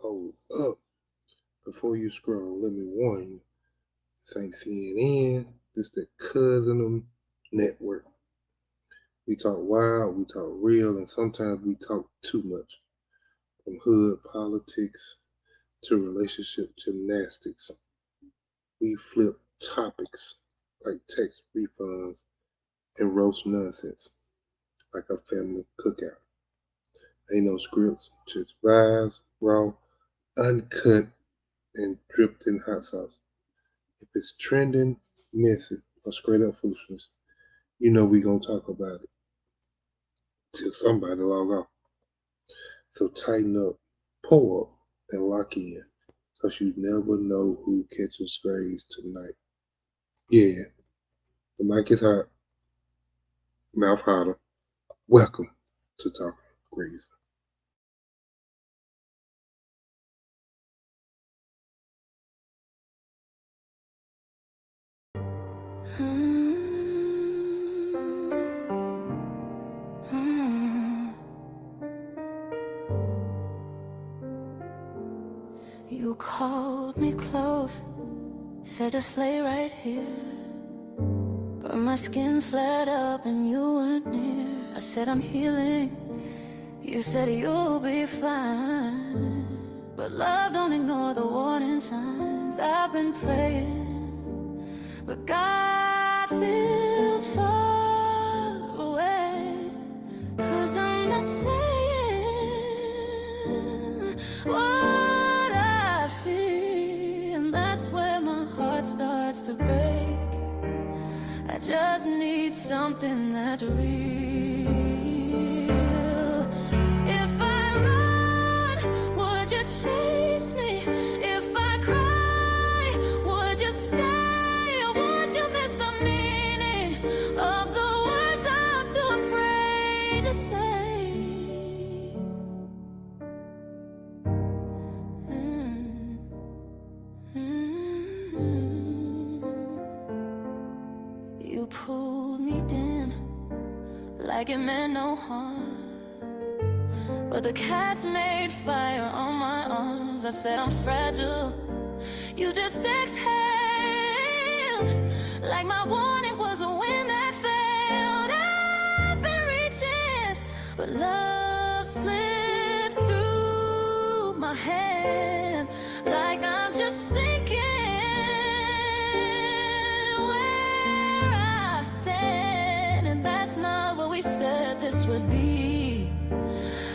Hold up. Before you scroll, let me warn you. This ain't CNN. This the cousin of network. We talk wild, we talk real, and sometimes we talk too much. From hood politics to relationship gymnastics. We flip topics like tax refunds and roast nonsense like a family cookout. Ain't no scripts, just vibes, raw, uncut, and dripped in hot sauce. If it's trending, messy, or straight up foolishness, you know we gonna talk about it till somebody log off. So tighten up, pull up, and lock in, cause you never know who catching strays tonight. Yeah, the mic is hot, mouth hotter. Welcome to Talking Grease. You called me close, said just lay right here. But my skin flared up and you weren't near. I said I'm healing, you said you'll be fine. But love don't ignore the warning signs. I've been praying, but God feels far away. 'Cause I'm not saying what I feel, and that's where my heart starts to break. I just need something that's real. If I run, would you chase me? If I cry, would you stay? Or would you miss the meaning of the words I'm too afraid to say? You pulled me in like it meant no harm, but the cats made fire on my arms. I said I'm fragile, you just exhaled like my warning was a wind that failed. I've been reaching, but love slips through my hands like I'm just sinking where I stand. And that's not what we said this would be.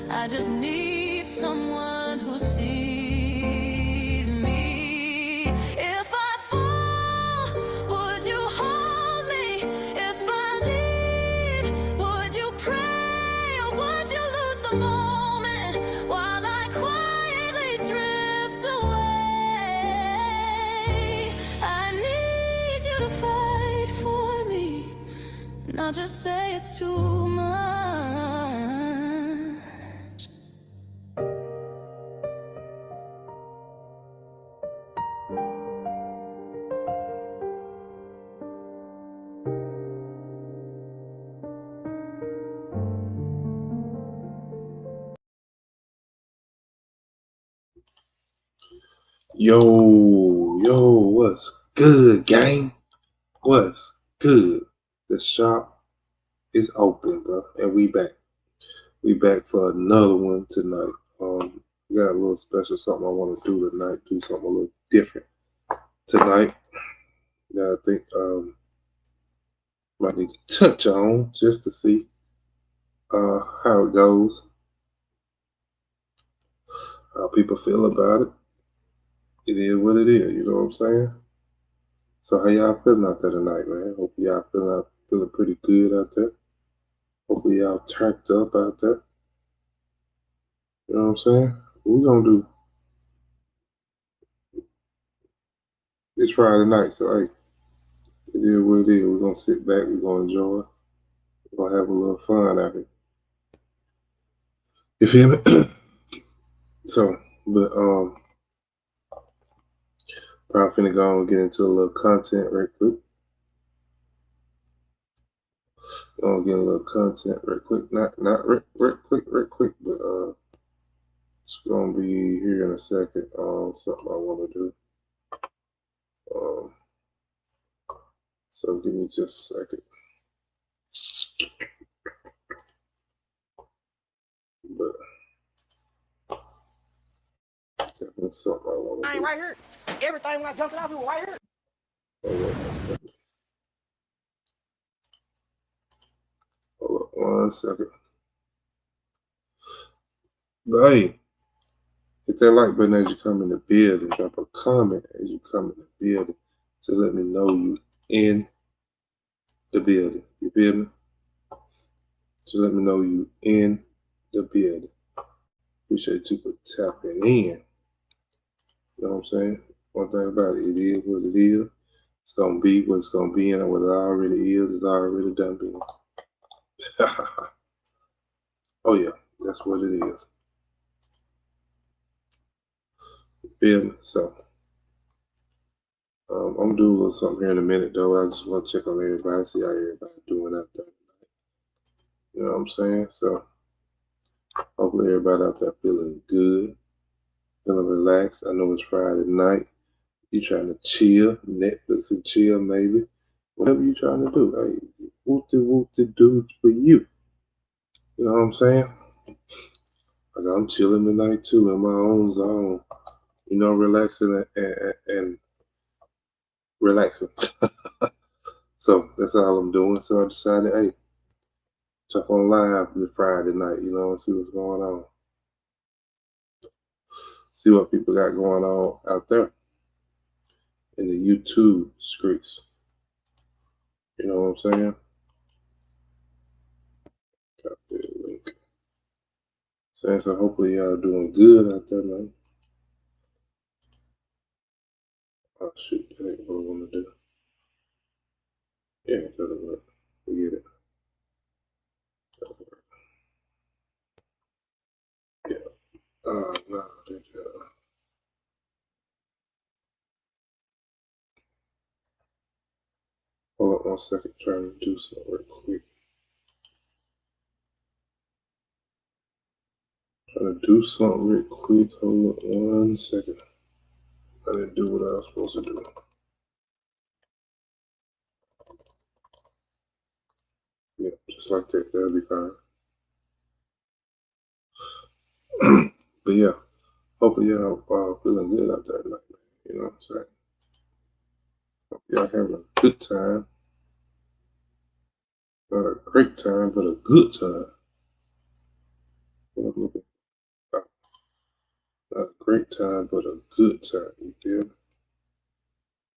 I just need someone who sees me. If I fall, would you hold me? If I leave, would you pray? Or would you lose the moment while I quietly drift away? I need you to fight for me, not just say it's too much. What's good, gang? What's good? The shop is open, bro, and we back. We back for another one tonight. We got a little special something I want to do tonight. Do something a little different tonight that I think might need to touch on just to see how it goes, how people feel about it. It is what it is. You know what I'm saying? So how y'all feeling out there tonight, man? Hope y'all feeling pretty good out there. Hopefully y'all turned up out there. You know what I'm saying? What we gonna do this Friday night? So hey, it is what it is. We're gonna sit back. We're gonna enjoy. We're gonna have a little fun out here. You feel me? So, but probably finna go and get into a little content right quick. Gonna get a little content real quick. Not real quick, but it's gonna be here in a second. Something I want to do. So give me just a second. But definitely something I want to do. I ain't right here. Everything when I jumped out, we were right here. Hold up 1 second. But hey, hit that like button as you come in the building. Drop a comment as you come in the building to let me know you in the building. You feel me? To let me know you in the building. Appreciate you for tapping in. You know what I'm saying? One thing about it, it is what it is. It's gonna be what it's gonna be, and what it already is already done being. Oh yeah, that's what it is. Feel me? So I'm gonna do a little something here in a minute though. I just want to check on everybody, see how everybody's doing out there. You know what I'm saying? So hopefully everybody out there feeling good, feeling relaxed. I know it's Friday night. You trying to chill, Netflix and chill maybe. Whatever you trying to do. Hey, whoop-de do for you. You know what I'm saying? Like I'm chilling tonight too in my own zone. You know, relaxing and relaxing. So that's all I'm doing. So I decided, hey, jump on live this Friday night, you know, and see what's going on. See what people got going on out there in the YouTube streets. You know what I'm saying? Copy the link. So hopefully y'all doing good out there, man. Oh shoot, that ain't what I want to do. Yeah, that'll work. Forget it. That'll work. Yeah. No, hold up 1 second, trying to do something real quick. Trying to do something real quick. Hold up 1 second. I didn't do what I was supposed to do. Yeah, just like that. That'll be fine. But yeah, hopefully y'all feeling good out there tonight, man. You know what I'm saying? Hope y'all having a good time. Not a great time, but a good time. Not a great time, but a good time. You feel me?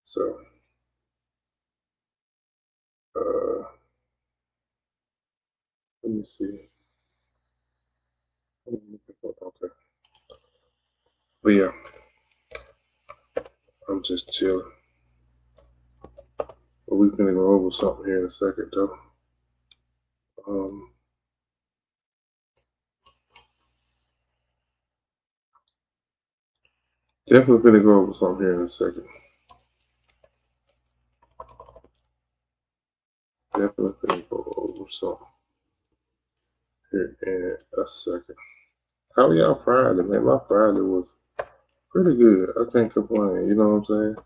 So, let me see. Okay. But yeah, I'm just chilling. But we're gonna go over something here in a second, though. Definitely gonna go over something here in a second. Definitely gonna go over something here in a second. How y'all Friday, man? My Friday was pretty good. I can't complain. You know what I'm saying?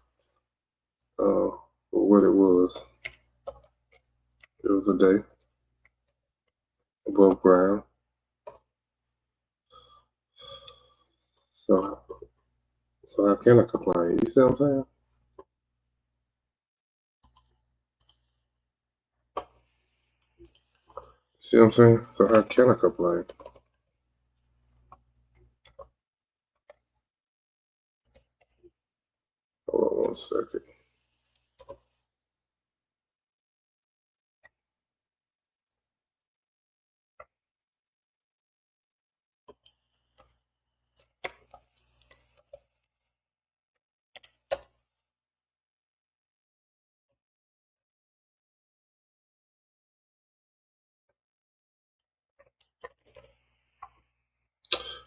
For what it was. It was a day above ground. So how can I complain? You see what I'm saying? See what I'm saying? So how can I complain? Hold on 1 second.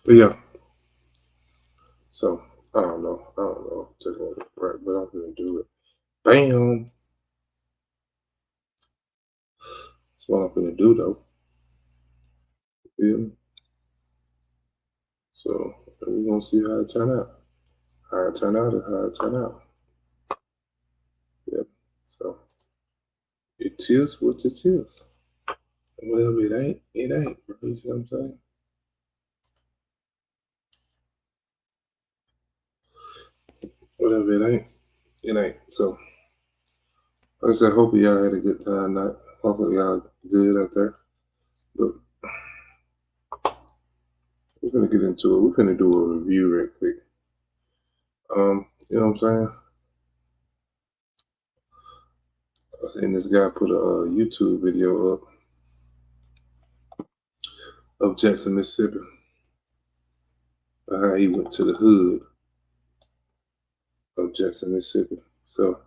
But yeah. So I don't know. Right, but I'm gonna do it. Bam. That's what I'm gonna do though. You feel me? So we're gonna see how it turn out. How it turn out is how it turn out. Yep. So it is what it is. Whatever it ain't, it ain't, bro. You see what I'm saying? Whatever it ain't, it ain't. So like I said, hope y'all had a good time tonight. Hopefully y'all good out there. But we're gonna get into it. We're gonna do a review real quick. You know what I'm saying? I seen this guy put a YouTube video up of Jackson, Mississippi. How he went to the hood of Jackson, Mississippi. So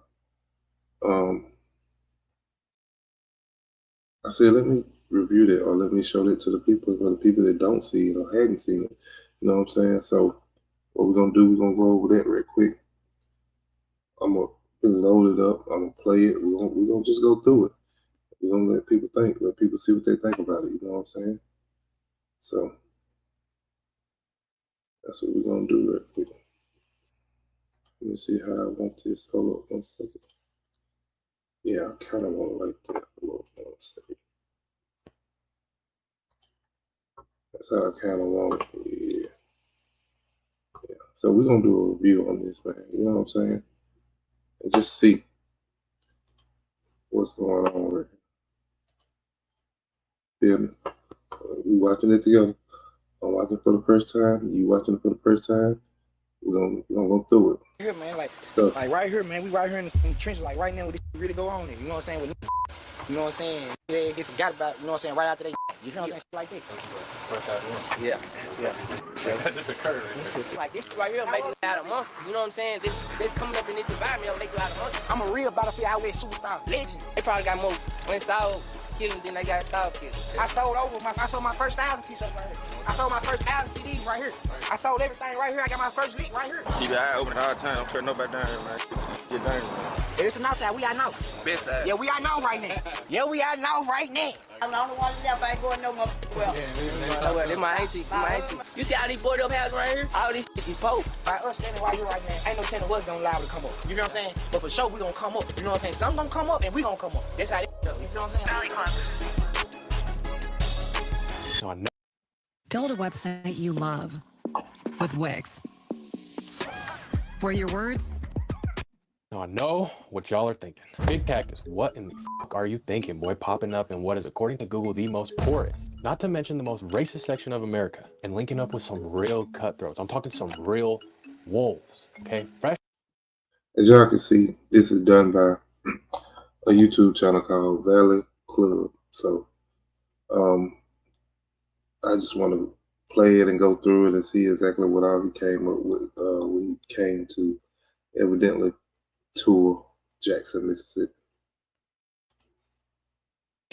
I said, let me review that, or let me show that to the people, for the people that don't see it or hadn't seen it. You know what I'm saying? So what we're gonna do, we're gonna go over that real quick. I'm gonna load it up. I'm gonna play it. We're gonna just go through it. We're gonna let people think, let people see what they think about it. You know what I'm saying? So that's what we're gonna do real quick. Let me see how I want this. Hold up 1 second. Yeah, I kind of want it like that. Hold up 1 second. That's how I kind of want it. Yeah. So we're gonna do a review on this, man. You know what I'm saying? And just see what's going on right here. Feel me? We watching it together. I'm watching for the first time. You watching it for the first time. We're gonna go through it. Here, man, like right here, man. We right here in the trenches, like right now, where this really go on. You know what I'm saying? With, you know what I'm saying? They get forgot about. You know what I'm saying? Right after they. You know what I'm saying? Like that. Yeah. That just occurred. Like this right here make it out of monster. You know what I'm saying? This coming up in this environment make it out of monster. I'm a real Battlefield Outlet superstar legend. They probably got more unsolved killings than they got solved killings. I sold my first 1,000 t-shirts right here. I sold my first 1,000 CDs right here. I sold everything right here. I got my first lick right here. Keep your eye open all the time. Don't shut nobody down here, man. Get down here, man. It's an outside. We are now. Best side. Yeah, we are now right now. Yeah, we are now right now. I'm the only one left. I ain't going no more. Well, This my auntie. You see all these boarded up houses right here? All these shit is poor. By us standing right here right now, ain't no telling what's gonna allow to come up. You know what I'm saying? But for sure, we gonna come up. You know what I'm saying? Some gonna come up and we gonna come up. That's how it is. You know what I'm saying? Build a website you love with Wix, where your words. Now I know what y'all are thinking. Big Cactus, what in the fuck are you thinking, boy? Popping up in what is, according to Google, the most poorest, not to mention the most racist section of America, and linking up with some real cutthroats. I'm talking some real wolves, okay? Fresh. As y'all can see, this is done by a YouTube channel called Valley Club. So I just want to play it and go through it and see exactly what all he came up with when he came to evidently tour Jackson, Mississippi.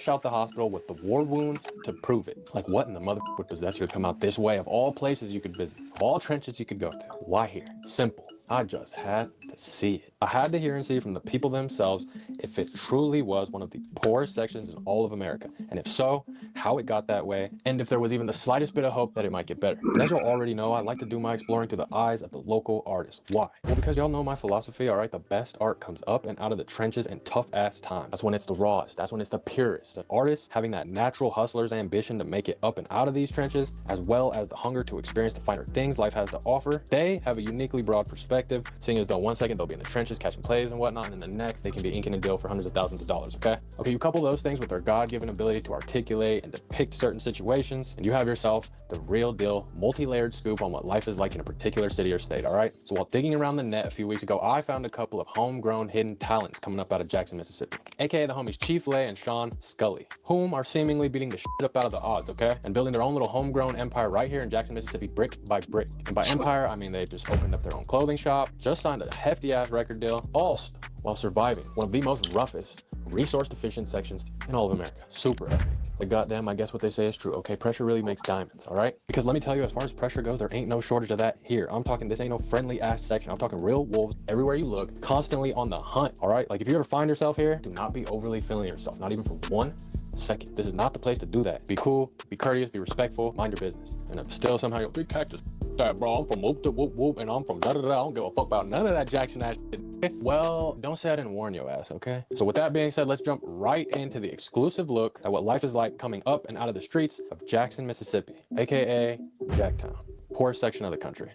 Out the hospital with the war wounds to prove it. Like, what in the mother would possess you to come out this way of all places you could visit, all trenches you could go to? Why here? Simple. I just had to see it. I had to hear and see from the people themselves if it truly was one of the poorest sections in all of America, and if so, how it got that way, and if there was even the slightest bit of hope that it might get better. But as you'll already know, I like to do my exploring through the eyes of the local artist. Why? Well, because y'all know my philosophy, all right? The best art comes up and out of the trenches in tough-ass times. That's when it's the rawest. That's when it's the purest. An artist having that natural hustler's ambition to make it up and out of these trenches, as well as the hunger to experience the finer things life has to offer, they have a uniquely broad perspective, seeing as though 1 second they'll be in the trenches catching plays and whatnot, and then the next they can be inking a deal for hundreds of thousands of dollars, okay? Okay, you couple those things with their God-given ability to articulate and depict certain situations, and you have yourself the real deal, multi-layered scoop on what life is like in a particular city or state, all right? So while digging around the net a few weeks ago, I found a couple of homegrown hidden talents coming up out of Jackson, Mississippi, aka the homies Chief Lay and Sean Scully, whom are seemingly beating the shit up out of the odds, okay? And building their own little homegrown empire right here in Jackson, Mississippi, brick by brick. And by empire, I mean they just opened up their own clothing shop, just signed a hefty-ass record deal, all while surviving one of the most roughest, resource-deficient sections in all of America. Super epic. Like, goddamn, I guess what they say is true, okay? Pressure really makes diamonds, all right? Because let me tell you, as far as pressure goes, there ain't no shortage of that here. I'm talking, this ain't no friendly-ass section. I'm talking real wolves everywhere you look, constantly on the hunt, all right? Like, if you ever find yourself here, do not be overly feeling yourself, not even for 1 Second, this is not the place to do that. Be cool, be courteous, be respectful, mind your business. And if still somehow you're big cactus, that bro, I'm from whoop to whoop whoop, and I'm from da da da. I don't give a fuck about none of that Jackson ass shit. Well, don't say I didn't warn your ass, okay? So with that being said, let's jump right into the exclusive look at what life is like coming up and out of the streets of Jackson, Mississippi, aka Jacktown, poorest section of the country.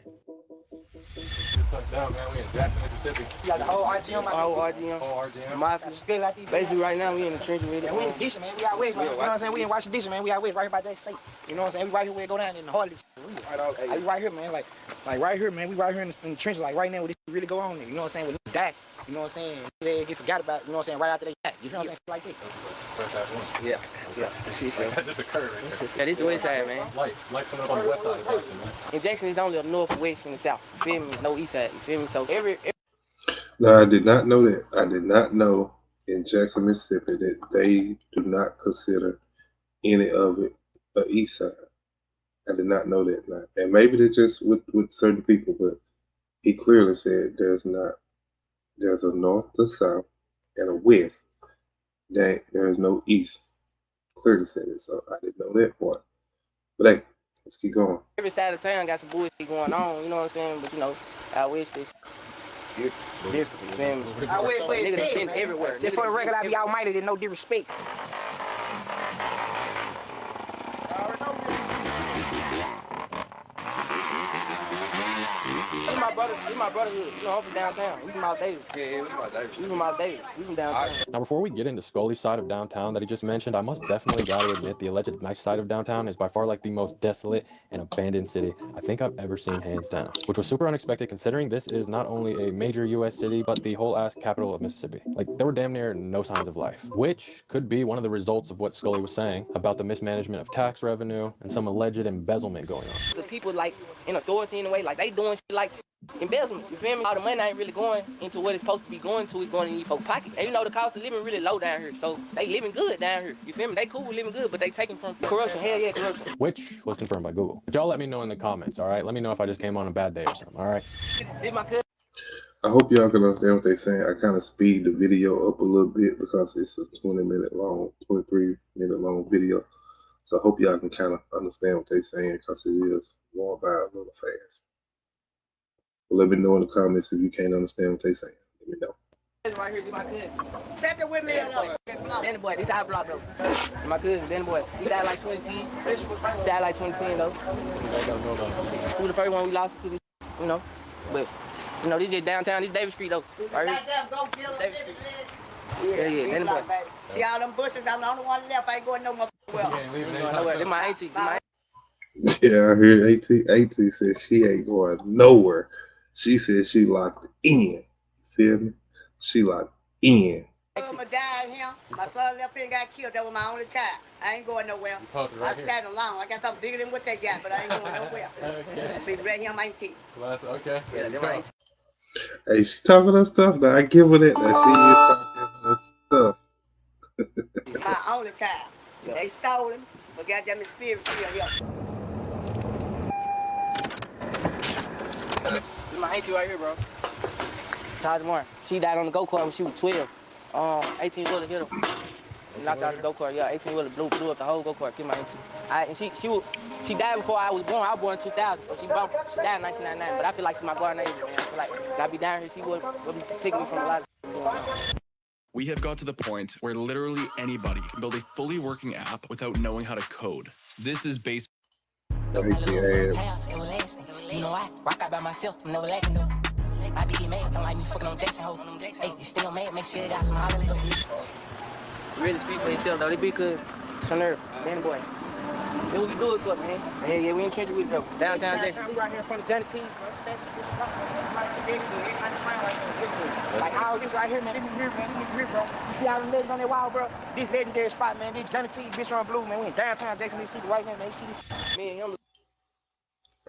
Just touched down, man. We in Jackson, Mississippi. You got the whole RGM, my Whole RGM. Oh, RGM. Mafia. Good like these. Basically, right now, we in the trenches with it. And we in Dishon, man. We out west, man. You know what I'm saying? We in Washington, D.C., man. We out west, right by that state. You know what I'm saying? We right here where it go down in the heart of this. We right here, man. Like right here, man. We right here in the trenches, like right now where this really go on. You know what I'm saying? When they die, you know what I'm saying? They get forgot about, you know what I'm saying? Right after they die. You feel what I'm saying? Like that. Fresh ass one. Yeah. That just occurred right there. Yeah, this is the west side, man. Life coming up on the west side of Jackson, man. In Jackson, it's only a north, west, and the south. You feel me? No east side. You feel me? So every Now, I did not know that. I did not know in Jackson, Mississippi, that they do not consider any of it a east side. I did not know that. Now. And maybe they're just with certain people, but he clearly said there's not. There's a north, a south, and a west. There is no east. Clearly said it, so I didn't know that part. But hey, let's keep going. every side of town got some bullshit going on. You know what I'm saying? But you know, I wish this different. You feel me? I wish we Niggas said, been man. everywhere. Just for the record, I be almighty, there's no disrespect. This my brotherhood. You know, I'm from downtown. We from Mount Davis. Yeah, we from Davis. We from Mount Davis. We from downtown. Now, before we get into Scully's side of downtown that he just mentioned, I must definitely gotta admit the alleged nice side of downtown is by far like the most desolate and abandoned city I think I've ever seen, hands down. Which was super unexpected considering this is not only a major U.S. city, but the whole ass capital of Mississippi. Like, there were damn near no signs of life, which could be one of the results of what Scully was saying about the mismanagement of tax revenue and some alleged embezzlement going on. The people like in authority in a way, like they doing shit like embezzlement. You feel me? All the money ain't really going into what it's supposed to be going to. It's going in these folks' pocket. And you know the cost of living really low down here, so they living good down here. You feel me? They cool living good, but they taking from corruption. Hell yeah, corruption. Which was confirmed by Google. But y'all let me know in the comments, all right? Let me know if I just came on a bad day or something, all right? This my cousin. I hope y'all can understand what they're saying. I kind of speed the video up a little bit because it's a 23-minute long video. So I hope y'all can kind of understand what they're saying because it is going by a little fast. But let me know in the comments if you can't understand what they're saying. Let me know. Right here, this my cousin. Tap it with me, Danny boy, this our block though. My cousin, Danny boy. He died like 2010. Died like 2010 though. He was the first one we lost to this, you know. But you know, this just downtown, this Davis Street though. Right here. Davis Street. Yeah, Danny boy. See all them bushes, I'm the only one left. I ain't going no more well. This my auntie. Yeah, I heard AT said she ain't going nowhere. She said she locked in. Feel me? She locked in. My dad here, my son left here and got killed. That was my only child. I ain't going nowhere. I stand alone. I got something bigger than what they got, but I ain't going nowhere. Okay. Be right here, my auntie. Well, that's okay. Yeah, that's my auntie. Hey, she talking her stuff now. I give her that. Now she is talking her stuff. My only child. Yeah. They stole him, but goddamn his spirit still here. This my auntie right here, bro. Taj Moore. She died on the go-kart when she was 12. 18-wheeler hit her. Knocked out the go-kart. Yeah, 18-wheeler blew up the whole go-kart. Killed my auntie. And she died before I was born. I was born in 2000, so she died in 1999. But I feel like she's my guardian angel, man. I feel like I be down here, she would take me from a lot of. We have got to the point where literally anybody can build a fully working app without knowing how to code. This is based. Take your ass. You know I rock out by myself, I'm never lacking though. I be mad, don't like me fucking on Jackson Hole. Hey, you still mad, make sure you got some holidays. Really speak for yourself though, they be good. Chanel, Danny boy. Then what we do it for, man. Yeah, we in trenches with it though. Downtown Jackson. We right here in front of Johnny T. Like all this right here, man. This here, bro. You see all them legends on that wall, bro? This legendary spot, man. This Johnny T, bitch on blue, man. We in downtown Jackson, Mississippi right now, man. You see this? Me and him.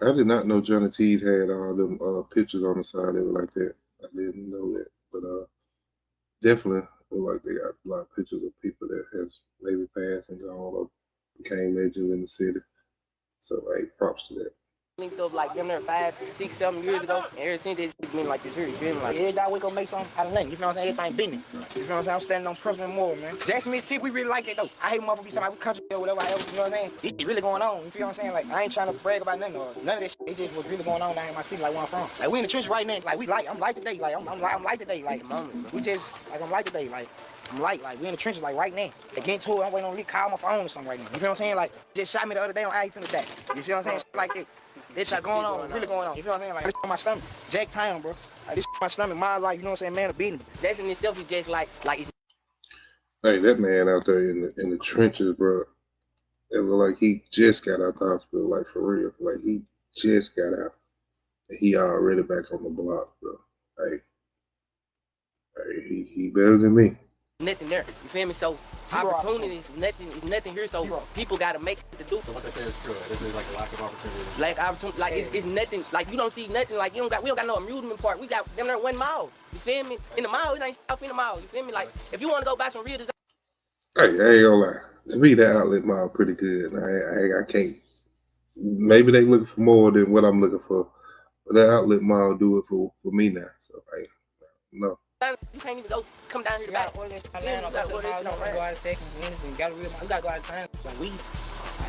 I did not know Johnny T's had all them pictures on the side of it like that. I didn't know that. But definitely look like they got a lot of pictures of people that has maybe passed and gone or became legends in the city. So hey, props to that. linked up like them there 5, 6, 7 years ago. And ever since it's been like this here, you feel me? Like every day we go make something out of nothing. You feel what I'm saying? Everything business. You feel what I'm saying? I'm standing on personal moral, man. Jackson, Mississippi, we really like that though. I hate motherfuckers be somebody country or whatever. You know what I'm saying? It's really going on. You feel what I'm saying? Like I ain't trying to brag about nothing or none of this shit. It just was really going on down in my city, like where I'm from. Like we in the trench right now. Like we like, I'm like today. Like I'm like today. Like we just like I'm like today. Like. I'm like we in the trenches like right now. They getting to it, I'm waiting on me to call my phone or something right now. You feel what I'm saying? Like, just shot me the other day on how you finna die. You feel what I'm saying? Shit like that. This shit going on, really going on. You feel what I'm saying? Like, this on my stomach. Jack Town, bro. Like, this on my stomach, my life, you know what I'm saying? Man, a beating. That's in itself is just like it's... Hey, that man out there in the trenches, bro. It look like he just got out the hospital, like for real. Like he just got out. And he already back on the block, bro. Hey, he better than me. Nothing there, you feel me? So opportunity is nothing here. So people gotta make it to do. So what they say is true. There's like a lack of opportunity. Like opportunity, like it's nothing. Like you don't see nothing. Like we don't got no amusement park. We got them there 1 mile. You feel me? In the mile, it ain't stuff in the mile. You feel me? Like if you want to go buy some real design. Hey, I ain't gonna lie. To me, that outlet mall pretty good. I can't. Maybe they looking for more than what I'm looking for. But that outlet mall do it for me now. So hey, no. You can't even go come down here to buy order this land. You gotta order this. Go out of sections and gallery. We gotta go out of town. So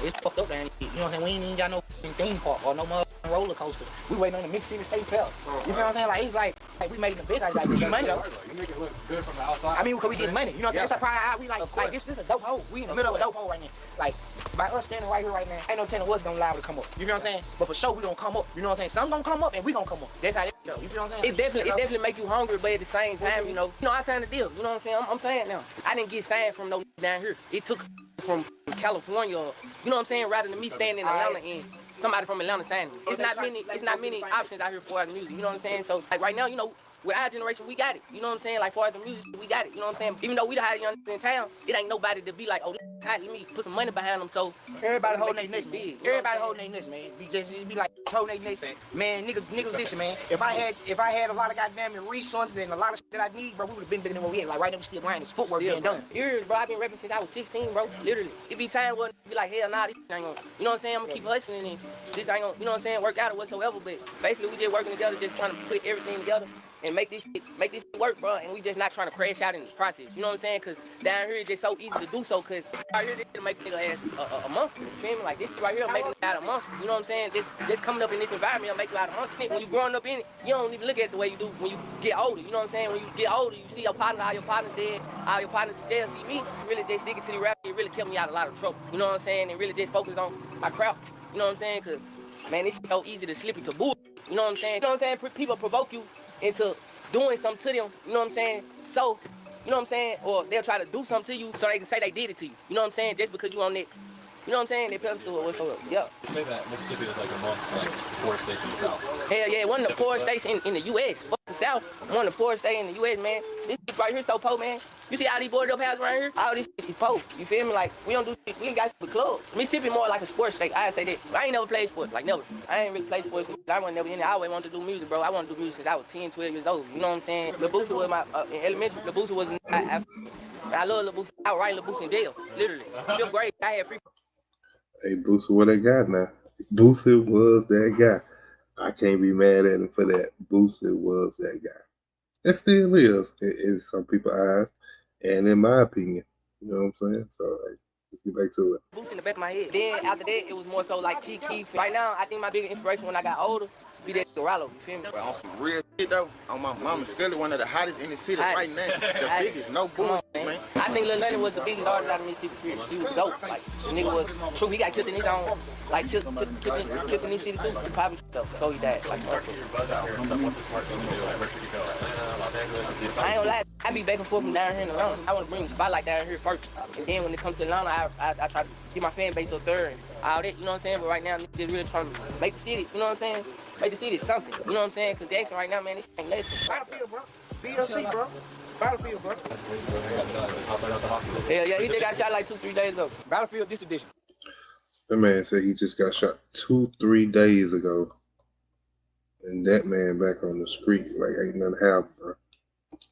it's fucked up down here. You know what I'm saying? We ain't even got no theme park or no motherfucking roller coaster. We waiting on the Mississippi State Fair. You know what I'm saying? Like it's like we making the business. Like we get money though. You make it look good from the outside. I mean, because we get money. You know what I'm saying? It's probably we like this is a dope hole. We in the middle of a dope hole right now. Like by us standing right here right now, ain't no telling what's gonna lie to come up. You know what I'm saying? But for sure we gonna come up. You know what I'm saying? Some gonna come up and we gonna come up. That's how it go. You feel what I'm saying? It definitely make you hungry, but at the same time, you know I signed a deal. You know what I'm saying? I'm saying now. I didn't get signed from no down here. It took from California, you know what I'm saying, rather than me standing in Atlanta and somebody from Atlanta signing me. It's not many options out here for our music, you know what I'm saying? So like right now, you know, with our generation, we got it. You know what I'm saying? Like, far as the music, we got it. You know what I'm saying? Even though we the hottest young in town, it ain't nobody to be like, oh, let me put some money behind them. So everybody holding their necks, man. Everybody holding their necks, man. We just be like holding their necks, man. Niggas, listen, man. If I had a lot of goddamn resources and a lot of shit that I need, bro, we would have been bigger than what we had. Like right now, we still grinding. It's footwork being done. Years, bro. I've been rapping since I was 16, bro. Literally. It be time where be like, hell nah, this ain't gonna. You know what I'm saying? I'm gonna keep hustling and this ain't gonna. You know what I'm saying? Work out or whatsoever. But basically, we just working together, just trying to put everything together and make this shit work, bro. And we just not trying to crash out in the process. You know what I'm saying? Cause down here it's just so easy to do so. Cause right here they make nigga ass a monster. You feel me? Like this shit right here making out a monster. You know what I'm saying? Just coming up in this environment will make you out a monster. When you growing up in it, you don't even look at it the way you do when you get older. You know what I'm saying? When you get older, you see your partner, all your partners dead, all your partners in jail. See me, really just sticking to the rap. It really kept me out of a lot of trouble. You know what I'm saying? And really just focus on my craft. You know what I'm saying? Cause man, this shit so easy to slip into bull. You know what I'm saying? You know what I'm saying? People provoke you into doing something to them, you know what I'm saying? So, you know what I'm saying? Or they'll try to do something to you so they can say they did it to you. You know what I'm saying? Just because you on that, you know what I'm saying? They pedestal or whatsoever. Yeah. Say that Mississippi is like amongst like 4 states in the South. Hell yeah, one of the 4 states in the U.S. Fuck the South. One of the 4 states in the U.S., man. This shit right here so poor, man. You see all these boarded up houses right here? All this shit is poor. You feel me? Like, we don't do shit. We ain't got shit clubs. Mississippi more like a sports state. I say that. I ain't never played sports. Like, never. I ain't really played sports since I was never in there. I always wanted to do music, bro. I wanted to do music since I was 10, 12 years old. You know what I'm saying? Lil Boosie was my, in elementary, Lil Boosie was, I love Lil Boosie. I would write Lil Boosie in jail. Literally. 5th grade, I had free. Hey, Boosie, what they got now? Boosie was that guy. I can't be mad at him for that. Boosie was that guy. It still is in some people's eyes, and in my opinion. You know what I'm saying? So, hey, let's get back to it. Boosie in the back of my head. Then after that, it was more so like Chief Keef. Right now, I think my biggest inspiration when I got older be that Doralo. You feel me? But on some real shit though, on my mama, Scully, one of the hottest in the city right now. The biggest, no bullshit, man. I think Lil Lunny was the biggest artist out of Mississippi. Period. He was dope. Like the nigga was true. He got killed in his own, like killed in this city too. He probably stuff. So he died. Like, I ain't gonna lie. I be back and forth from down here in Atlanta. I want to bring the spotlight down here first, and then when it comes to Atlanta, I try to get my fan base up there and all that. You know what I'm saying? But right now, niggas just really trying to make the city. You know what I'm saying? Make the city something. You know what I'm saying? Cause Jackson right now, man, this ain't nothing. Battlefield, bro. BLC, bro. Battlefield, bro. Hell yeah, he just got shot like 2-3 days ago. Battlefield this edition. That man said he just got shot 2-3 days ago. And that man back on the street like ain't nothing happened, bro.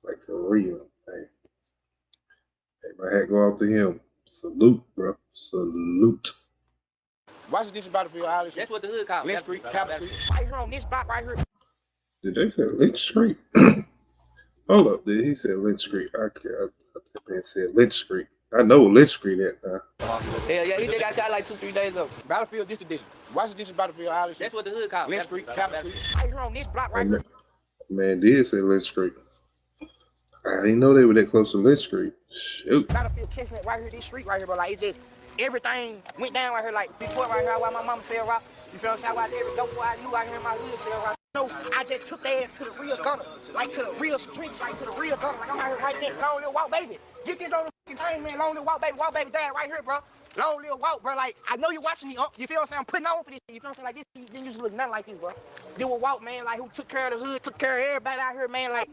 Like for real. Hey, my hat go off to him. Salute, bro. Salute. Washington Battlefield, all this. That's what the hood called. Lynch Street, Capitol Street. Right here on this block right here. Did they say Lynch Street? Hold up, dude. He said Lynch Street. I thought that man said Lynch Street. I know Lynch Street at now. Yeah, he just got shot like 2-3 days ago. Battlefield, this edition. Washington Battlefield, all this. That's what the hood called. Lynch Street, Capitol Street. Right here on this block right here. Man did say Lynch Street. I didn't know they were that close to Lynch Street. Shoot. Battlefield Chestnut right here, this street right here, but like it's just everything went down right here. Like this point right here, why my mama sell rock. You feel what I'm saying? I watch every dope boy I knew out here in my hood sell rock. No, I just took their ass to the real gunner, like to the real streets, like to the real gunner. Like I'm out here right there, long little walk, baby. Get this on the thing, man. Long little walk, baby, dad, right here, bro. Long little walk, bro. Like I know you watching me. You feel what I'm saying? I'm putting on for this. You feel what I'm saying? Like this didn't used to look nothing like this, bro. They would walk, man. Like who took care of the hood, took care of everybody out here, man. Like.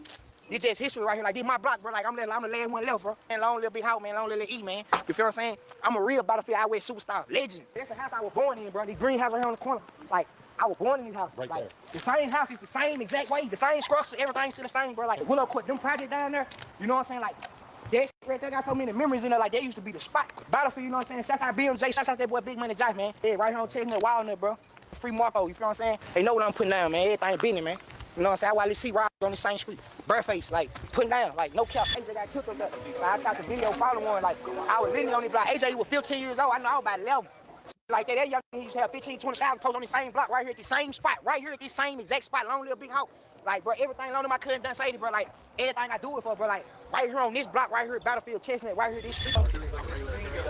This just history right here. Like, this my block, bro. Like, I'm the last one left, bro. And long little big house, man. Long little E, man. You feel what I'm saying? I'm a real Battlefield Highway superstar. Legend. That's the house I was born in, bro. The green house right here on the corner. Like, I was born in this house. Right like, there. The same house is the same exact way. The same structure. Everything's still the same, bro. Like, Willow Court, them projects down there. You know what I'm saying? Like, that right there got so many memories in there. Like, that used to be the spot. Battlefield, you know what I'm saying? Shouts out BMJ. Shouts out that boy Big Money Josh, man. Yeah, right here on Chestnut, Walnut, bro. Free Marco, you feel what I'm saying? They know what I'm putting down, man. Everything business, man. You know what I'm saying? While they see Rob on the same street. Bareface, like, putting down, like, no cap. AJ got killed up there. I shot the video following one, like, I was living on this block. AJ was 15 years old. I know I was about 11. Like, that young he used to have 15, 20,000 posts on the same block right here at the same spot. Right here at this same exact spot. Long little big house. Like, bro, everything long to my cousin done say it, bro. Like, everything I do it for, bro. Like, right here on this block, right here, Battlefield Chestnut, right here, this street.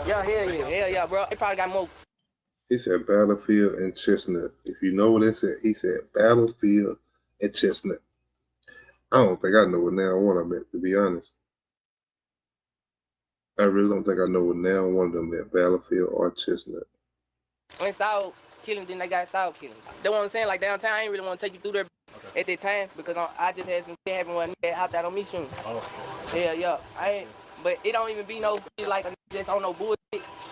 Yeah, hell yeah, bro. They probably got more. He said Battlefield and Chestnut. If you know what it said, he said Battlefield and Chestnut. I don't think I know what now one of them at, to be honest. I really don't think I know what now one of them at, Battlefield or Chestnut. When Saul killed him, then they got Saul killed him. That's what I'm saying. Like downtown, I ain't really want to take you through there at that time because I just had some shit happen when they hopped out on me soon. Oh. Yeah. But it don't even be no like just on no bullshit.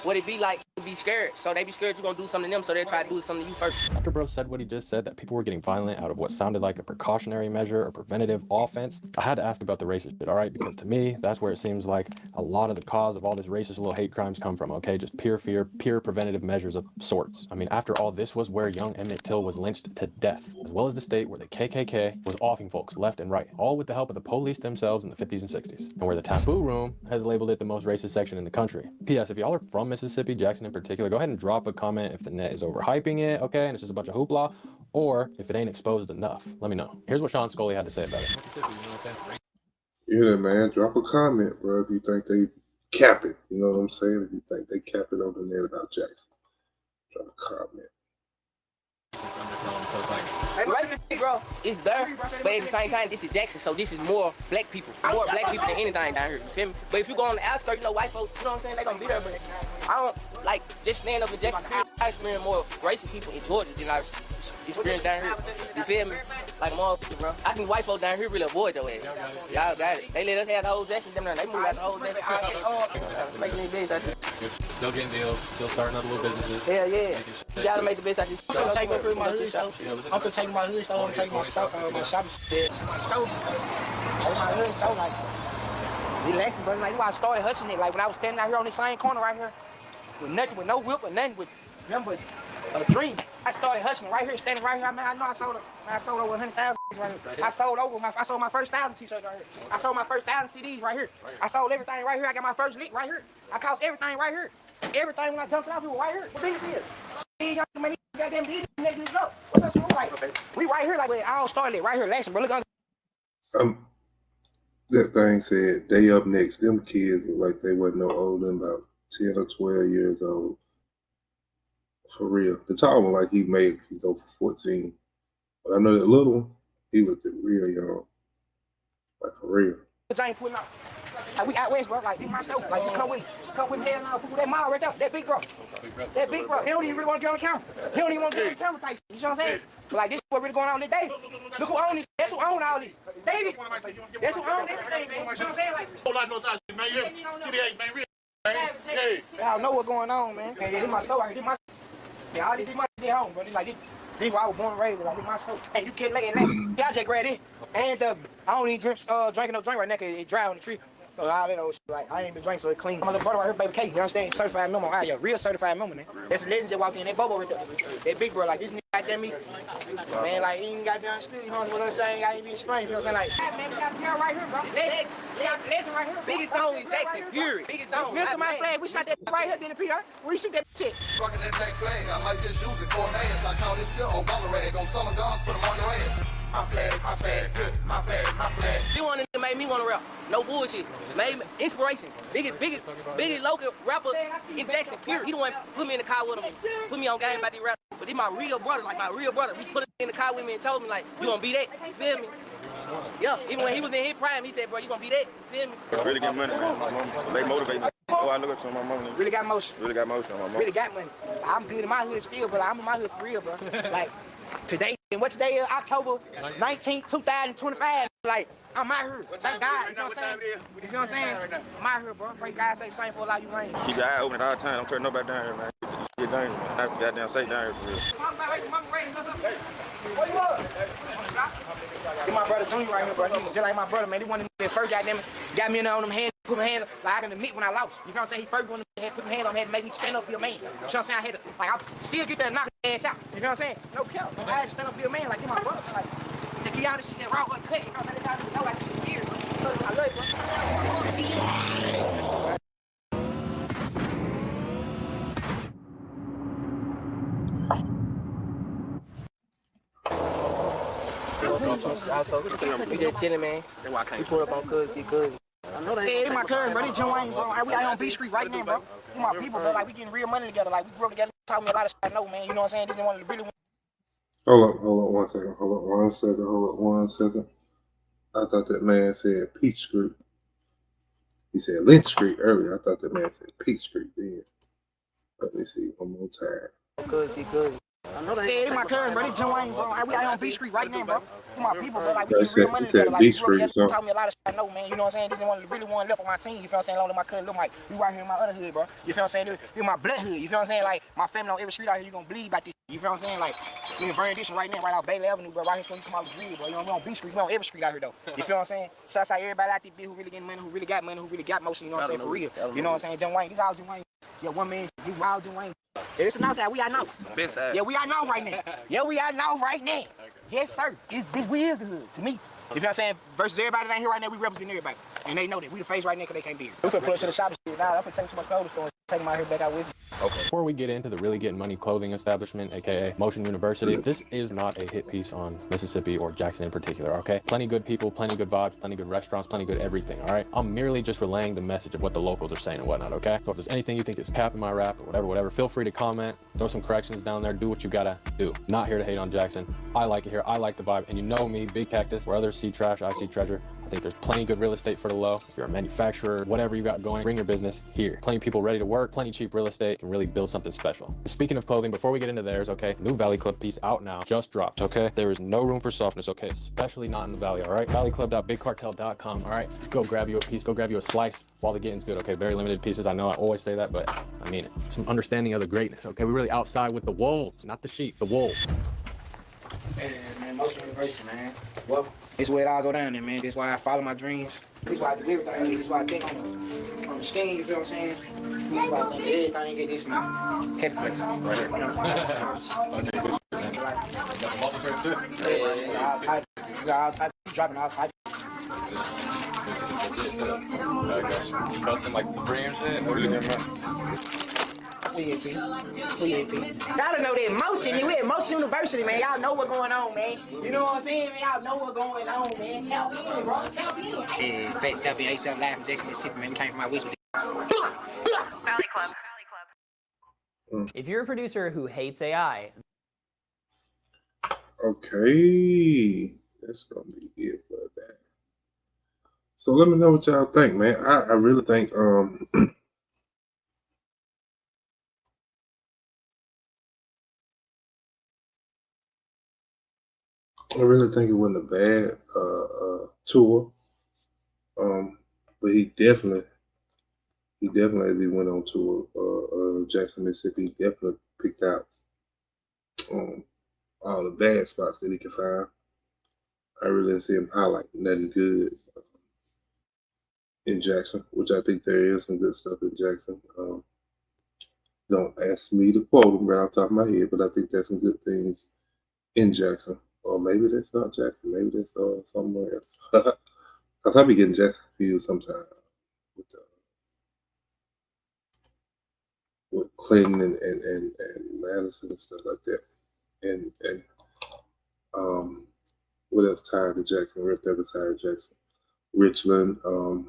What it be like to be scared. So they be scared you're gonna do something to them, so they try to do something to you first. After Bro said what he just said, that people were getting violent out of what sounded like a precautionary measure or preventative offense, I had to ask about the racist shit, all right? Because to me, that's where it seems like a lot of the cause of all this racist little hate crimes come from, okay? Just pure fear, pure preventative measures of sorts. I mean, after all, this was where young Emmett Till was lynched to death, as well as the state where the KKK was offing folks left and right, all with the help of the police themselves in the 50s and 60s, and where the Taboo Room has labeled it the most racist section in the country. P.S. If y'all are from Mississippi, Jackson in particular, go ahead and drop a comment if the net is overhyping it, okay, and it's just a bunch of hoopla, or if it ain't exposed enough. Let me know. Here's what Sean Scully had to say about it. Mississippi, you know what I'm saying? Yeah, man, drop a comment, bro, if you think they cap it. You know what I'm saying? If you think they cap it on the net about Jackson, drop a comment. So it's like, racist, bro, it's there, but at the same time, this is Jackson, so this is more black people than anything down here, you feel me? But if you go on the outskirts, you know, white folks, you know what I'm saying, they gonna be there, but I don't, like, just stand up in Jackson, I experience more racist people in Georgia than I experience down here, you feel me? Like, motherfucker, bro. I think white folks down here really avoid your ass. Y'all got it. They let us have the whole Jackson, them there, they moved out the whole Jackson, making these days out there. Still getting deals, still starting other little businesses. Hell yeah. You gotta make the best out of this. I'm gonna take my hood store. I'm gonna take my hood store. I'm gonna take my stock, my shopping shit. My store. Take my hood store, like, relaxing, bro. Like, I started hustling it. Like, when I was standing out here on this same corner right here, with nothing, with no whip or nothing, with nothing but a dream. I started hustling right here, standing right here. I mean, I know I sold over 100,000 right here. I sold my first 1,000 t-shirts right here. I sold my first 1,000 CDs right here. I sold everything right here. I got my first lick right here. I cost everything right here. Everything when I jumped out, people right here. What these is? These young man, goddamn these niggas up. What's up, school? Like, we right here, like, I all started it right here last, bro. Look on. That thing said, they up next. Them kids look like they wasn't no older than about 10 or 12 years old. For real. The tall one, like, he made it go for 14. But I know that little one, he looked real young. Like, for real. Ain't putting out. Like, we out west, bro. Like, this my stuff. Like, you come with me. Hell no. People, that mile right there. That big bro. That big bro. He don't even really want to get on the camera. He don't even want to get on the camera type. You know what I'm saying? But, like, this is what really going on today. Look who own this. That's who own all this. David. That's who own everything, man. You know what I'm saying? Like, whole lot knows how to man. CDH, man. Real. Y'all know what's going on, man. Yeah, this my store right here. This my. Yeah, all this my shit at home, bro. This like this. This is where I was born and raised. Like, this my store. Hey, you can't lay it next. Y'all just grab it. And I don't even drink no drink right now because it's dry on the tree. So all that old shit, like, I ain't been drinking, so it clean. My little brother right here, baby K, you understand? Certified member, I a real certified member, man. That's the legend that walked in, that Bobo right there. That big bro, like, this nigga goddamn me. Man, like, he ain't got down still, you know what I'm saying? I ain't being strange, you know what I'm saying? Like, man, we got Pierre right here, bro. Legend right here. Biggest song is Jackson, Fury. Biggest song. Mr. My flag, we shot that right here, did it, Peter? We shoot that shit. Fucking that black flag, I might just use it for an ass. I call this still old bubble rag on summer guns, put them on your ass. My flag, good, my flag. You wanted to make me want to rap. No bullshit. Made me inspiration. Biggest local rapper in Jackson, period. He the one put me in the car with him, put me on game about these rap. But he my real brother, like my real brother. He put it in the car with me and told me, like, you gonna be that, you feel me? Yeah, even when he was in his prime, he said, bro, you gonna be that, you feel me? I really get money, man. My mom, they motivate me. Oh, I look up to my mom. Really got motion. Really got motion on my mom. Really got money. I'm good in my hood still, but I'm in my hood for real, bro. Like, today, and what today is? October 19th, 2025. Like, I'm out here. Thank God. You know what I'm saying? You know what I'm saying? I'm out here, bro. Pray God say same for a lot of you lame. Keep your eye open at all times. Don't turn nobody down here, man. Get down here, man. I goddamn say down here for real. Mama ready. What you want? This my brother Junior right here, bro. He just like my brother, man. He one of them first goddamn got me in there on them hands, put my hands like I can admit when I lost. You know what I'm saying? He first one had put my hands on me, had to make me stand up, be a man. You know what I'm saying? I had to, like, I still get there and knock his ass out. You know what I'm saying? No kill. I had to stand up, be a man, like, my brother. Like, to get out of this shit raw uncut. You know what I'm saying? They don't know like this shit serious. I love it, bro. We just chilling, man. We pulled up on Cuz, see Cuz. Yeah, this my cousin, bro. This Jim Wayne, bro. We out on B Street right now, bro. These my people, bro. Like, we getting real money together. Like, we grew up together. Taught me a lot of shit I know, man. You know what I'm saying? This is one of the really ones. Hold up 1 second. I thought that man said Peach Street. He said Lynch Street earlier. I thought that man said Peach Street then. Let me see one more time. Cuz, see Cuz. Yeah, this my cousin, bro. This Jim Wayne, bro. We out on B Street right now, bro. These my people, bro. Like, we getting real money together. Like, we grew up together. Taught me a lot of shit I know, man. You know what I'm saying? This is one of the really ones left on my team. You feel what I'm saying? Along with my cousin, look like we right here in my other hood, bro. You feel what I'm saying? This is my blood hood. You feel what I'm saying? Like, my family on every street out here, you gonna bleed about this. You feel what I'm saying? Like, we in Vernon Edition right now, right out Bailey Avenue, bro. Right here, so you come out the grid, bro. You know, we on B Street, we on every street out here, though. You feel what I'm saying? Shouts out everybody out there who really getting money, who really got money, who really got motion. You know what I'm saying? For real. You know what I'm saying? Jim Wayne, this all Jim Wayne. Yeah, one man, you wild Jim Wayne. Yeah, this is an outside. We out now. Yeah, we out now right now. Yeah, we out now right now. Yes, sir. We is the hood to me. You feel what I'm saying? Versus everybody down here right now, we represent everybody. And they know that. We the face right now because they can't be here. We finna pull up to the shop and shit. Nah, I'm finna take to my clothing store and take them out here back out with you. Okay. Before we get into the Really Getting Money clothing establishment, aka Motion University, this is not a hit piece on Mississippi or Jackson in particular, okay? Plenty good people, plenty good vibes, plenty good restaurants, plenty good everything, all right? I'm merely just relaying the message of what the locals are saying and whatnot, okay? So if there's anything you think is capping my rap or whatever, feel free to comment, throw some corrections down there, do what you gotta do. Not here to hate on Jackson. I like it here, I like the vibe, and you know me, Big Cactus, where others see trash, I see treasure. I think there's plenty good real estate for the low. If you're a manufacturer, whatever you got going, bring your business here. Plenty of people ready to work, plenty cheap real estate, can really build something special. Speaking of clothing, before we get into theirs, okay, new Valley Club piece out now, just dropped, okay? There is no room for softness, okay? Especially not in the Valley, all right? valleyclub.bigcartel.com, all right? Go grab you a piece, go grab you a slice while the getting's good, okay? Very limited pieces. I know I always say that, but I mean it. Some understanding of the greatness, okay? We're really outside with the wolves, not the sheep, the wolves. Hey, man, Motion University, man. Well, this is where it all go down there, man. This is why I follow my dreams. This is why I do everything. This is why I think on the skin, you feel what I'm saying? This is why I think everything get this, man. Happy place. Right here. You got all types. Dropping all types. Custom like Supreme shit? What are you doing, man? We gotta know that Motion. We at Motion University, man. Y'all know what's going on, man. You know what I'm saying, man? Y'all know what's going on, man. Tap in, bro. Tap in. Yeah, Fats Tap in. A7 Live from Jackson, Mississippi, man. We came from my west with Valley Club. If you're a producer who hates AI. Okay. That's gonna be it for that. So let me know what y'all think, man. I really think I really think it wasn't a bad tour. But he definitely as he went on tour, Jackson, Mississippi, he definitely picked out all the bad spots that he could find. I really didn't see him highlight nothing good. in Jackson, which I think there is some good stuff in Jackson. Don't ask me to quote them right off the top of my head, but I think there's some good things in Jackson. Or maybe that's not Jackson. Maybe that's somewhere else. Because I be getting Jackson confused sometimes with Clinton and Madison and stuff like that. And what else tied to Jackson? Right there beside Jackson. Richland, all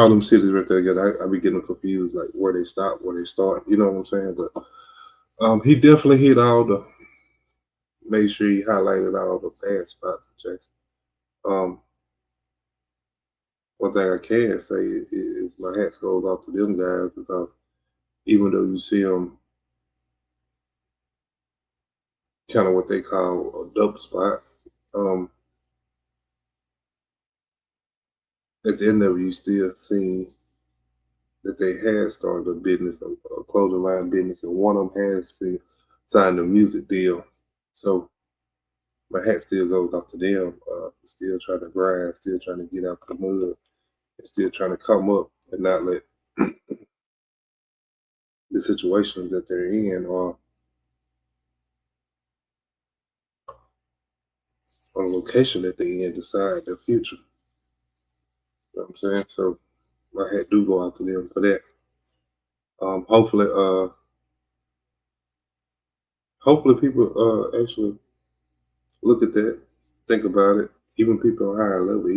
them cities right there together. I be getting confused, like where they stop, where they start. You know what I'm saying? But he definitely hit all the. Made sure he highlighted all the bad spots in Jackson. One thing I can say is my hats goes off to them guys, because even though you see them kind of what they call a dope spot, at the end of it, you still see that they had started a business, a clothing line business, and one of them has signed a music deal. So my hat still goes off to them. Still trying to grind, still trying to get out the mud, and still trying to come up and not let the situations that they're in or on the location that they're in decide their future. You know what I'm saying? So my hat do go out to them for that. Hopefully people actually look at that, think about it. Even people on higher level,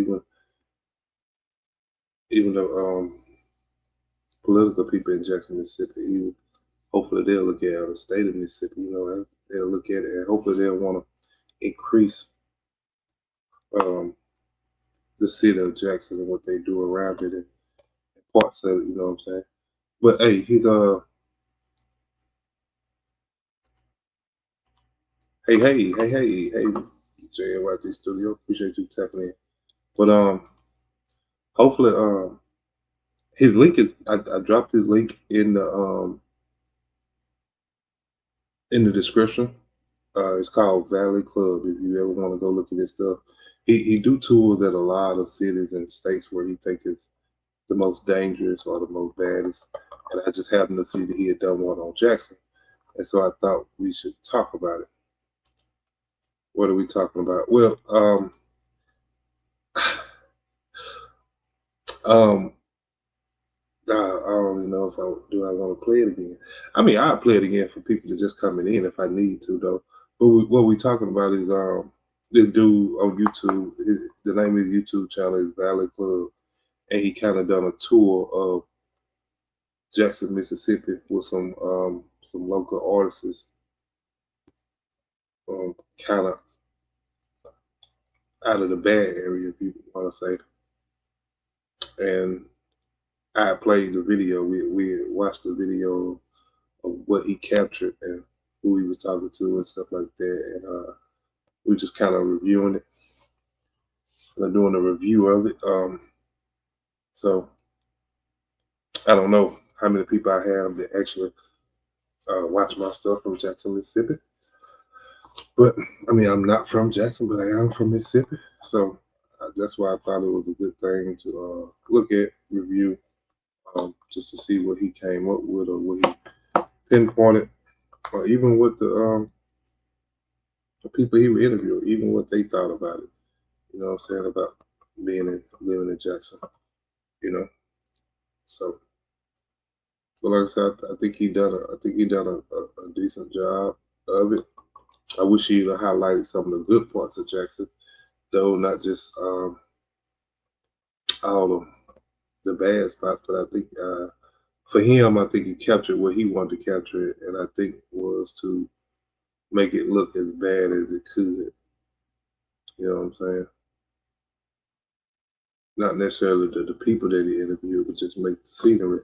even the political people in Jackson, Mississippi, hopefully they'll look at the state of Mississippi. You know, they'll look at it, and hopefully they'll want to increase the city of Jackson and what they do around it and parts of it. You know what I'm saying? But hey, hey, JNYT Studio. Appreciate you tapping in. But hopefully his link is I dropped his link in the description. It's called Valley Club. If you ever want to go look at this stuff, he do tours at a lot of cities and states where he think is the most dangerous or the most baddest. And I just happened to see that he had done one on Jackson, and so I thought we should talk about it. What are we talking about? Well, I don't even know if I want to play it again. I mean, I'll play it again for people that just coming in if I need to, though. But what we're talking about is this dude on YouTube. The name of his YouTube channel is Valley Club, and he kind of done a tour of Jackson, Mississippi, with some local artists, kind of out of the bad area, if you want to say. And I played the video. We watched the video of what he captured and who he was talking to and stuff like that. And we just kind of reviewing it. And doing a review of it. So I don't know how many people I have that actually watch my stuff from Jackson, Mississippi. But I mean, I'm not from Jackson, but I am from Mississippi. So that's why I thought it was a good thing to look at, review, just to see what he came up with or what he pinpointed, or even what the people he would interview, even what they thought about it. You know what I'm saying, about living in Jackson. You know, so. But like I said, I think he done a decent job of it. I wish he would have highlighted some of the good parts of Jackson, though, not just all of the bad spots. But I think for him, I think he captured what he wanted to capture, and I think was to make it look as bad as it could. You know what I'm saying? Not necessarily the people that he interviewed, but just make the scenery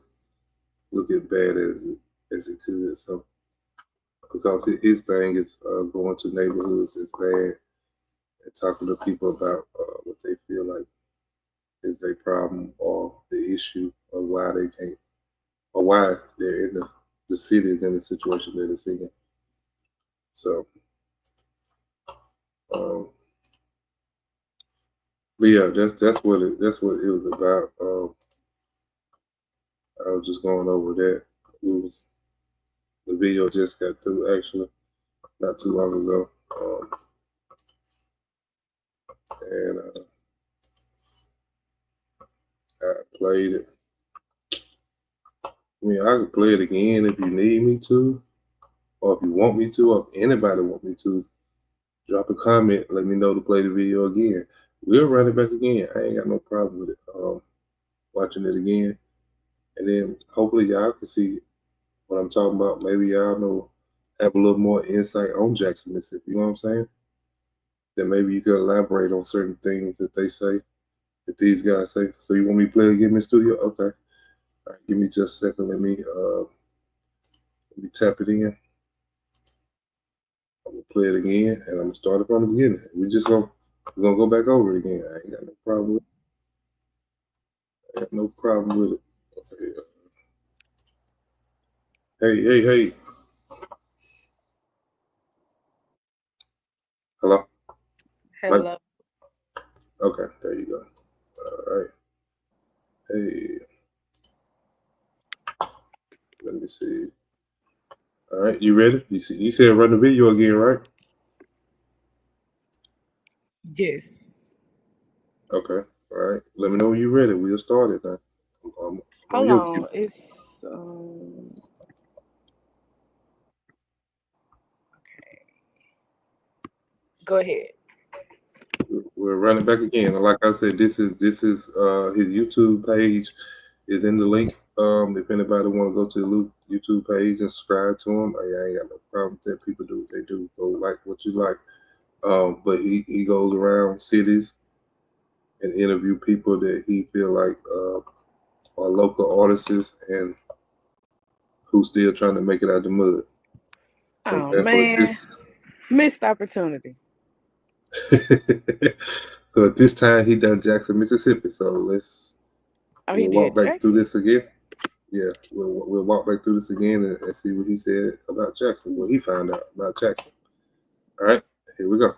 look as bad as it could. So, because his thing is going to neighborhoods is bad and talking to people about what they feel like is their problem or the issue of why they can't, or why they're in the cities in the situation that it's in. So But yeah, that's what it was about. I was just going over that. The video just got through actually not too long ago, and I played it. I mean, I could play it again if you need me to, or if you want me to, or if anybody want me to. Drop a comment, let me know to play the video again. We'll run it back again. I ain't got no problem with it. Watching it again, and then hopefully y'all can see what I'm talking about. Maybe y'all have a little more insight on Jackson, Mississippi. You know what I'm saying? Then maybe you could elaborate on certain things that they say, that these guys say. So you want me to play again in the studio? Okay. All right, give me just a second. Let me tap it in. I'm gonna play it again, and I'm gonna start it from the beginning. We're gonna go back over it again. I ain't got no problem with it. I got no problem with it. Okay. Hey. Hello? Hello. Okay, there you go. All right. Hey. Let me see. All right, you ready? You said run the video again, right? Yes. Okay. All right. Let me know when you're ready. We'll start it now. Hold on. It's okay. Go ahead. We're running back again. And like I said, this is his YouTube page is in the link. If anybody want to go to the YouTube page and subscribe to him, I ain't got no problem with that. People do what they do. Go like what you like. But he goes around cities and interview people that he feel like are local artists and who still trying to make it out the mud. So oh man, missed opportunity. So at this time he done Jackson, Mississippi. So let's we'll walk back Jackson? through this again. Yeah, we'll walk back through this again and see what he said about Jackson, what he found out about Jackson. All right, here we go.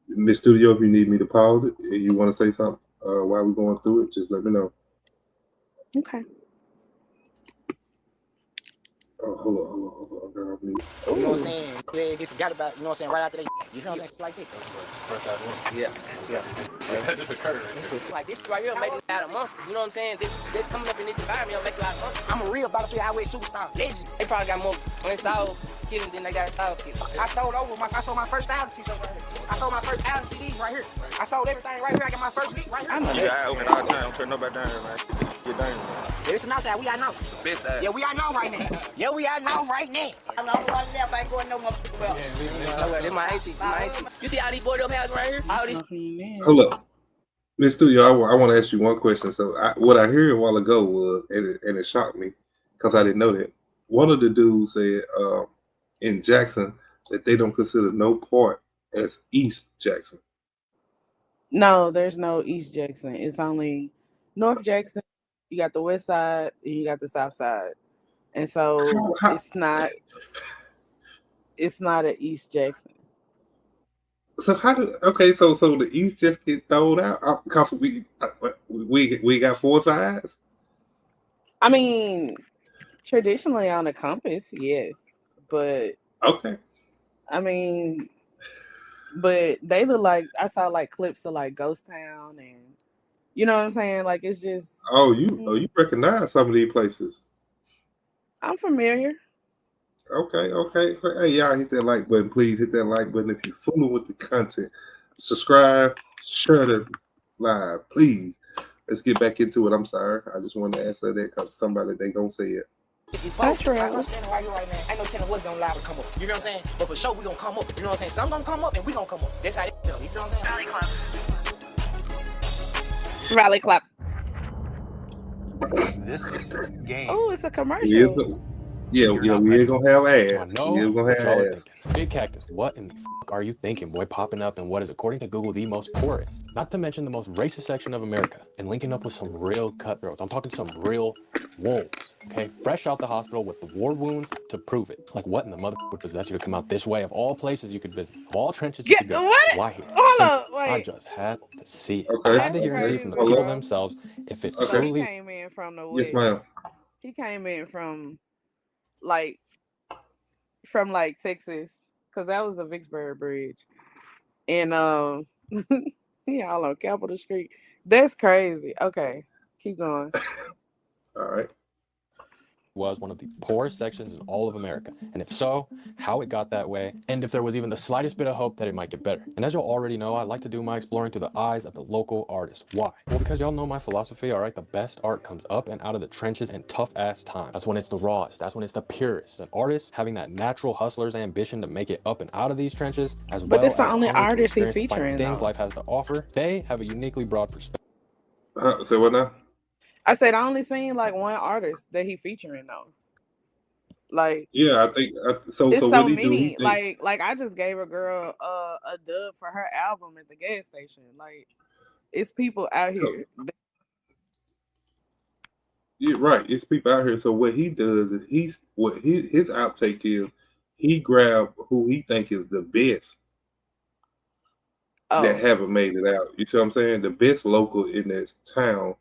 Miss Studio, if you need me to pause it, if you want to say something while we're going through it, just let me know. Okay. Oh, hold on. I got off mute. You know what I'm saying? They forgot about, you know what I'm saying, right after they, you know what I'm saying, like this. Yeah. That just occurred. Like this right here make it out of monster. You know what I'm saying? This coming up in this environment make it out of monster. I'm a real Battlefield Highway superstar, legend. They probably got more installed kittens than they got installed kittens. I sold my first album t-shirt right here. I sold my first album CDs right here. I sold everything right here. I got my first beat right here. You got open all the time. Don't turn nobody down here, man. Get down here. Yeah, it's an outside. We out now. Best side. Yeah, we out now right now. Yeah, we out now right now. I'm the only one left. I ain't going no more. Well, this my auntie. You see all these boarded up houses right here? All these. Hold up. Miss Studio, I want to ask you one question. So what I heard a while ago was, and it shocked me because I didn't know that. One of the dudes said in Jackson that they don't consider no part as East Jackson. No, there's no East Jackson. It's only North Jackson. You got the West Side and you got the South Side, and so it's not an East Jackson. So how did so the East just get thrown out because we got four sides? I mean, traditionally on a compass, yes, but okay. I mean, but they look like I saw like clips of like Ghost Town and you know what I'm saying? Like it's just you recognize some of these places. I'm familiar. Okay. Hey, y'all hit that like button. Please hit that like button if you're fooling with the content. Subscribe, share the live, please. Let's get back into it. I'm sorry. I just wanted to answer that because somebody they gonna say it. I'm standing right here right now. Ain't no telling what's gonna live and come up. You know what I'm saying? But for sure we gonna come up. You know what I'm saying? Some gonna come up and we gonna come up. That's how it is. You know what I'm saying? Rally clap. This game. Oh, it's a commercial. Yeah, You're yeah, not we ready ain't gonna have I ass. know We ain't gonna what y'all have are ass. thinking. Big Cactus, what in the fuck are you thinking, boy? Popping up in what is, according to Google, the most poorest, not to mention the most racist section of America, and linking up with some real cutthroats. I'm talking some real wolves, okay? Fresh out the hospital with the war wounds to prove it. Like, what in the mother would possess you to come out this way of all places you could visit, of all trenches you could go? What? Why here? Hold Simple. up, I wait. just had to see it. I Okay. had to hear and see Okay. from the Crazy, people Hold up. bro. themselves if it So he truly. came in from the Yes, west. ma'am. He came in from like Texas, because that was the Vicksburg Bridge, and yeah, all on Capitol Street. That's crazy. Okay, keep going. All right. Was one of the poorest sections in all of America, and if so, how it got that way, and if there was even the slightest bit of hope that it might get better. And as you'll already know, I like to do my exploring through the eyes of the local artists. Why? Well, because y'all know my philosophy, all right? The best art comes up and out of the trenches and tough-ass time. That's when it's the rawest. That's when it's the purest. An artist having that natural hustler's ambition to make it up and out of these trenches, as But well this as the the only hunger to artist he experience the finer featuring, things though. life has to offer. They have a uniquely broad perspective. Say what now? I said I only seen like one artist that he featuring though. Like, Yeah, I think so. it's So so what he do? He many. think. Like I just gave a girl a dub for her album at the gas station. Like, it's people out So, here. yeah, right. It's people out here. So what he does is his outtake is he grab who he think is the best that Oh, haven't made it out. You see what I'm saying? The best local in this town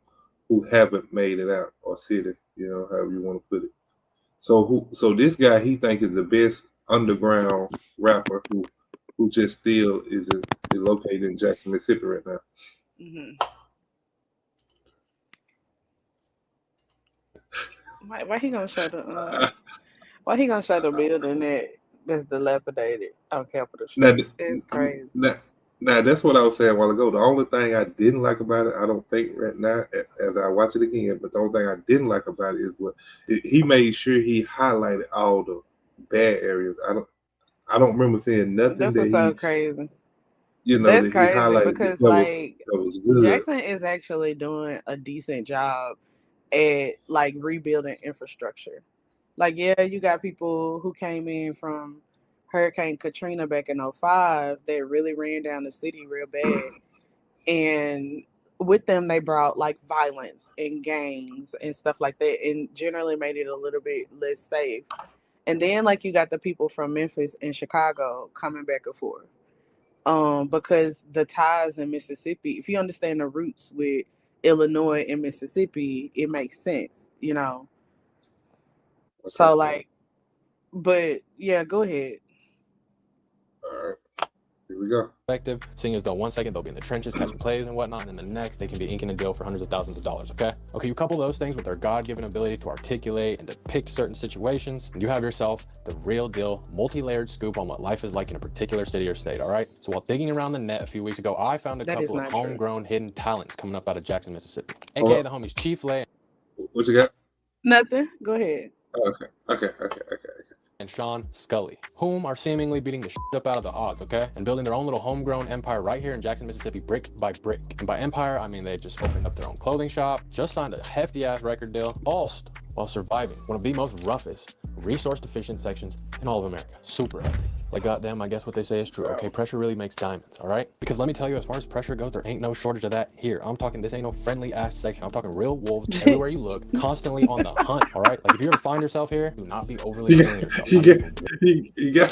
who haven't made it out, or city, you know, however you want to put it. So this guy he think is the best underground rapper who just still is located in Jackson, Mississippi right now. why he gonna show the why he gonna show the building that's dilapidated on Capitol Now, Street? It's crazy. now that's what I was saying a while ago. The only thing I didn't like about it, I don't think right now, as I watch it again, but the only thing I didn't like about it is he made sure he highlighted all the bad areas. I don't remember seeing nothing That's that what's he, so crazy. that That's he crazy highlighted because that was good. Jackson is actually doing a decent job at like rebuilding infrastructure. Like, yeah, you got people who came in from Hurricane Katrina back in 2005 that really ran down the city real bad. And with them, they brought like violence and gangs and stuff like that, and generally made it a little bit less safe. And then like you got the people from Memphis and Chicago coming back and forth. Because the ties in Mississippi, if you understand the roots with Illinois and Mississippi, it makes sense, you know. Okay. So like, but yeah, go ahead. All right. Here we go. Perspective, seeing as though 1 second they'll be in the trenches catching plays and whatnot, and then the next they can be inking a deal for hundreds of thousands of dollars, okay? Okay, you couple those things with their God-given ability to articulate and depict certain situations, and you have yourself the real deal, multi-layered scoop on what life is like in a particular city or state, all right? So while digging around the net a few weeks ago, I found a couple of homegrown hidden talents coming up out of Jackson, Mississippi, aka the homies Chief Lay. What you got? Nothing. Go ahead. Okay. And Sean Scully, whom are seemingly beating the shit up out of the odds, okay? And building their own little homegrown empire right here in Jackson, Mississippi, brick by brick. And by empire, I mean they just opened up their own clothing shop, just signed a hefty-ass record deal, all while surviving one of the most roughest, resource-deficient sections in all of America. Super epic. Like, goddamn, I guess what they say is true, okay? Pressure really makes diamonds, all right? Because let me tell you, as far as pressure goes, there ain't no shortage of that here. I'm talking, this ain't no friendly-ass section. I'm talking real wolves everywhere you look, constantly on the hunt, all right? Like, if you ever find yourself here, do not be overly feeling yourself. You got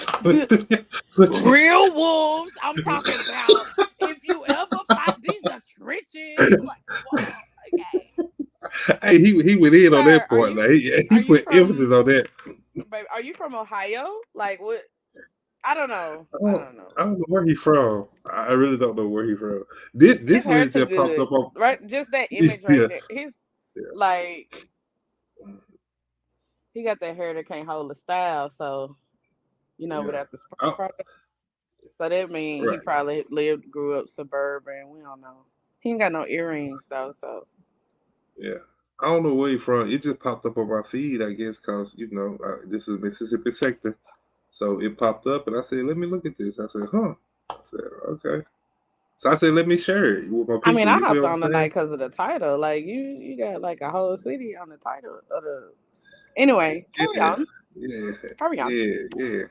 real wolves. I'm talking about if you ever find these are trenches. Like, whoa, okay. Hey, he went in on that part. Like he put emphasis on that. Babe, are you from Ohio? Like what? I don't know. I don't know where he from. I really don't know where he from. This one just popped up on right. Just that image right there. His like he got that hair that can't hold the style. So you know, without the product. So that means he probably grew up suburban. We don't know. He ain't got no earrings though. So yeah. I don't know where he from. It just popped up on my feed, I guess, because, you know, this is Mississippi sector. So it popped up, and I said, let me look at this. I said, huh. I said, okay. So I said, let me share it with my people. I mean, I hopped on tonight because of the title. Like, you got, like, a whole city on the title of the... Anyway, carry on. Yeah. Hurry up. Yeah.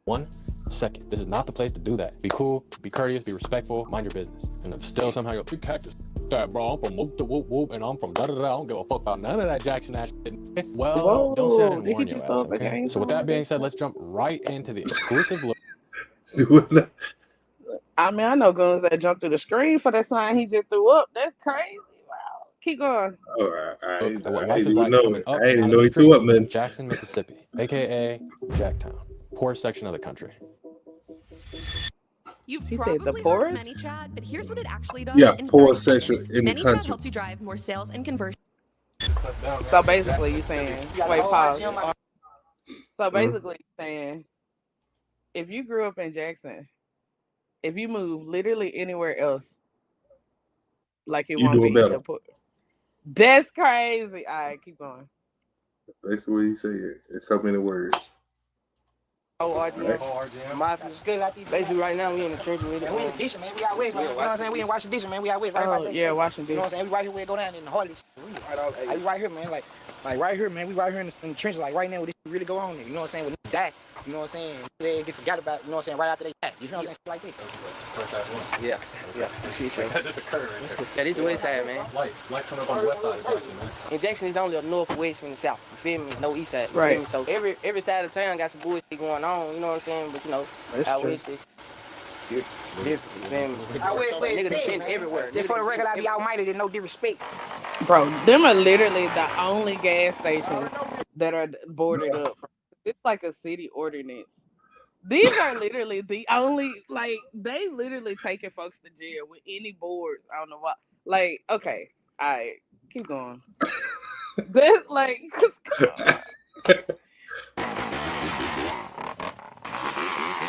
1 second. This is not the place to do that. Be cool, be courteous, be respectful, mind your business. And if still somehow you're, you cactus that, bro. I'm from whoop to whoop whoop, and I'm from da da da. I don't give a fuck about none of that Jackson ass shit. Well, don't say I didn't Did he warn just your throw ass, up a okay? gang So with sign? that being said, let's jump right into the exclusive look. I mean, I know guns that jump through the screen for that sign he just threw up. That's crazy. Wow. Keep going. I Look at what life didn't is even like know. coming up I didn't and even out know of he the threw streets up, man. of Jackson, Mississippi, aka Jacktown, poorest section of the country. You've He said the probably heard of poorest? ManyChat, but here's what it actually does Yeah, in 30 poor section seconds. in the ManyChat country. helps you drive more sales and conversions. So basically, you saying, wait, pause. So basically, you saying, if you grew up in Jackson, if you move literally anywhere else, like it You won't doing be better. the poor. That's crazy. All right, keep going. That's what he said in so many words. RGM. Mafia. Basically, right now, we in the trenches with it. Man, we in the ditch, man. We out west, man. You know what I'm saying? We in Washington Ditch, man. We out west, right by Oh, that yeah, state. Washington You know what I'm Ditch. saying? We right here, we go down in the Harley. We right here, man. Like right here, man. We right here in the trenches, like right now where this shit really go on there. You know what I'm saying? When they die, you know what I'm saying? They get forgot about, you know what I'm saying? Right after they die. You know what I'm saying? Shit like that. Yeah. That just occurred right there. Yeah, this is the west side, man. Life coming up on the west side of Jackson, man. And Jackson is only a north, west, and the south. You feel me? No east side. You Right. feel me? So every side of town got some bullshit going on. You know what I'm saying? But you know, That's out true. west is different. You feel me? Out west, where Niggas it's done at, been man. everywhere. Just for the record, I be almighty, there's no disrespect. Bro, them are literally the only gas stations that are boarded up. It's like a city ordinance. These are literally the only, like, they literally taking folks to jail with any boards. I don't know why. Like, okay, all right, keep going. That's like, 'cause come on.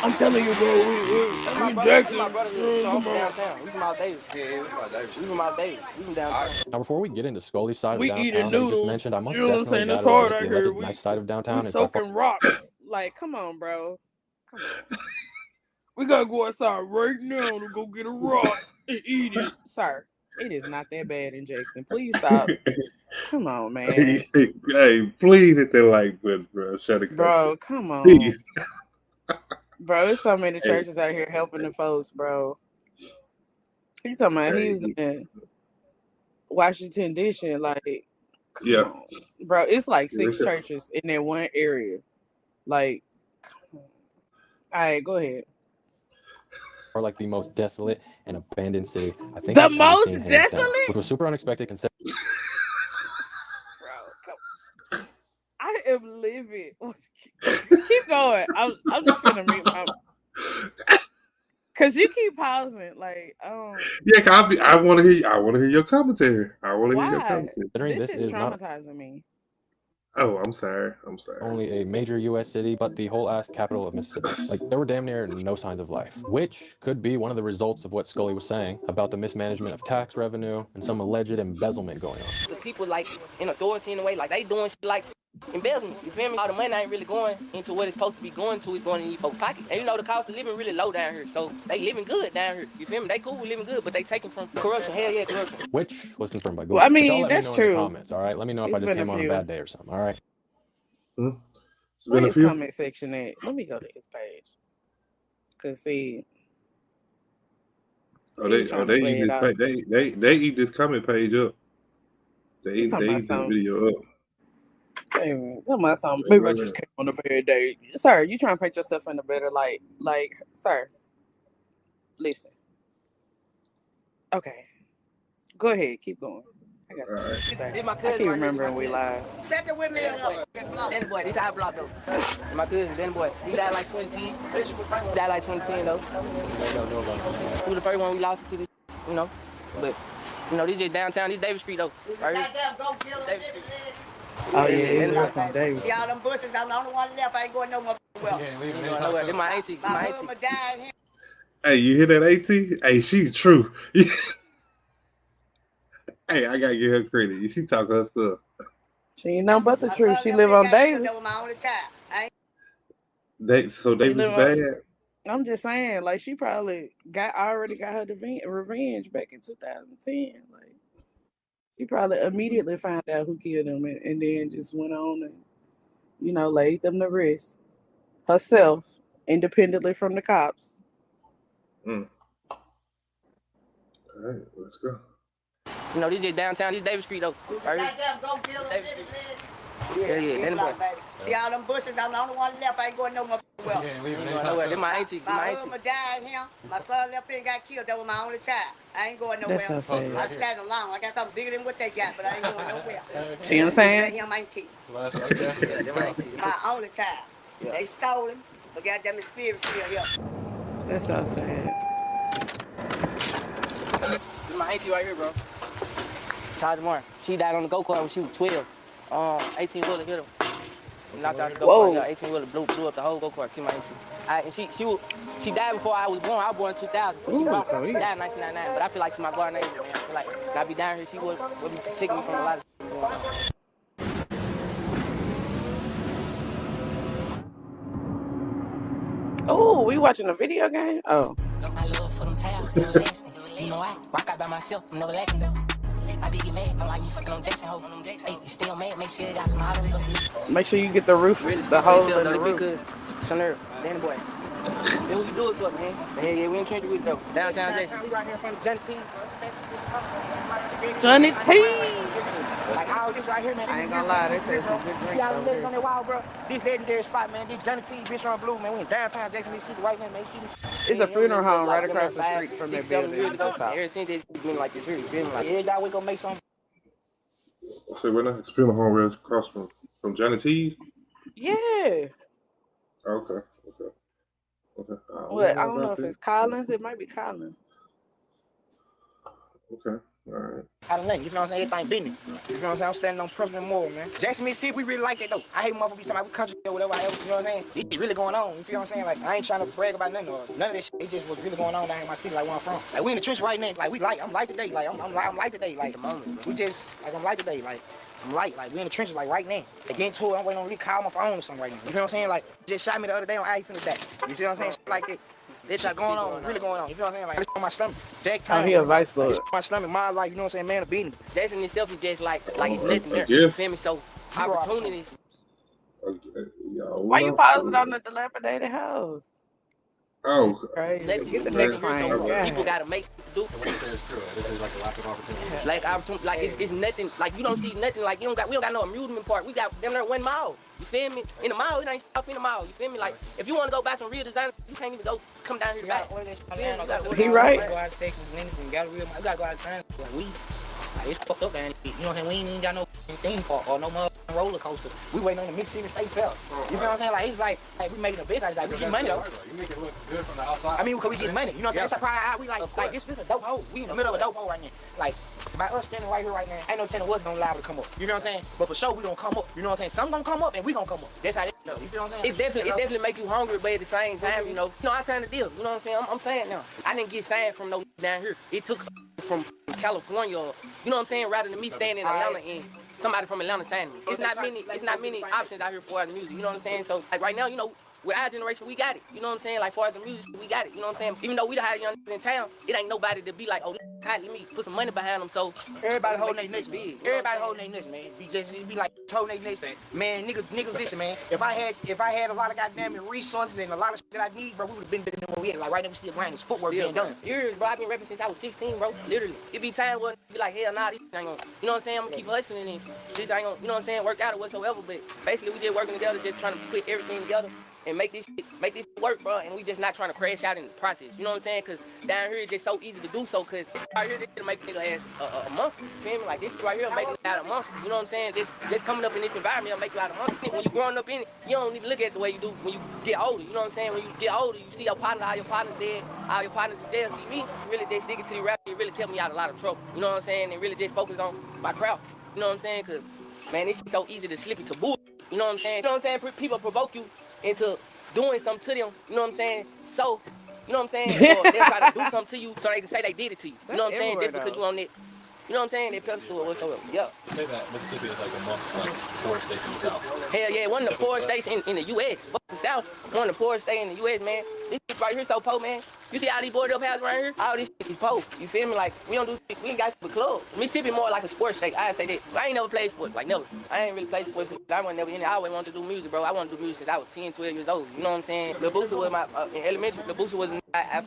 I'm telling you, bro, we in Jackson. My brother, Come I'm from on. downtown. We from Mount Davis. Yeah, we from Mount Davis. We from downtown. Now, before we get into Scully's side of We downtown eating that you just noodles. mentioned, I must You know what I'm definitely saying? It's gotta hard ask out the here. alleged We nice side of downtown we is by far soaking rocks. Like, come on, bro. Come on. We gotta go outside right now to go get a rock and eat it. Sir, it is not that bad in Jackson. Please stop. Come on, man. Hey, please hit that like button, bro. Shut it, Bro, come on. Please. Bro, there's so many Hey. churches out here helping the folks, bro. He talking about he was in Washington D.C. Like, come Yeah. on. Bro, it's like Yeah, 6 churches in that one area. Like, come on. All right, go ahead. or like the most desolate and abandoned city I think The I've ever most seen, hands down, desolate? which was super unexpected considering. I am livid. Keep going. I'm just gonna mute my. Cause you keep pausing, like, Yeah, I want to hear your commentary. I want to hear your why? commentary. This is not traumatizing me. Oh, I'm sorry. only a major U.S. city, but the whole ass capital of Mississippi. Like, there were damn near no signs of life, which could be one of the results of what Scully was saying about the mismanagement of tax revenue and some alleged embezzlement going on. The people like in authority in a way, like they doing shit like embezzlement. You feel me? All the money ain't really going into what it's supposed to be going to. It's going in these folks' pocket. And you know the cost of living really low down here, so they living good down here. You feel me? They cool with living good, but they taking from corruption. Hell yeah, corruption. Which was confirmed by Google. Well, I But y'all mean, let me that's know in true. the comments, all right? Let me know if It's I just been a came on a few. bad day or something, all right? It's Where been a his few. comment section at? Let me go to his page. Cause see, They eat this comment page up. They You eat talking about this something? video up. hey, talking about something. Maybe I just came on a bad day. Sir, you trying to paint yourself in a better light. Like, sir, listen. Okay. Go ahead, keep going. I got something to say. This my I cousin keep right here, remembering my we cousin. live. Check it with me. Danny boy, this how I block though. My cousin, Danny boy, he died like 2010. He died like 2010 though. He was the first one we lost to this, you know. But you know, this just downtown. This Davis Street though. Right here. Davis Street. Oh yeah, Danny yeah, boy. from Davis. See all them bushes, I'm the only one left. I ain't going no more. Well, This my auntie. my My husband auntie. died here. Hey, you hear that, AT? Hey, she's true. Hey, I gotta give her credit. She talk her stuff. She ain't nothing but the truth. She live on Davis. That was my only child. They was bad. I'm just saying, like, she probably already got her revenge back in 2010. Like, she probably immediately found out who killed him and then just went on and you know, laid them to rest herself, independently from the cops. All right, let's go. You know, this is downtown. This is Davis Street, though. Right here. Goddamn, go get them. Davis Street. Yeah, Big that block, boy. baby. See all them bushes? I'm the only one left. I ain't going no more. Well, That's my auntie. my husband died here. My son left here and got killed. That was my only child. I ain't going nowhere. That's so sad. I stand alone. I got something bigger than what they got, but I ain't going nowhere. See what I'm saying? Him 19. My only child. They stole him, but goddamn his spirit still here. That's so sad. This my auntie right here, bro. Charge Moore. She died on the go-kart when she was 12. 18-wheeler hit her. Knocked out the go-kart. Yeah, 18-wheeler blew up the whole go-kart. Killed my auntie. And she died before I was born. I was born in 2000. So she died in 1999. But I feel like she's my guardian angel, man. I feel like I'd be down here. She would be taking me from a lot of shit going on. Oh, we watching a video game? Oh. Got my love for them tabs, never lasting. You know I rock out by myself, I'm never lacking though. I be get mad, I'm like me fucking on Jackson Hole. Hey, you still mad, make sure you got some hollers. Make sure you get the roof, the hole in the roof. Good. Shanir, Danny boy. Then what you do it for, man? Yeah, we in trench with though. Downtown Jackson. We right here from Johnny T. Johnny T. Like all this right here, man. I ain't gonna lie, they said some good drinks See all over the here. on that wall, bro. This legendary spot, man. This Johnny T, Bitch on Blue, man. We in downtown Jackson, Mississippi right now, man. You see this? It's a funeral home right across the street from that 6-7 building. years ago. Ever since it's been like this here, you feel me? Like, yeah, we gonna make something. I say, we're not. It's funeral home right across from Johnny T's. Yeah. Okay. What? I don't know if it's Collins. It might be Collins. Okay. All right. I don't know. You feel what I'm saying? Everything business. You feel what I'm saying? I'm standing on Preston and Moore, man. Jackson, Mississippi, we really like that, though. I hate motherfuckers be somebody country or whatever, you know what I'm saying? It's really going on. You feel what I'm saying? Like, I ain't trying to brag about nothing or none of that shit. It just was really going on down in my city, like where I'm from. Like, we in the trench right now. Like, I'm light today. Like, I'm light today. Like, we just, like, I'm light today. Like, I'm light. Like, we in the trenches, like, right now. They getting to it. I'm waiting on to call my phone or something right now. You feel what I'm saying? Like, just shot me the other day on how you finna die. You feel what I'm saying? Shit like that. This shit going on, really going on. You feel what I'm saying? Like, it's on my stomach. Jack time. He a vice lord. My stomach, my life, you know what I'm saying? Man, a beating. Jackson itself is just like it's nothing there. You feel me? So, opportunities. Why you pausing on the dilapidated house? Oh, crazy. Get the next frame. People gotta make do. This is true. This is like a lack of opportunity. Like opportunity, like it's nothing. Like you don't see nothing. Like we don't got no amusement park. We got them there 1 mile. You feel me? In the mile, it ain't stuff in the mile. You feel me? Like if you want to go buy some real design, you can't even go come down here to buy. He right. Go out to Texas and got a real. We gotta go out of town. Like we, like it's fucked up, man. You know what I'm saying? We ain't even got no theme park or no motherfucking roller coaster. We waiting on the Mississippi State Fair. You feel what I'm saying? Like it's like we making a bitch out of it. Like we get money though. You make it look good from the outside. I mean, because we get money. You know what I'm saying? That's how we like this a dope hole. We in the middle of a dope hole right now. Like by us standing right here right now, ain't no telling what's gonna liable to come up. You know what I'm saying? But for sure we gonna come up. You know what I'm saying? Some gonna come up and we gonna come up. That's how it is. You feel what I'm saying? It definitely make you hungry, but at the same time, you know I signed a deal. You know what I'm saying? I'm saying now. I didn't get signed from no down here. It took from California. You know what I'm saying? Rather than me staying in Atlanta and somebody from Atlanta signing me. It's not many options out here for the music. You know what I'm saying? So like right now, you know, with our generation, we got it. You know what I'm saying? Like far as the music, we got it. You know what I'm saying? Even though we the hottest young in town, it ain't nobody to be like, oh, tight, let me put some money behind them. So everybody holding their nuts, man. Everybody holding their nuts, man. Be like holding their nuts, man. Niggas, listen, man. If I had a lot of goddamn resources and a lot of shit that I need, bro, we would have been bigger than what we had. Like right now, we still grinding. This footwork being done. Years, bro. I've been rapping since I was 16, bro. Literally, it be times where be like, hell nah, this ain't gonna. You know what I'm saying? I'm gonna keep hustling and this ain't gonna. You know what I'm saying? Work out or whatsoever. But basically, we just working together, just trying to put everything together and make this shit work, bro. And we just not trying to crash out in the process. You know what I'm saying? Cause down here it's just so easy to do so. Cause right here, this shit make nigga ass a month. You feel me? Like this right here make it out a month. You know what I'm saying? Just coming up in this environment will make you out a month. When you growing up in it, you don't even look at it the way you do when you get older. You know what I'm saying? When you get older, you see your partner, all your partners dead, all your partners in jail. See me, really just sticking to the rap. It really kept me out of a lot of trouble. You know what I'm saying? And really just focus on my craft. You know what I'm saying? Cause man, this shit so easy to slip into bull. You know what I'm saying? You know what I'm saying? People provoke you into doing something to them, you know what I'm saying? So, you know what I'm saying? Or they'll try to do something to you so they can say they did it to you. You know what I'm saying? Just because you on it. You know what I'm saying? They pedestal or whatsoever. Yep. Say that Mississippi is like amongst like 4 states in the South. Hell yeah, one of the poorest states in the U.S. Fuck the South. One of the poorest states in the U.S., man. This shit right here so poor, man. You see all these boarded up houses right here? All this shit is poor. You feel me? Like, we don't do shit. We ain't got super clubs. Mississippi more like a sports state. I say that. I ain't never played sports. Like, never. I ain't really played sports. I wasn't never in it. I always wanted to do music, bro. I wanted to do music since I was 10, 12 years old. You know what I'm saying? Lil Boosie was my, in elementary, Lil Boosie was I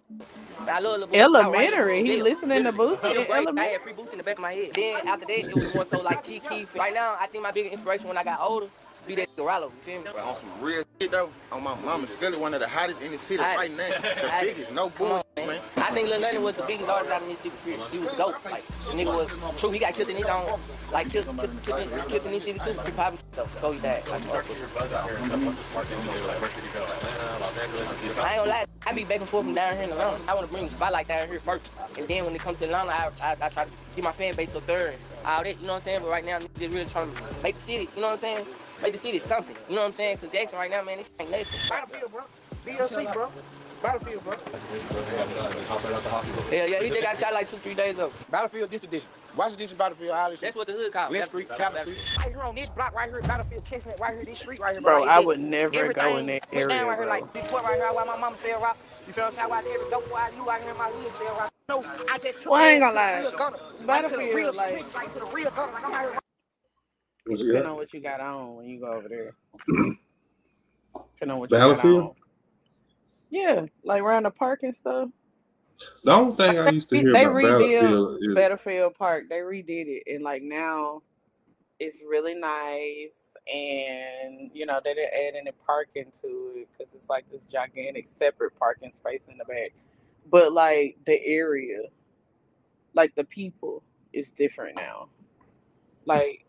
love Lil Boosie. Elementary. He listening to Boosie in elementary. I had free Boosie in the back of my head. Then after that, it was more so like T. Keith. Right now, I think my biggest inspiration when I got older be that Doralo. You feel me? But on some real shit though, on my mama, Scully one of the hottest in the city right now. The biggest, no bullshit, man. I think Lil Nutty was the biggest artist out of Mississippi. Period. He was dope. Like, the nigga was true. He got killed in his own, like killed in his city too. He probably so he died. Like, I ain't gonna lie. I be back and forth from down here in Atlanta. I want to bring the spotlight down here first, and then when it comes to Atlanta, I try to get my fan base to third. All that, you know what I'm saying? But right now, niggas just really trying to make the city. You know what I'm saying? Make the city something. You know what I'm saying? Because Jackson right now, man, this ain't nothing. Battlefield, bro. DLC, bro. Battlefield, bro. Yeah, he just got shot like 2-3 days ago. Battlefield, this edition. Watch this Battlefield, all this shit. That's what the hood called. Lynch Street, Capitol Street. Right here on this block, right here, Battlefield, Chestnut, right here, this street, right here. Bro, right I here. would never go in that area, Down right here, bro. like this point right here, why my mama sell rock. You feel what I'm saying? Why every dope boy I knew out here in my hood sell rock. No, I just took Well, I ain't gonna to lie. the real gunner. Battlefield, to the real like- streets, like to the real gunner. Like I'm out here. Depending on what you got on when you go over there. Depending on what you Battlefield? got on. Yeah, like around the park and stuff. The only thing I used to hear They about Battlefield redid is Battlefield Park. They redid it, and like now, it's really nice. And you know, they didn't add any parking to it because it's like this gigantic separate parking space in the back. But like the area, like the people, is different now. Like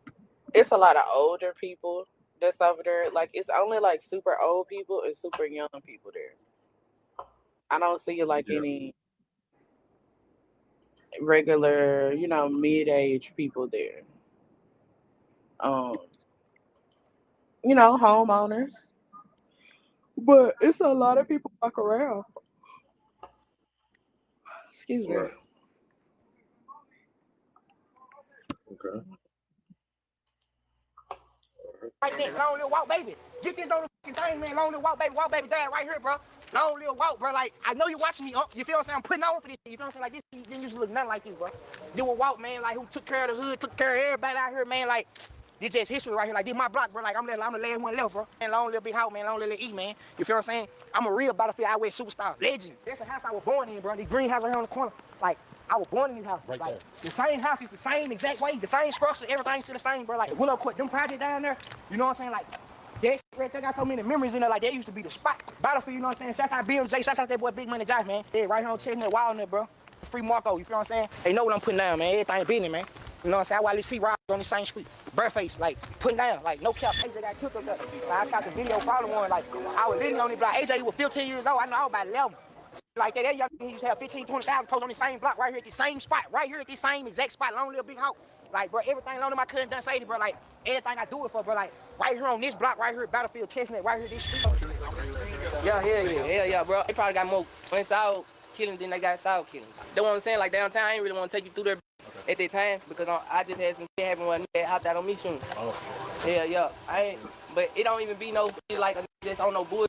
it's a lot of older people that's over there. Like it's only like super old people and super young people there. I don't see like any regular, you know, mid-age people there. You know, homeowners. But it's a lot of people walk around. Excuse me. Right. Okay. Right there, long little walk, baby. Get this on the fucking thing, man. Long little walk, baby, dad, right here, bro. Long little walk, bro. Like, I know you watching me up. You feel what I'm saying? I'm putting on for this. You feel what I'm saying? Like, this didn't used to look nothing like this, bro. Do a walk, man, like, who took care of the hood, took care of everybody out here, man. Like, this just history right here. Like, this my block, bro. Like, I'm the last one left, bro. And long little big house, man. Long little E, man. You feel what I'm saying? I'm a real Battlefield Highway superstar. Legend. That's the house I was born in, bro. The green house right here on the corner. Like, I was born in this house. Right like, there. The same house is the same exact way. The same structure. Everything's still the same, bro. Like, Willow Court, them projects down there. You know what I'm saying? Like, that shit right there got so many memories in there. Like, that used to be the spot. Battlefield, you know what I'm saying? Shout out Bill J. Shout out that boy Big Money Josh, man. Yeah, right here on Chestnut, Walnut, bro. Free Marco, you feel what I'm saying? They know what I'm putting down, man. Everything business, man. You know what I'm saying? I watch see Rob on the same street. Bareface, like, putting down. Like, no cap. AJ got killed up there. Like, I shot the video following one. Like, I was living on this block. AJ was 15 years old. I know I was about 11. Like that young he used to have 15, 20,000 posts on the same block right here at the same spot. Right here at the same exact spot. Long little big house. Like, bro, everything along to my cousin done say, bro. Like, everything I do it for, bro. Like, right here on this block, right here at Battlefield Chestnut, right here this street. Yeah, bro. They probably got more unsolved killings than they got solved killings. That's what I'm saying. Like, downtown, I ain't really want to take you through there at that time because I just had some shit happen when I hopped out on me soon. Oh. Yeah. But it don't even be no like just on no bullshit.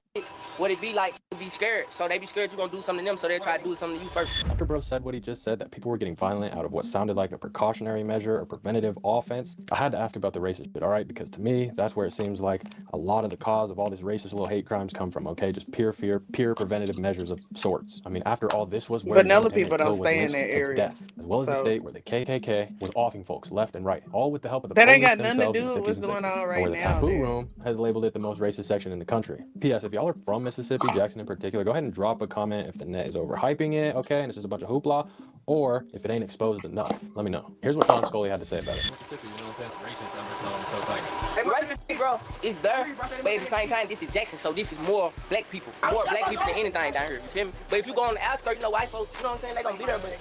What it be like to be scared. So they be scared you're gonna do something to them, so they try to do something to you first. After bro said what he just said, that people were getting violent out of what sounded like a precautionary measure or preventative offense, I had to ask about the racist bit, all right? Because to me, that's where it seems like a lot of the cause of all these racist little hate crimes come from, okay? Just pure fear, pure preventative measures of sorts. I mean, after all this was where vanilla people don't stay in that area. Death, as well as the state where the KKK was offing folks left and right, all with the help of the that police ain't got nothing to themselves do with what's going on right where the now. Taboo Room has labeled it the most racist section in the country. P.S. If y'all are from Mississippi, Jackson in particular, go ahead and drop a comment if the net is overhyping it, okay, and it's just a bunch of hoopla, or if it ain't exposed enough. Let me know. Here's what Don Scully had to say about it. Mississippi, you know what I'm saying? Racist undertone, so it's like... Hey, racist, bro, it's there, but at the same time, this is Jackson, so this is more black people. More black people than anything down here, you feel me? But if you go on the outskirts, you know, white folks, you know what I'm saying, they gonna be there, but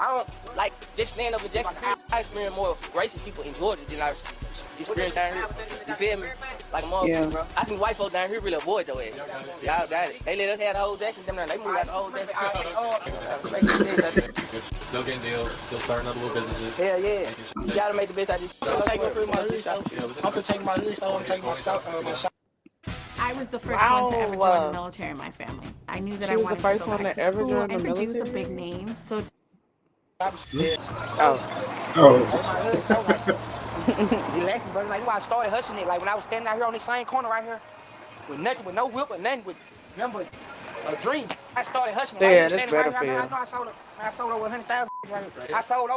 I don't, like, just stand up in Jackson, I experience more racist people in Georgia than I experience down here. You feel me? Like a motherfucker, Yeah. bro. I think white folks down here really avoid your ass. Y'all got it. They let us have the whole Jackson. Them there, they moved out the whole Jackson. Still getting deals, still starting other little businesses. Hell yeah. You gotta make the best out of this. I'm taking my hood shop. I'm gonna take my hood store. I'm taking my shop. I was the first one to ever join the military in my family. I knew that She I was the wanted first to go one back to to ever school join the and produce a military? big name. So Relax, brother. Like, I started hustling it. Like, when I was standing out here on this same corner right here, with nothing, with no whip or nothing, with nothing but a dream. I started hustling. Yeah, right that's here, right Battlefield. here. I know I sold over 100,000 right here. I sold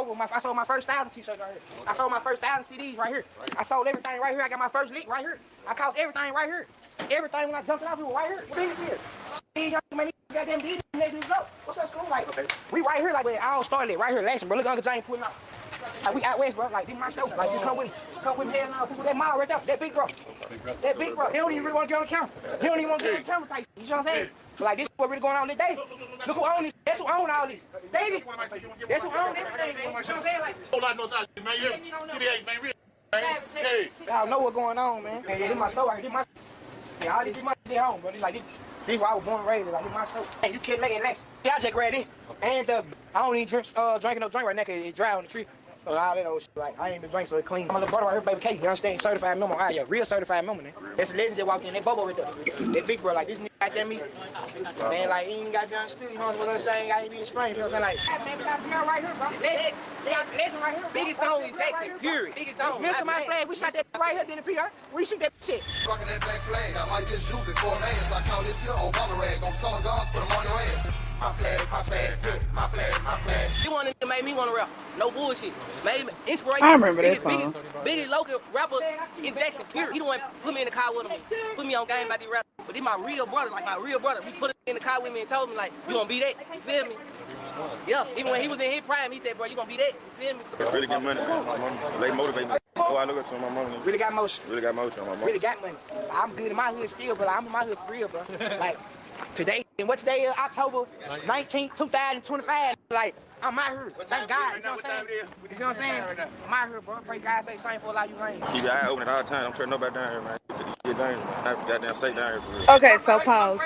my first 1,000 t-shirts right here. I sold my first 1,000 CDs right here. I sold everything right here. I got my first lick right here. I cost everything right here. Everything when I jumped out, we were right here. What is here? These young man, goddamn these niggas up. What's up, school? Like, we right here, like, I all started it right here last, bro. Look, Uncle James pulling up. Like, we out west, bro. Like, this my show. Like, you come with me. Come with me. Hell no. People, that mile right there. That big bro. That big bro. He don't even really want to get on the camera. He don't even want to get on the camera type. You know what I'm saying? But like, this is what really going on today. Look who own this. That's who own all this. David. That's who own everything, man. You know what I'm saying? Like, whole lot knows how to man. CBA, man. Real. Y'all know what's going on, man. Yeah, this my store right here. This my. Yeah, all this my shit home, bro. This like this. This where I was born and raised. Like, this my store. Hey, you can't lay it next. Yeah, I just grabbed it. And I don't even drinking no drink right now because it's dry on the tree. So all that old shit, like, I ain't been drinking so it's clean. My little brother right here, baby K, you understand? Certified member. Yeah, real certified member, man. That's a legend that walked in. That Bobo right there. That big bro, like, this nigga goddamn me. Man, like, he ain't got to understand. You know what I'm saying? Ain't got to be explained. You know what I'm saying? Like, man, we got a girl right here, bro. They got a legend right here. Biggest song we faxing, period. Biggest song. Mr. My flag, we shot that right here, then the PR. We shoot that shit. Rockin' that black flag, I might just use it for a man. So I call this here Obama rag. On summer guns, put them on your ass. My flag, good. My flag. You wanted to make me want to rap. No bullshit. Made me inspiration. I remember that song. Biggest local rapper in Jackson, period. He the one put me in the car with him, put me on game about these rap. But this my real brother, like my real brother. He put it in the car with me and told me, like, you gonna be that. You feel me? Yeah, even when he was in his prime, he said, bro, you gonna be that. You feel me? Really get money. My mom, they motivate me. Oh, I look up to my mom. Really got motion. Really got motion on my mom. Really got money. I'm good in my hood still, but I'm in my hood for real, bro. Like, today, and what today is? October 19th, 2025. Like, I'm out here. Thank God. You know what I'm saying? You know what I'm saying? I'm out here, bro. Pray God say same for a lot of you lanes. Keep your eye open at all times. Don't trust nobody down here, man. Get down here, man. I goddamn safe down here for real. Okay, so pause.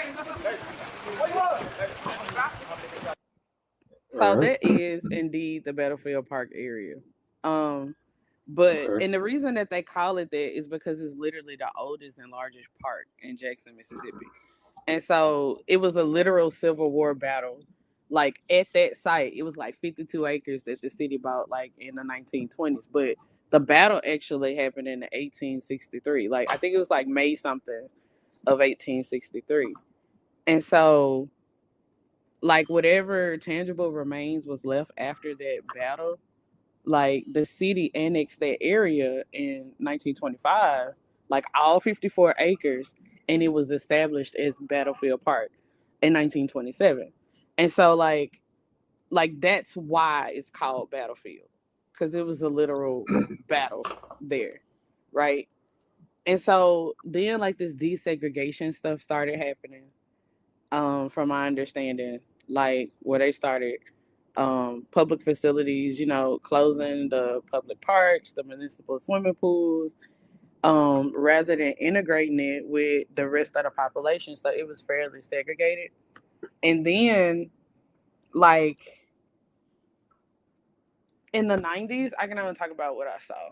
So that is indeed the Battlefield Park area. But and the reason that they call it that is because it's literally the oldest and largest park in Jackson, Mississippi. And so it was a literal Civil War battle. Like at that site, it was like 52 acres that the city bought like in the 1920s. But the battle actually happened in 1863. Like I think it was like May something of 1863. And so like whatever tangible remains was left after that battle, like the city annexed that area in 1925, like all 54 acres, and it was established as Battlefield Park in 1927. And so like that's why it's called Battlefield, because it was a literal battle there, right? And so then like this desegregation stuff started happening, from my understanding, like where they started public facilities, you know, closing the public parks, the municipal swimming pools, rather than integrating it with the rest of the population. So it was fairly segregated. And then like in the 90s, I can only talk about what I saw.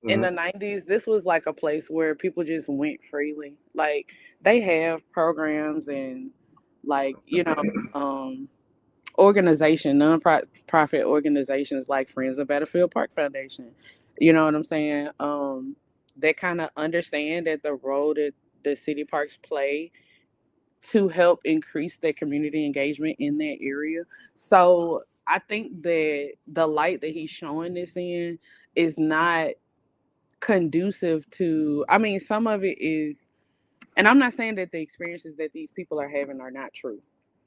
In the 90s, this was like a place where people just went freely. Like they have programs and like, you know, non-profit organizations like Friends of Battlefield Park Foundation. You know what I'm saying? They kind of understand that the role that the city parks play to help increase their community engagement in that area. So I think that the light that he's showing this in is not conducive to, I mean, some of it is, and I'm not saying that the experiences that these people are having are not true,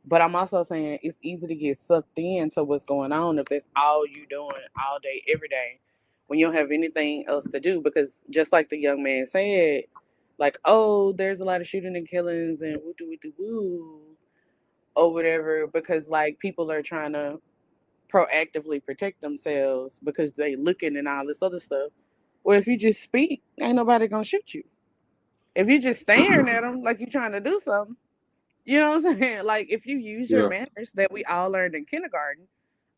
but I'm also saying it's easy to get sucked into what's going on if that's all you doing all day, every day, when you don't have anything else to do. Because just like the young man said, like, oh, there's a lot of shooting and killings and woo or whatever, because like people are trying to proactively protect themselves because they looking and all this other stuff. Well, if you just speak, ain't nobody gonna shoot you. If you just staring at them like you're trying to do something, you know what I'm saying? Like if you use your manners that we all learned in kindergarten,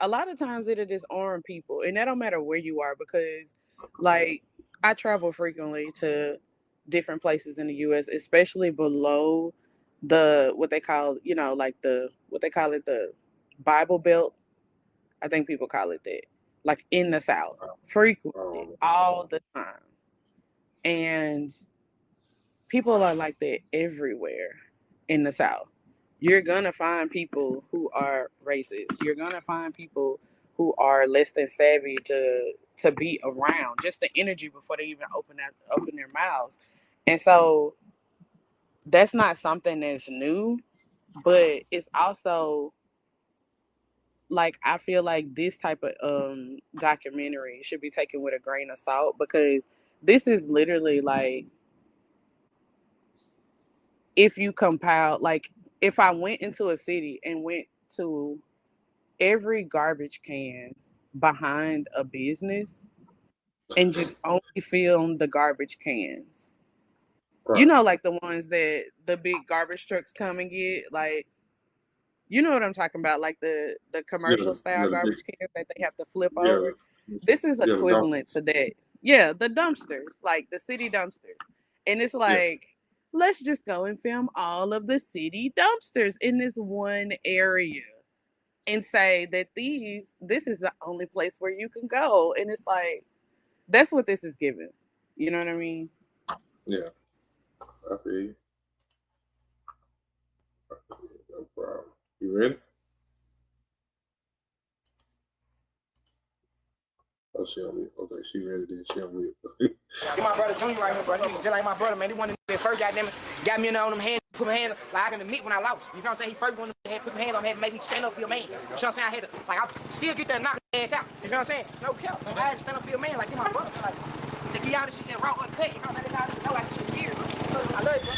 a lot of times it'll disarm people, and that don't matter where you are because, like, I travel frequently to different places in the U.S., especially below the what they call, like what they call it, the Bible Belt. I think people call it that. Like in the South, frequently, all the time, and people are like that everywhere in the South. You're gonna find people who are racist. You're gonna find people who are less than savvy to be around. Just the energy before they even open their mouths. And so that's not something that's new, but it's also like I feel like this type of documentary should be taken with a grain of salt because this is literally like if you compile, like if I went into a city and went to every garbage can behind a business and just only film the garbage cans. Right. You know, like the ones that the big garbage trucks come and get, like, you know what I'm talking about, like the commercial style garbage cans that they have to flip over. This is equivalent to that. Yeah, the dumpsters, like the city dumpsters. And it's like, let's just go and film all of the city dumpsters in this one area and say that this is the only place where you can go. And it's like, that's what this is giving. You know what I mean? Yeah. I feel you. No problem. You ready? Oh, she on it. Okay, she ready then. She on it. My brother Junior right here, bro. He just like my brother, man. He one of the first got me in there on them hands, put my hand like I can admit when I lost. You know what I'm saying? He first one had put my hand on, had to make me stand up, be a man. You know what I'm saying? I had to, like, I still get there knocking his ass out. You know what I'm saying? No cap. I had to stand up, be a man, like, get my brother. Like, to get out of shit that raw uncut. You know what I'm saying? Like, this shit serious. I love it, bro.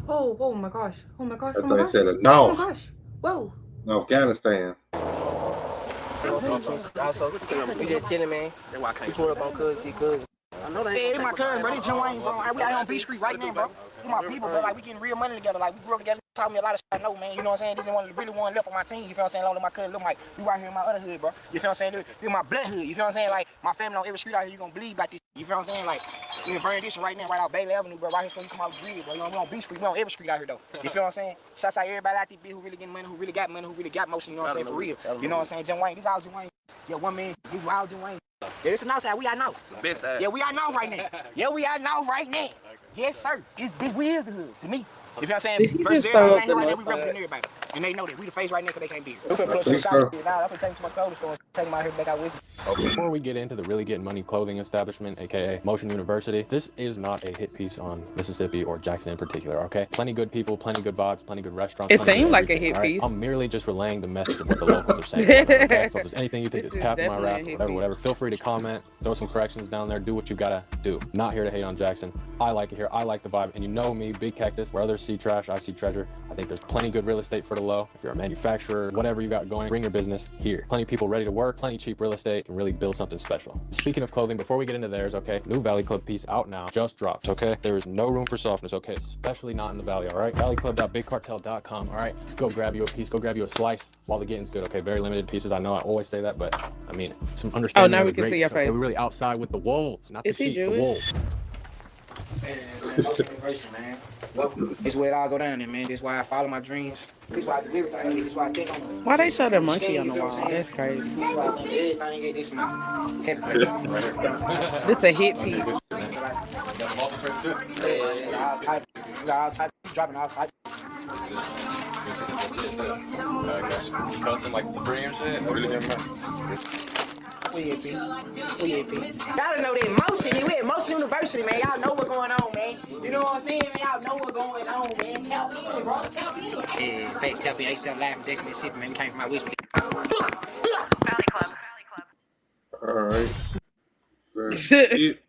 Oh my gosh. Oh my gosh. I Oh my thought gosh. it said a Oh North. my goch. Whoa. Afghanistan. Also, we just chilling, man. We pulled up on Cuz, see Cuz. I know that. Hey, my cousin, bro. This Jim Wayne, bro. We out here on B Street right now, bro. We my people, bro. Like, we getting real money together. Like, we grew up together. Taught me a lot of shit I know, man. You know what I'm saying? This is one really one left on my team. You feel what I'm saying? Along with my cousin, look like we right here in my other hood, bro. You feel what I'm saying? This my blood hood. You feel what I'm saying? Like, my family on every street out here, you gonna believe about this. You feel what I'm saying? Like, we in Burn Edition right now, right out Bailey Avenue, bro. Right here, so you come out the grid, bro. You know, we on B Street. We on every street out here, though. You feel what I'm saying? Shouts out everybody out there who really getting money, who really got money, who really got motion. You know what I'm saying? For real. You know what I'm saying? Jim Wayne. This all Jim Wayne. Yeah, one man. We all Jim Wayne. Yeah, this is outside. We out now. Best side. Yeah, we out now right now. Yeah, we out now right now. Yes, sir. It's big. We is the hood to me. You feel what I'm saying? Did he just throw up the right north we side? represent everybody. And they know that. We the face right now because they can't be here. I'm finna take you to my clothing store and take them out here back out with you. Before we get into the really getting money clothing establishment, aka Motion University, this is not a hit piece on Mississippi or Jackson in particular, okay? Plenty good people, plenty good vibes, plenty good restaurants. It seemed like a hit piece. I'm merely just relaying the message of what the locals are saying. Okay? So if there's anything you think is capping my rap, whatever, feel free to comment, throw some corrections down there, do what you gotta do. Not here to hate on Jackson. I like it here, I like the vibe, and you know me, Big Cactus, where others see trash, I see treasure. I think there's plenty good real estate for the low. If you're a manufacturer, whatever you got going, bring your business here. Plenty of people ready to work, plenty cheap real estate, can really build something special. Speaking of clothing, before we get into theirs, okay, new Valley Club piece out now, just dropped, okay? There is no room for softness, okay? Especially not in the Valley, all right? valleyclub.bigcartel.com, all right? Go grab you a piece, go grab you a slice while the getting's good, okay? Very limited pieces. I know I always say that, but I mean, some understanding. Oh, now we can see your face. We're really outside with the wolves, not the sheep, the wolves. Man. This is where it all go down there, man. This is why I follow my dreams. This is why I do everything. This is why I think on them. Why they show the monkey on the wall? That's crazy. This is why I think everything get this man. This a hit piece. All type dropping all type. Custom like Supreme shit. Really good, man. Gotta know that motion. We at Motion University, man. Y'all know what's going on, man. You know what I'm saying, man? Y'all know what's going on, man. Tap in, bro. Tap in. Yeah, thanks, tap in. A7 Live from Jackson, Mississippi, man. We came from my whisper. Valley Club. All right. That's it.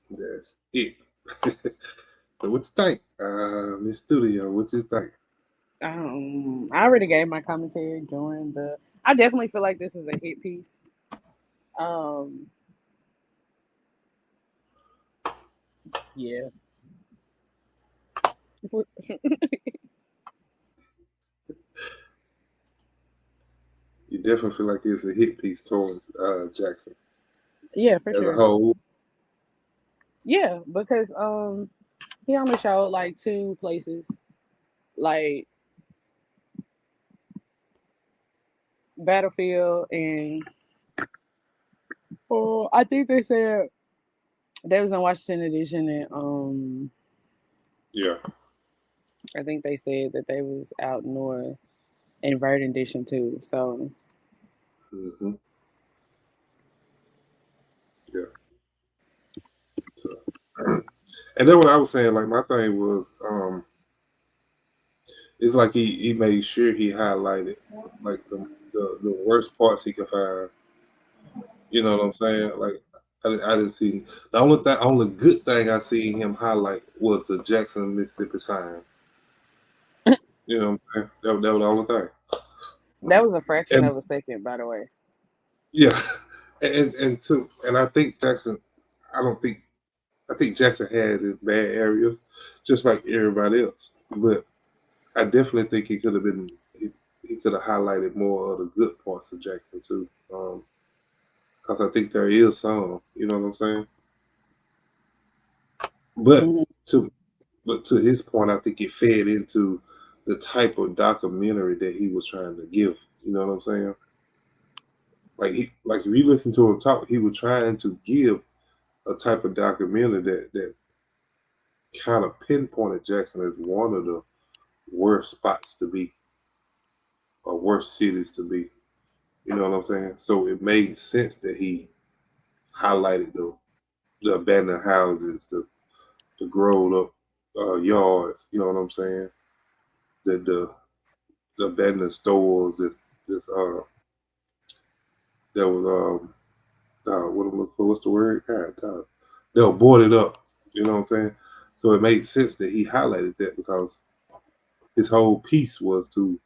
That's it. So what you think? Miss Studio, what you think? I already gave my commentary during the. I definitely feel like this is a hit piece. Yeah. You definitely feel like it's a hit piece towards Jackson. Yeah, for as sure. a whole. Yeah, because he only showed like 2 places, like Battlefield and I think they said they was in Washington Edition and Yeah. I think they said that they was out north in Verdant Edition too. So Mm-hmm. Yeah. So, and then what I was saying, like my thing was, it's like he made sure he highlighted like the worst parts he could find. You know what I'm saying? Like I didn't see the only good thing I seen him highlight was the Jackson, Mississippi sign. You know what I'm saying? That was the only thing. that was a fraction And of a second, by the way. yeah, and I think Jackson, I think Jackson had his bad areas, just like everybody else. But I definitely think he could have been he could have highlighted more of the good parts of Jackson too. Because I think there is some, you know what I'm saying? But to his point, I think it fed into the type of documentary that he was trying to give. You know what I'm saying? Like if you listen to him talk, he was trying to give a type of documentary that kind of pinpointed Jackson as one of the worst spots to be or worst cities to be. You know what I'm saying? So it made sense that he highlighted the abandoned houses, the grown up yards. You know what I'm saying? The abandoned stores that was what I'm looking for. What's the word? God, they were boarded up. You know what I'm saying? So it made sense that he highlighted that because his whole piece was to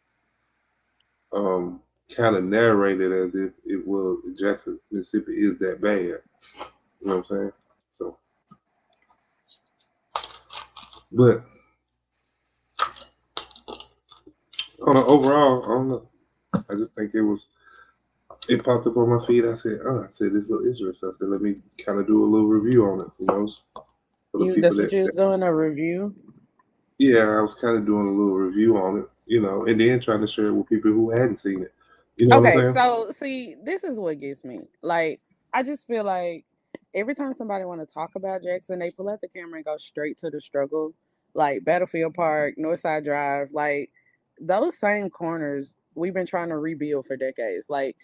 kind of narrate it as if it was Jackson, Mississippi is that bad. You know what I'm saying? So, but overall, I don't know. I just think it popped up on my feed. I said, this look interesting. I said, let me kind of do a little review on it, you know, for the people That's what you was doing, a review? Yeah, I was kind of doing a little review on it, you know, and then trying to share it with people who hadn't seen it. You know what I'm saying? So see, this is what gets me. Like, I just feel like every time somebody want to talk about Jackson, they pull out the camera and go straight to the struggle. Like Battlefield Park, Northside Drive, like those same corners we've been trying to rebuild for decades. Like,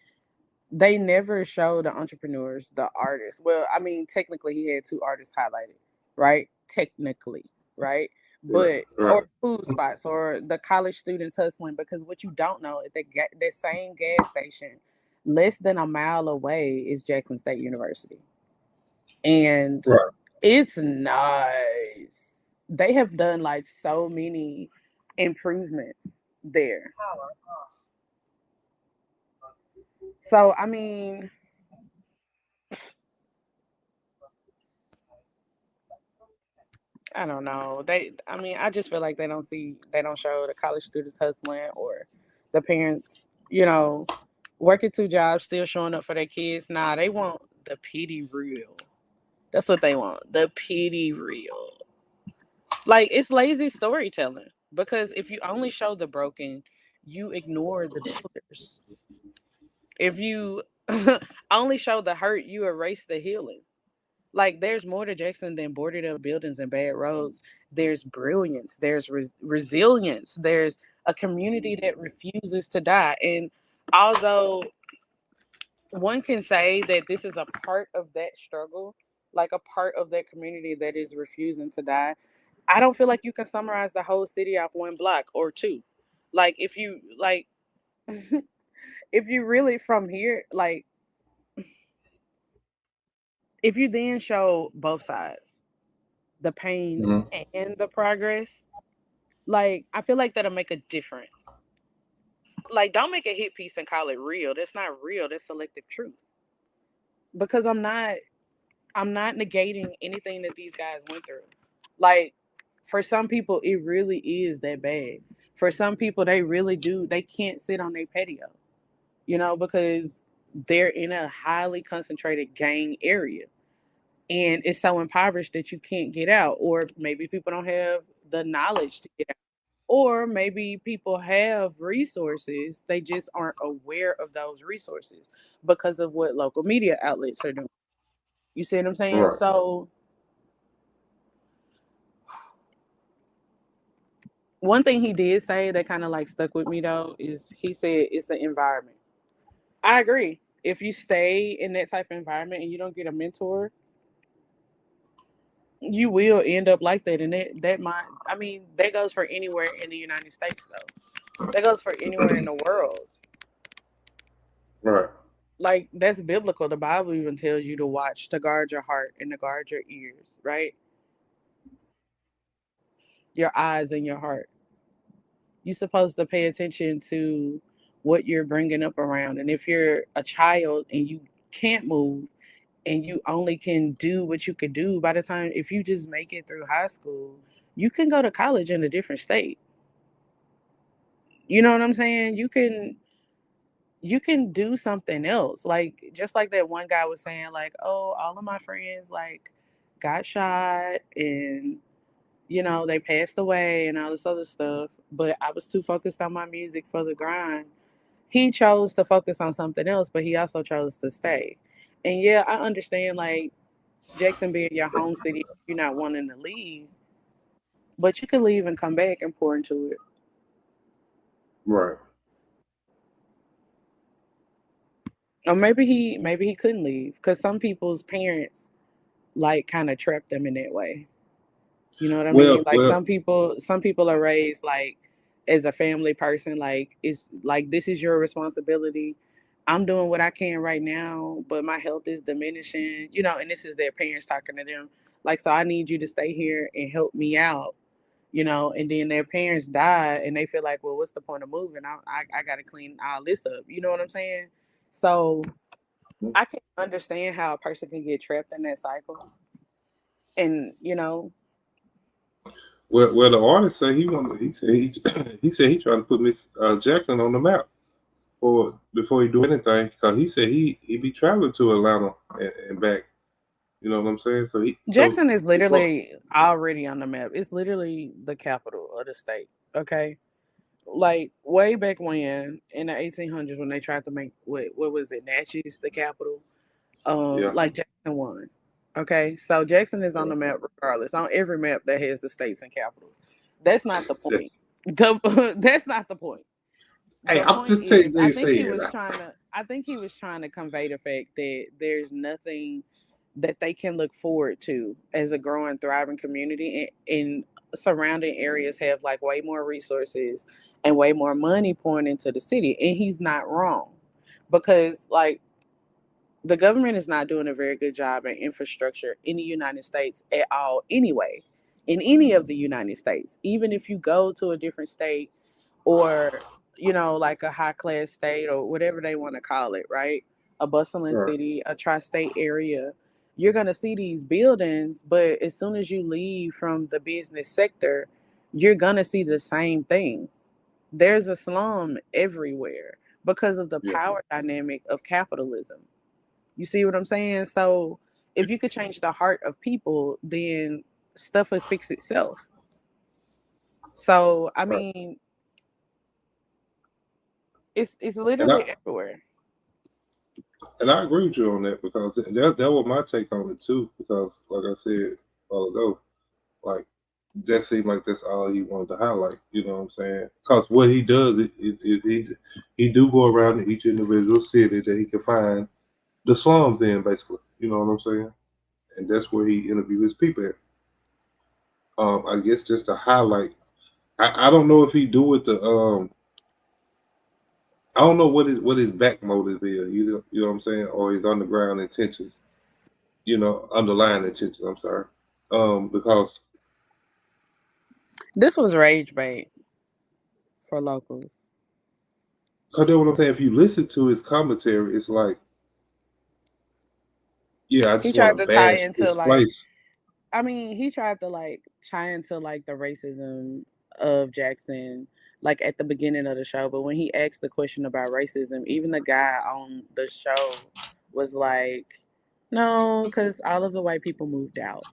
they never show the entrepreneurs, the artists. Well, I mean, technically he had 2 artists highlighted, right? Technically, right? But or food spots or the college students hustling, because what you don't know is that same gas station less than a mile away is Jackson State University. And it's nice. They have done like so many improvements there. So I mean, I don't know. I just feel like they don't show the college students hustling or the parents, working 2 jobs, still showing up for their kids. Nah, they want the PD real. That's what they want. The PD real. Like, it's lazy storytelling because if you only show the broken, you ignore the builders. If you only show the hurt, you erase the healing. Like, there's more to Jackson than boarded up buildings and bad roads. There's brilliance. There's resilience. There's a community that refuses to die. And although one can say that this is a part of that struggle, like a part of that community that is refusing to die, I don't feel like you can summarize the whole city off 1 block or 2. Like, if you if you really from here, like, if you then show both sides, the pain and the progress, Like, I feel like that'll make a difference. Like, don't make a hit piece and call it real. That's not real. That's selective truth. Because I'm not negating anything that these guys went through. Like, for some people, it really is that bad. For some people, they can't sit on their patio, because they're in a highly concentrated gang area. And it's so impoverished that you can't get out. Or maybe people don't have the knowledge to get out. Or maybe people have resources, they just aren't aware of those resources because of what local media outlets are doing. You see what I'm saying? Right. So one thing he did say that kind of like stuck with me though is he said it's the environment. I agree. If you stay in that type of environment and you don't get a mentor, you will end up like that. And that goes for anywhere in the United States though. That goes for anywhere in the world. Right. Like, that's biblical. The Bible even tells you to guard your heart and to guard your ears, right? Your eyes and your heart. You're supposed to pay attention to what you're bringing up around. And if you're a child and you can't move and you only can do what you could do, by the time, if you just make it through high school, you can go to college in a different state. You know what I'm saying? You can do something else. Like, just like that one guy was saying, like, oh, all of my friends like got shot and they passed away and all this other stuff, but I was too focused on my music for the grind. He chose to focus on something else, but he also chose to stay. And yeah, I understand, like, Jackson being your home city, you're not wanting to leave, but you can leave and come back and pour into it. Right. Or maybe he couldn't leave because some people's parents like kind of trap them in that way. You know what I mean? Like, some people are raised like as a family person, like, it's like, this is your responsibility. I'm doing what I can right now, but my health is diminishing, and this is their parents talking to them. Like, so I need you to stay here and help me out, and then their parents die and they feel like, well, what's the point of moving? I got to clean all this up. You know what I'm saying? So I can understand how a person can get trapped in that cycle. And, Well, the artist said he said he trying to put Miss Jackson on the map before he do anything, because he said he be traveling to Atlanta and back. You know what I'm saying? So Jackson is literally already on the map. It's literally the capital of the state. Okay, like, way back when in the 1800s when they tried to make what was it, Natchez the capital, like, Jackson won. Okay, so Jackson is on the map regardless, on every map that has the states and capitals. That's not the point. That's not the point. Hey, I'm just telling you. I think he was trying to convey the fact that there's nothing that they can look forward to as a growing, thriving community, and surrounding areas have like way more resources and way more money pouring into the city. And he's not wrong, because like, the government is not doing a very good job in infrastructure in the United States at all anyway, in any of the United States. Even if you go to a different state or, like a high class state or whatever they want to call it, right? A bustling city, a tri-state area, you're going to see these buildings, but as soon as you leave from the business sector, you're going to see the same things. There's a slum everywhere because of the power dynamic of capitalism. You see what I'm saying? So if you could change the heart of people, then stuff will fix itself. So, I mean, it's literally everywhere. And I agree with you on that, because that was my take on it too. Because, like I said a while ago, like, that seemed like that's all he wanted to highlight. You know what I'm saying? Because what he does is he do go around to each individual city that he can find the slums in, basically. You know what I'm saying? And that's where he interviews his people at. I guess just to highlight. I don't know if he do it to I don't know what his back motive is. You know what I'm saying? Or his underground intentions. Underlying intentions. I'm sorry. Because This was rage bait for locals. Because that's what I'm saying. If you listen to his commentary, it's like, yeah, I He just tried want to to tie bash into this like, place. I mean, he tried to like tie into like the racism of Jackson, like at the beginning of the show. But when he asked the question about racism, even the guy on the show was like, no, because all of the white people moved out.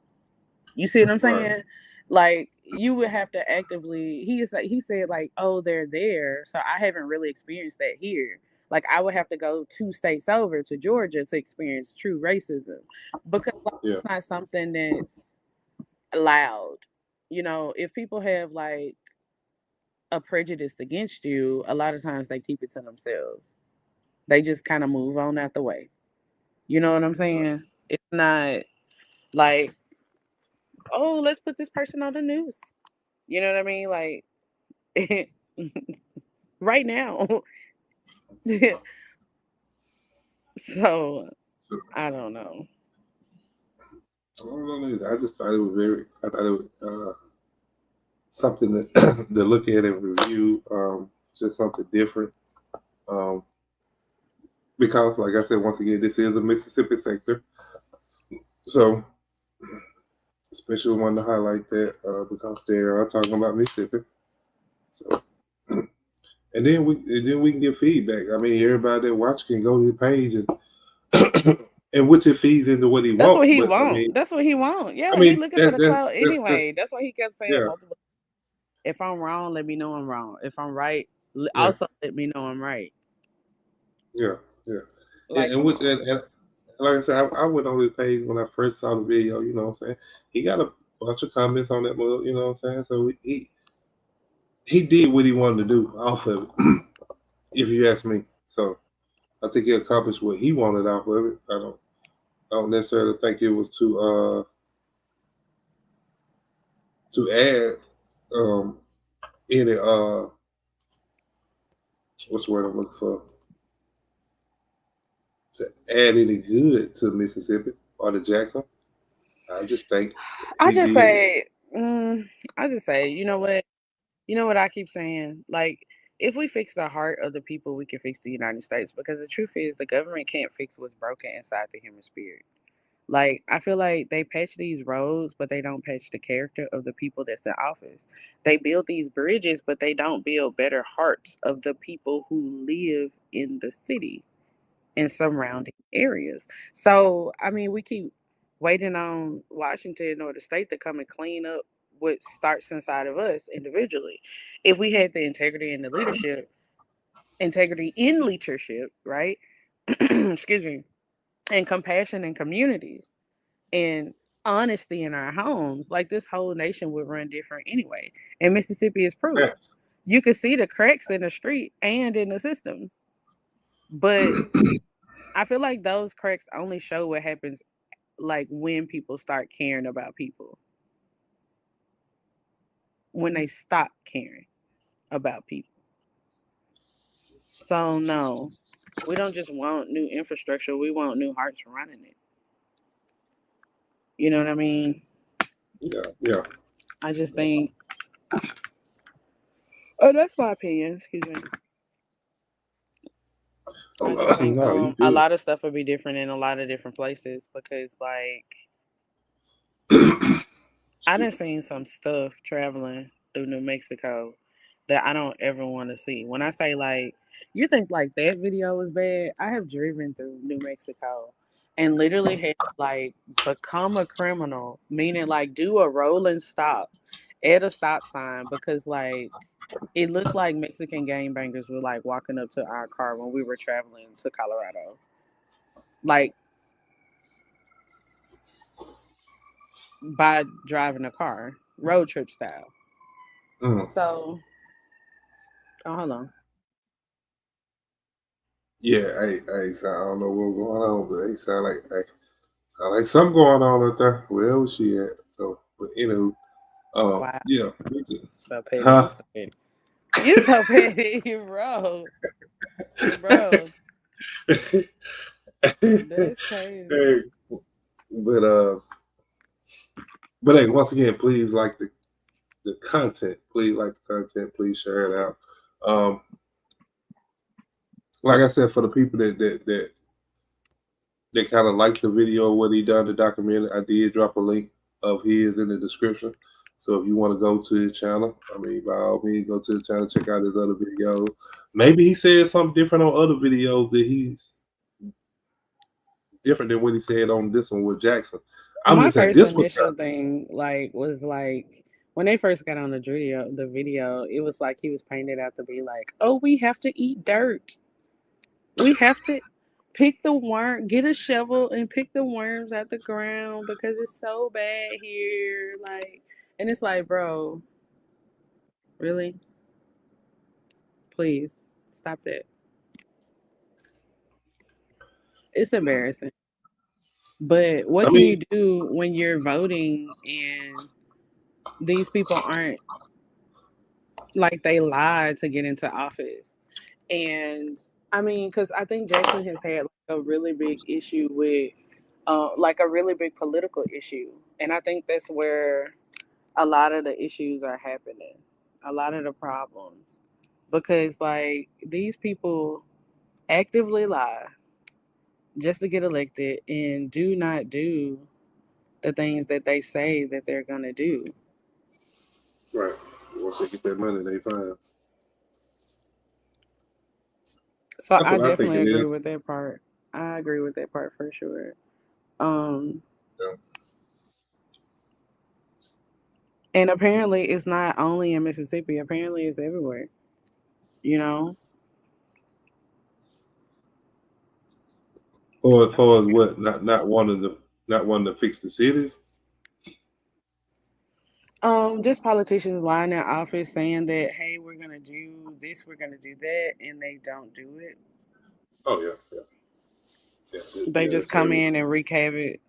You see what I'm saying? Right. Like you would have to actively. He said like, oh, they're there, so I haven't really experienced that here. Like I would have to go 2 states over to Georgia to experience true racism, because like, Yeah. it's not something that's loud. You know, if people have like a prejudice against you, a lot of times they keep it to themselves. They just kind of move on out the way. You know what I'm saying? It's not like, oh, let's put this person on the news. You know what I mean? Like right now. So I don't know. I don't know either. I just thought it was I thought it was something that to look at and review, just something different. Because, like I said, once again, this is a Mississippi sector. So, especially wanted to highlight that because they are talking about Mississippi. So, and then we can get feedback. I mean, everybody that watch can go to the page and which it feeds into what he wants. That's what he but, wants. I mean, That's what he wants. Yeah, I mean, he looking for the clout anyway. That's why he kept saying yeah. multiple. If I'm wrong, let me know I'm wrong. If I'm right, Yeah. also let me know I'm right. Yeah, yeah. Like, and like I said, I went on his page when I first saw the video. You know what I'm saying? He got a bunch of comments on that mug. You know what I'm saying? So he did what he wanted to do off of it, if you ask me. So I think he accomplished what he wanted off of it. I don't necessarily think it was to add any what's the word I'm looking for? To add any good to Mississippi or to Jackson. I just think I just say, you know what I keep saying? Like, if we fix the heart of the people, we can fix the United States. Because the truth is, the government can't fix what's broken inside the human spirit. Like, I feel like they patch these roads, but they don't patch the character of the people that's in office. They build these bridges, but they don't build better hearts of the people who live in the city and surrounding areas. So, I mean, we keep waiting on Washington or the state to come and clean up what starts inside of us individually. If we had the integrity in leadership, right? Excuse me, and compassion in communities and honesty in our homes, like this whole nation would run different anyway. And Mississippi is proof. Yes. You can see the cracks in the street and in the system. But I feel like those cracks only show what happens like when people start caring about people. When they stop caring about people. So no, we don't just want new infrastructure, we want new hearts running it. You know what I mean? Yeah. I just think that's my opinion, excuse me. I just think a lot of stuff would be different in a lot of different places because like I done seen some stuff traveling through New Mexico that I don't ever want to see. When I say like, you think like that video was bad? I have driven through New Mexico and literally had like become a criminal, meaning like do a rolling stop at a stop sign because like it looked like Mexican gangbangers were like walking up to our car when we were traveling to Colorado. Like by driving a car, road trip style. So, hold on. Yeah, I don't know what's going on, but it sound like something going on out there. Where was she at? So, but anywho, Wow. Yeah. So petty. You so petty, bro. Bro. That's crazy. Hey, but hey, once again, please like the the content. Please like the content. Please share it out. Like I said, for the people that kind of like the video of what he done, the documentary, I did drop a link of his in the description. So if you want to go to his channel, I mean, by all means, go to the channel, check out his other videos. Maybe he said something different on other videos that he's different than what he said on this one with Jackson. I'm My just saying first this was initial thing was when they first got on the video, it was like he was painted out to be like, oh, we have to eat dirt. We have to pick the worm, get a shovel and pick the worms out the ground because it's so bad here. Like, and it's like, bro, really? Please stop that. It's embarrassing. But what can you do when you're voting and these people aren't, like, they lied to get into office? And I mean, because I think Jackson has had a really big issue with, like a really big political issue. And I think that's where a lot of the issues are happening, a lot of the problems. Because, like, these people actively lie just to get elected and do not do the things that they say that they're going to do. right. Once they get that money, they fine. So I definitely agree with that part. I agree with that part for sure. And apparently it's not only in Mississippi. Apparently it's everywhere. You know? Or as far as what? Not wanting to fix the cities. Just politicians lying in office saying that, hey, we're gonna do this, we're gonna do that, and they don't do it. Oh yeah. They just come in and wreak havoc.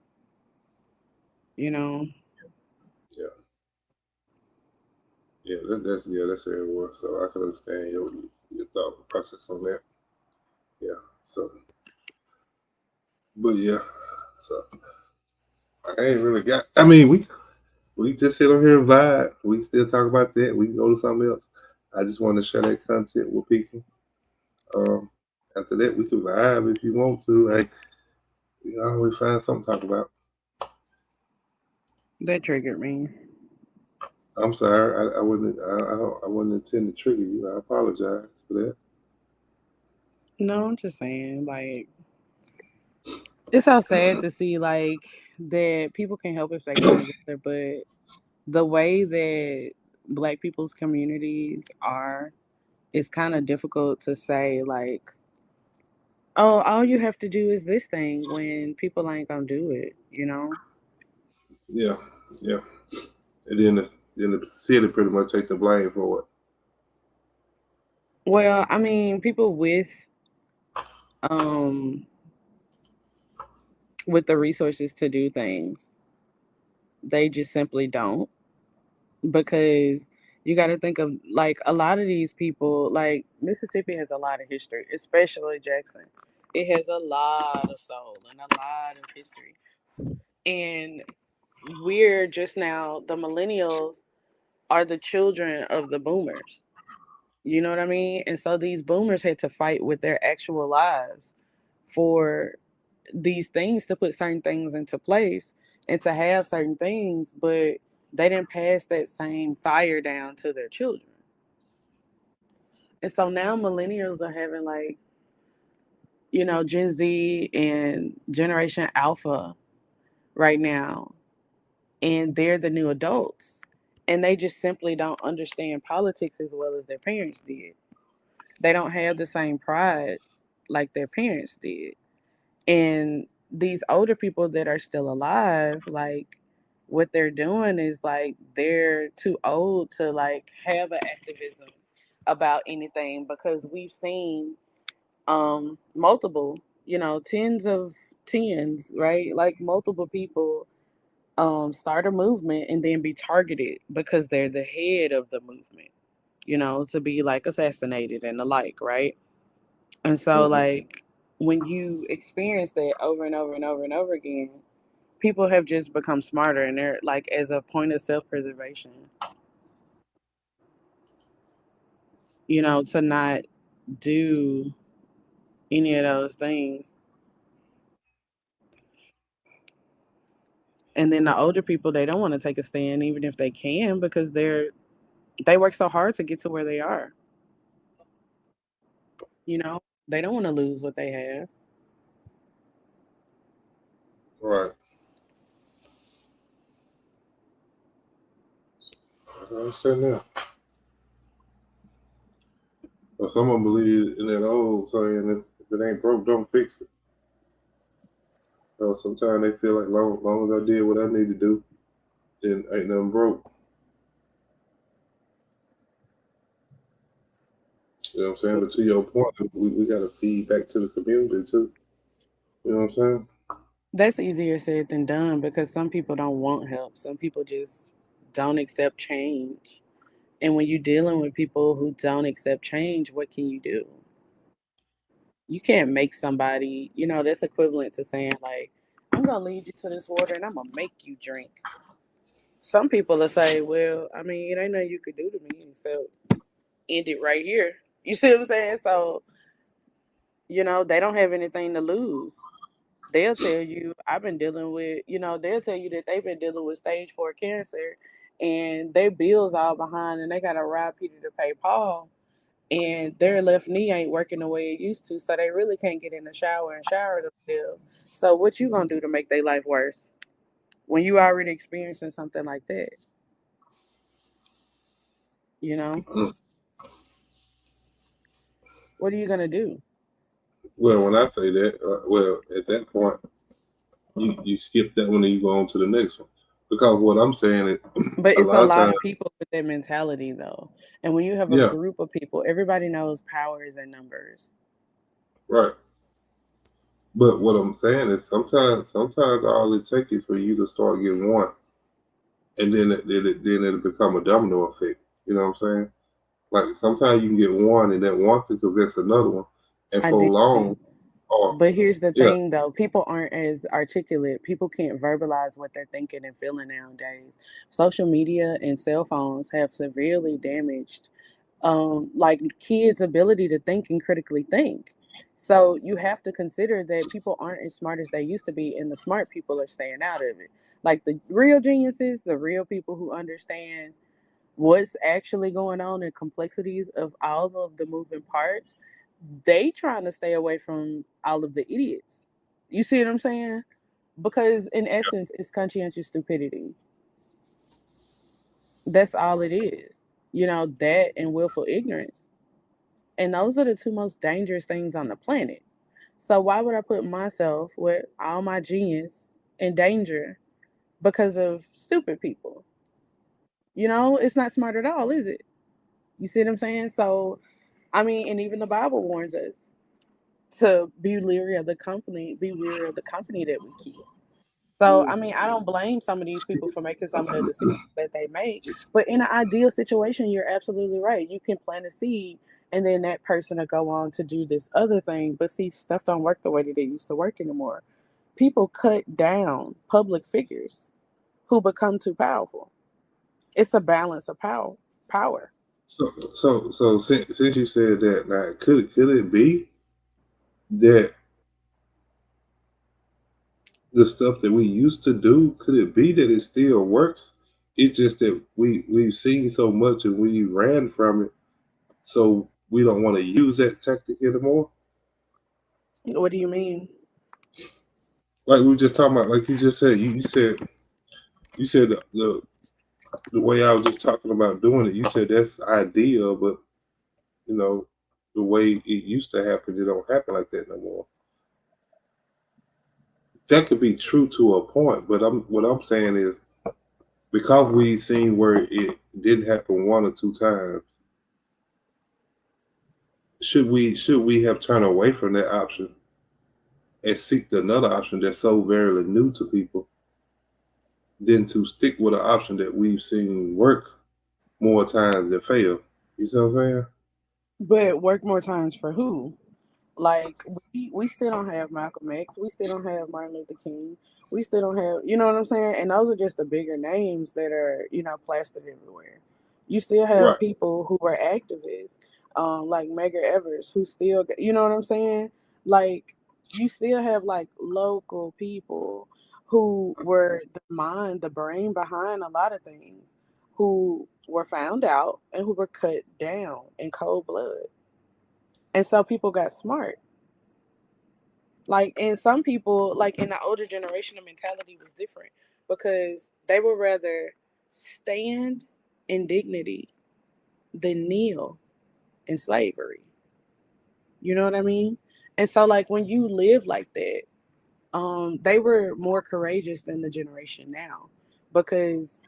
You know. Yeah, that's everywhere. So I can understand your thought process on that. Yeah. So, but yeah, so I ain't really got. I mean, we just sit on here and vibe. We can still talk about that. We can go to something else. I just want to share that content with people. After that, we can vibe if you want to. Like, we can always find something to talk about. That triggered me. I'm sorry. I wouldn't intend to trigger you. I apologize for that. No, I'm just saying, like, it's so sad to see, like, that people can help if they come together, but the way that Black people's communities are, it's kind of difficult to say, like, oh, all you have to do is this thing when people ain't gonna do it, you know? Yeah. And then the city pretty much take the blame for it. Well, I mean, people with the resources to do things, they just simply don't, because you got to think of, like, a lot of these people, like, Mississippi has a lot of history, especially Jackson. It has a lot of soul and a lot of history. And we're just now, the millennials are the children of the boomers. You know what I mean? And so these boomers had to fight with their actual lives for these things, to put certain things into place and to have certain things, but they didn't pass that same fire down to their children. And so now millennials are having, like, you know, Gen Z and Generation Alpha right now, and they're the new adults, and they just simply don't understand politics as well as their parents did. They don't have the same pride like their parents did. And these older people that are still alive, like, what they're doing is, like, they're too old to, like, have an activism about anything, because we've seen multiple, you know, tens, right? Like, multiple people start a movement and then be targeted because they're the head of the movement, you know, to be, like, assassinated and the like, right? And so, like, when you experience that over and over and over and over again, people have just become smarter, and they're, like, as a point of self-preservation, to not do any of those things. And then the older people, they don't want to take a stand, even if they can, because they work so hard to get to where they are. They don't want to lose what they have. Right. I understand that. But someone believe in that old saying that if it ain't broke, don't fix it. So sometimes they feel like long as I did what I need to do, then ain't nothing broke. You know what I'm saying? But to your point, we got to feed back to the community too. You know what I'm saying? That's easier said than done because some people don't want help. Some people just don't accept change. And when you're dealing with people who don't accept change, what can you do? You can't make somebody, that's equivalent to saying, like, I'm going to lead you to this water and I'm going to make you drink. Some people will say, well, I mean, it ain't nothing you could do to me except end it right here. You see what I'm saying? So, they don't have anything to lose. They'll tell you, I've been dealing with, they'll tell you that they've been dealing with stage 4 cancer and their bills all behind and they got to rob Peter to pay Paul. And their left knee ain't working the way it used to, so they really can't get in the shower and shower themselves. So what you gonna do to make their life worse when you already experiencing something like that? What are you gonna do? Well, when I say that, at that point, you skip that one and you go on to the next one. Because what I'm saying is, but it's a lot of of people with that mentality, though. And when you have a group of people, everybody knows power is in numbers. Right. But what I'm saying is sometimes all it takes is for you to start getting one, and then it'll become a domino effect. You know what I'm saying? Like sometimes you can get one, and that one could convince another one, and for long. But here's the thing, though. People aren't as articulate. People can't verbalize what they're thinking and feeling nowadays. Social media and cell phones have severely damaged, like kids' ability to think and critically think. So you have to consider that people aren't as smart as they used to be, and the smart people are staying out of it. Like the real geniuses, the real people who understand what's actually going on and complexities of all of the moving parts, they trying to stay away from all of the idiots. You see what I'm saying? Because in essence, it's conscientious stupidity. That's all it is. That and willful ignorance. And those are the two most dangerous things on the planet. So why would I put myself with all my genius in danger because of stupid people? It's not smart at all, is it? You see what I'm saying? So, I mean, and even the Bible warns us to be leery of the company that we keep. So, I mean, I don't blame some of these people for making some of the decisions that they make. But in an ideal situation, you're absolutely right. You can plant a seed and then that person will go on to do this other thing. But see, stuff don't work the way that it used to work anymore. People cut down public figures who become too powerful. It's a balance of power. So since you said that, now could it be that the stuff that we used to do, could it be that it still works? It's just that we've seen so much and we ran from it, so we don't want to use that tactic anymore. What do you mean? Like we were just talking about, like you just said, you said the way I was just talking about doing it, you said that's ideal, but the way it used to happen, it don't happen like that no more. That could be true to a point, but what I'm saying is because we've seen where it didn't happen one or two times, should we have turned away from that option and seek another option that's so very new to people than to stick with an option that we've seen work more times than fail? You see what I'm saying? But work more times for who? Like we still don't have Malcolm X. We still don't have Martin Luther King. We still don't have, you know what I'm saying? And those are just the bigger names that are, plastered everywhere. You still have people who are activists. like Medgar Evers, who still, you know what I'm saying? Like, you still have like local people who were the brain behind a lot of things, who were found out and who were cut down in cold blood. And so people got smart. Like, and some people, like in the older generation, the mentality was different because they would rather stand in dignity than kneel in slavery. You know what I mean? And so, like, when you live like that, they were more courageous than the generation now because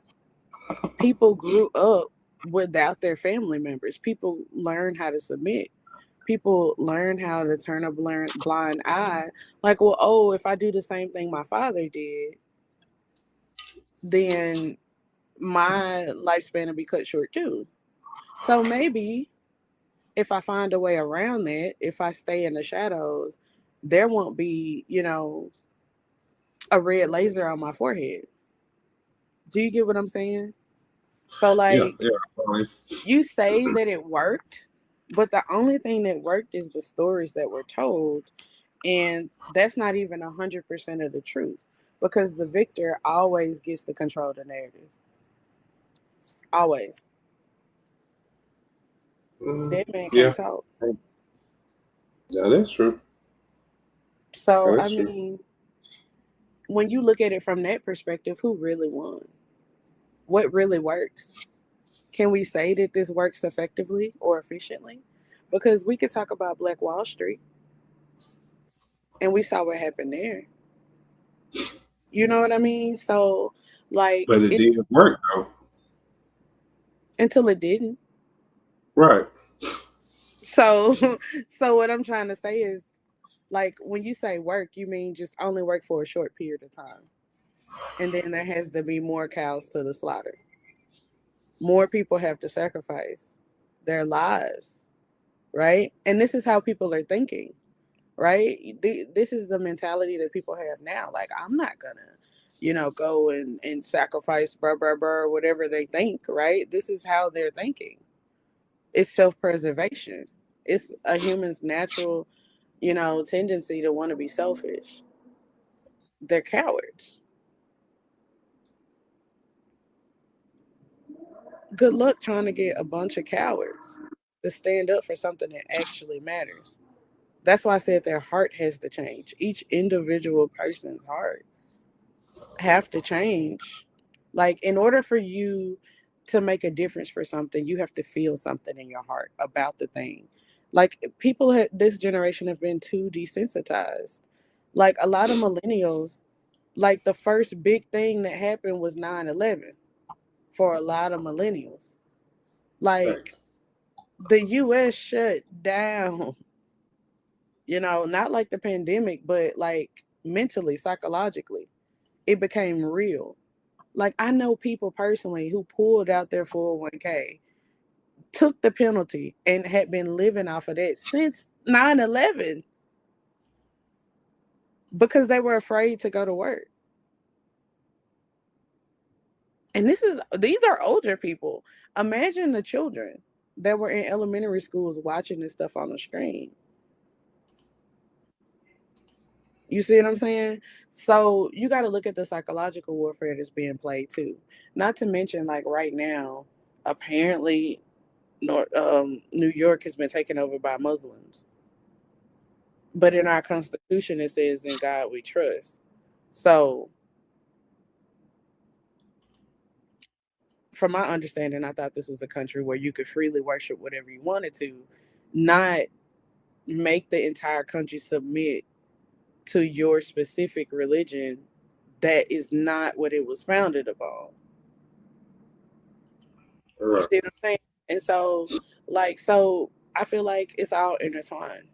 people grew up without their family members. People learn how to submit. People learn how to turn a blind eye. Like, well, oh, if I do the same thing my father did, then my lifespan will be cut short too. So maybe if I find a way around that, if I stay in the shadows, there won't be, you know, a red laser on my forehead. Do you get what I'm saying? So, like, you say that it worked, but the only thing that worked is the stories that were told. And that's not even 100% of the truth because the victor always gets to control the narrative. Always. Dead man can't talk. Yeah, that's true. So, I mean, when you look at it from that perspective, who really won? What really works? Can we say that this works effectively or efficiently? Because we could talk about Black Wall Street and we saw what happened there. You know what I mean? So, like, but it didn't work though. Until it didn't. Right. So what I'm trying to say is, like, when you say work, you mean just only work for a short period of time. And then there has to be more cows to the slaughter. More people have to sacrifice their lives, right? And this is how people are thinking, right? This is the mentality that people have now. Like, I'm not gonna, you know, go and sacrifice, whatever they think, right? This is how they're thinking. It's self-preservation. It's a human's natural, you know, tendency to want to be selfish. They're cowards. Good luck trying to get a bunch of cowards to stand up for something that actually matters. That's why I said their heart has to change. Each individual person's heart have to change. Like, in order for you to make a difference for something, you have to feel something in your heart about the thing. Like, people this generation have been too desensitized. Like, a lot of millennials, like, the first big thing that happened was 9/11 for a lot of millennials. Like, the US shut down, you know, not like the pandemic, but like mentally, psychologically, it became real. Like, I know people personally who pulled out their 401k, took the penalty, and had been living off of that since 9/11 because they were afraid to go to work. And these are older people. Imagine the children that were in elementary schools watching this stuff on the screen. You see what I'm saying? So you got to look at the psychological warfare that's being played too. Not to mention, like, right now, apparently, New York has been taken over by Muslims. But in our Constitution, it says, "In God we trust." So, from my understanding, I thought this was a country where you could freely worship whatever you wanted to, not make the entire country submit to your specific religion that is not what it was founded upon. Right. You see what I'm saying? And so, I feel like it's all intertwined.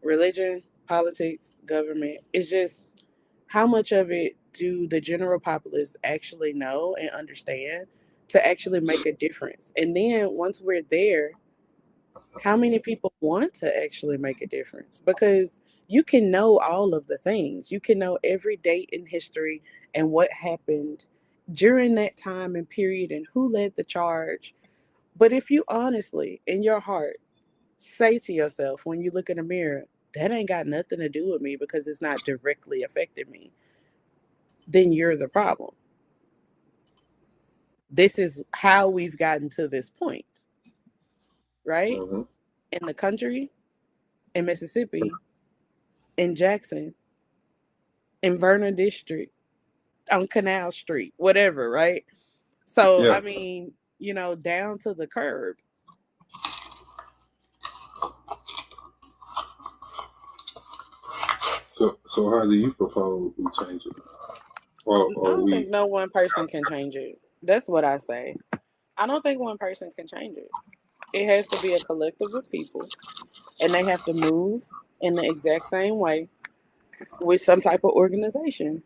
Religion, politics, government. It's just, how much of it do the general populace actually know and understand to actually make a difference? And then once we're there, how many people want to actually make a difference? Because you can know all of the things. You can know every date in history and what happened during that time and period and who led the charge. But if you honestly, in your heart, say to yourself when you look in the mirror, that ain't got nothing to do with me because it's not directly affecting me, then you're the problem. This is how we've gotten to this point, right? Mm-hmm. In the country, in Mississippi, in Jackson, in Vernon District, on Canal Street, whatever, right? So, Yeah. I mean, you know, down to the curb. So how do you propose we change it? Or I don't think no one person can change it. That's what I say. I don't think one person can change it. It has to be a collective of people, and they have to move in the exact same way with some type of organization.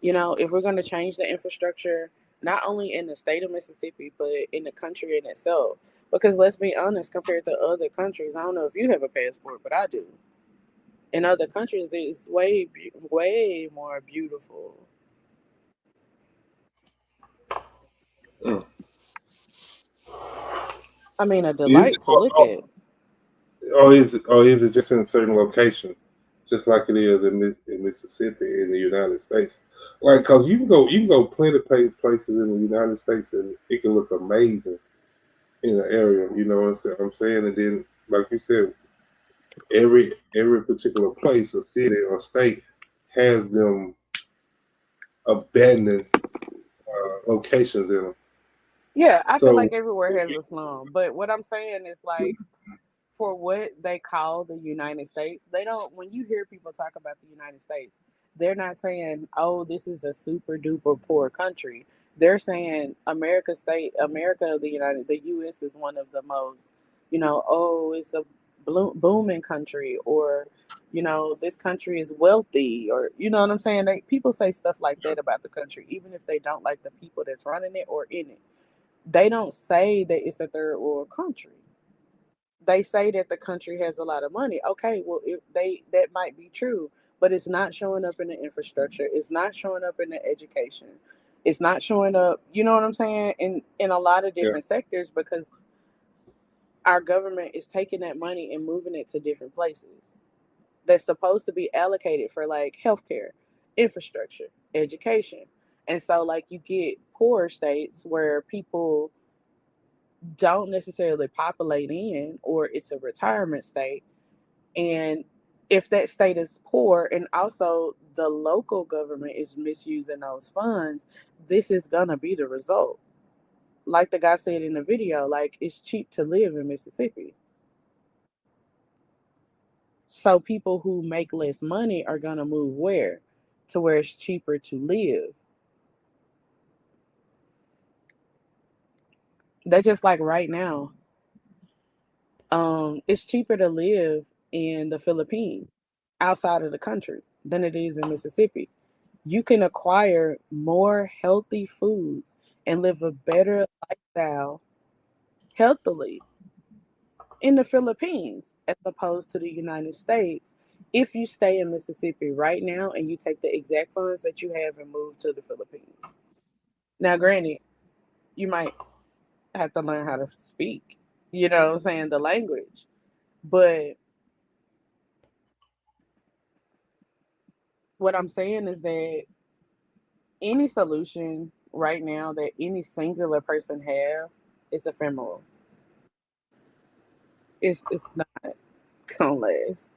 You know, if we're going to change the infrastructure, not only in the state of Mississippi, but in the country in itself. Because let's be honest, compared to other countries, I don't know if you have a passport, but I do. In other countries, it's way more beautiful. I mean, a delight to look at. Or is it just in a certain location, just like it is in Mississippi in the United States? Like, cause you can go plenty of places in the United States and it can look amazing in an area. You know what I'm saying? And then, like you said, every particular place or city or state has them abandoned locations in them. Yeah, I feel So like everywhere has a slum. But what I'm saying is, like, for what they call the United States, they don't, when you hear people talk about the United States, they're not saying, oh, this is a super duper poor country. They're saying the US is one of the most, you know, oh, it's a booming country, or, you know, this country is wealthy, or, you know what I'm saying? People say stuff like that about the country, even if they don't like the people that's running it or in it. They don't say that it's a third world country. They say that the country has a lot of money. Okay, well, that might be true, but it's not showing up in the infrastructure. It's not showing up in the education. It's not showing up, you know what I'm saying, in a lot of different sectors, because our government is taking that money and moving it to different places that's supposed to be allocated for, like, healthcare, infrastructure, education. And so, like, you get poor states where people don't necessarily populate in, or it's a retirement state. And if that state is poor and also the local government is misusing those funds, this is going to be the result. Like the guy said in the video, like, it's cheap to live in Mississippi. So people who make less money are going to move where? To where it's cheaper to live. That's just like right now. It's cheaper to live in the Philippines, outside of the country, than it is in Mississippi. You can acquire more healthy foods and live a better lifestyle healthily in the Philippines as opposed to the United States if you stay in Mississippi right now and you take the exact funds that you have and move to the Philippines. Now, granted, you might have to learn how to speak, you know what I'm saying, the language. But what I'm saying is that any solution right now that any singular person have is ephemeral. It's not gonna last.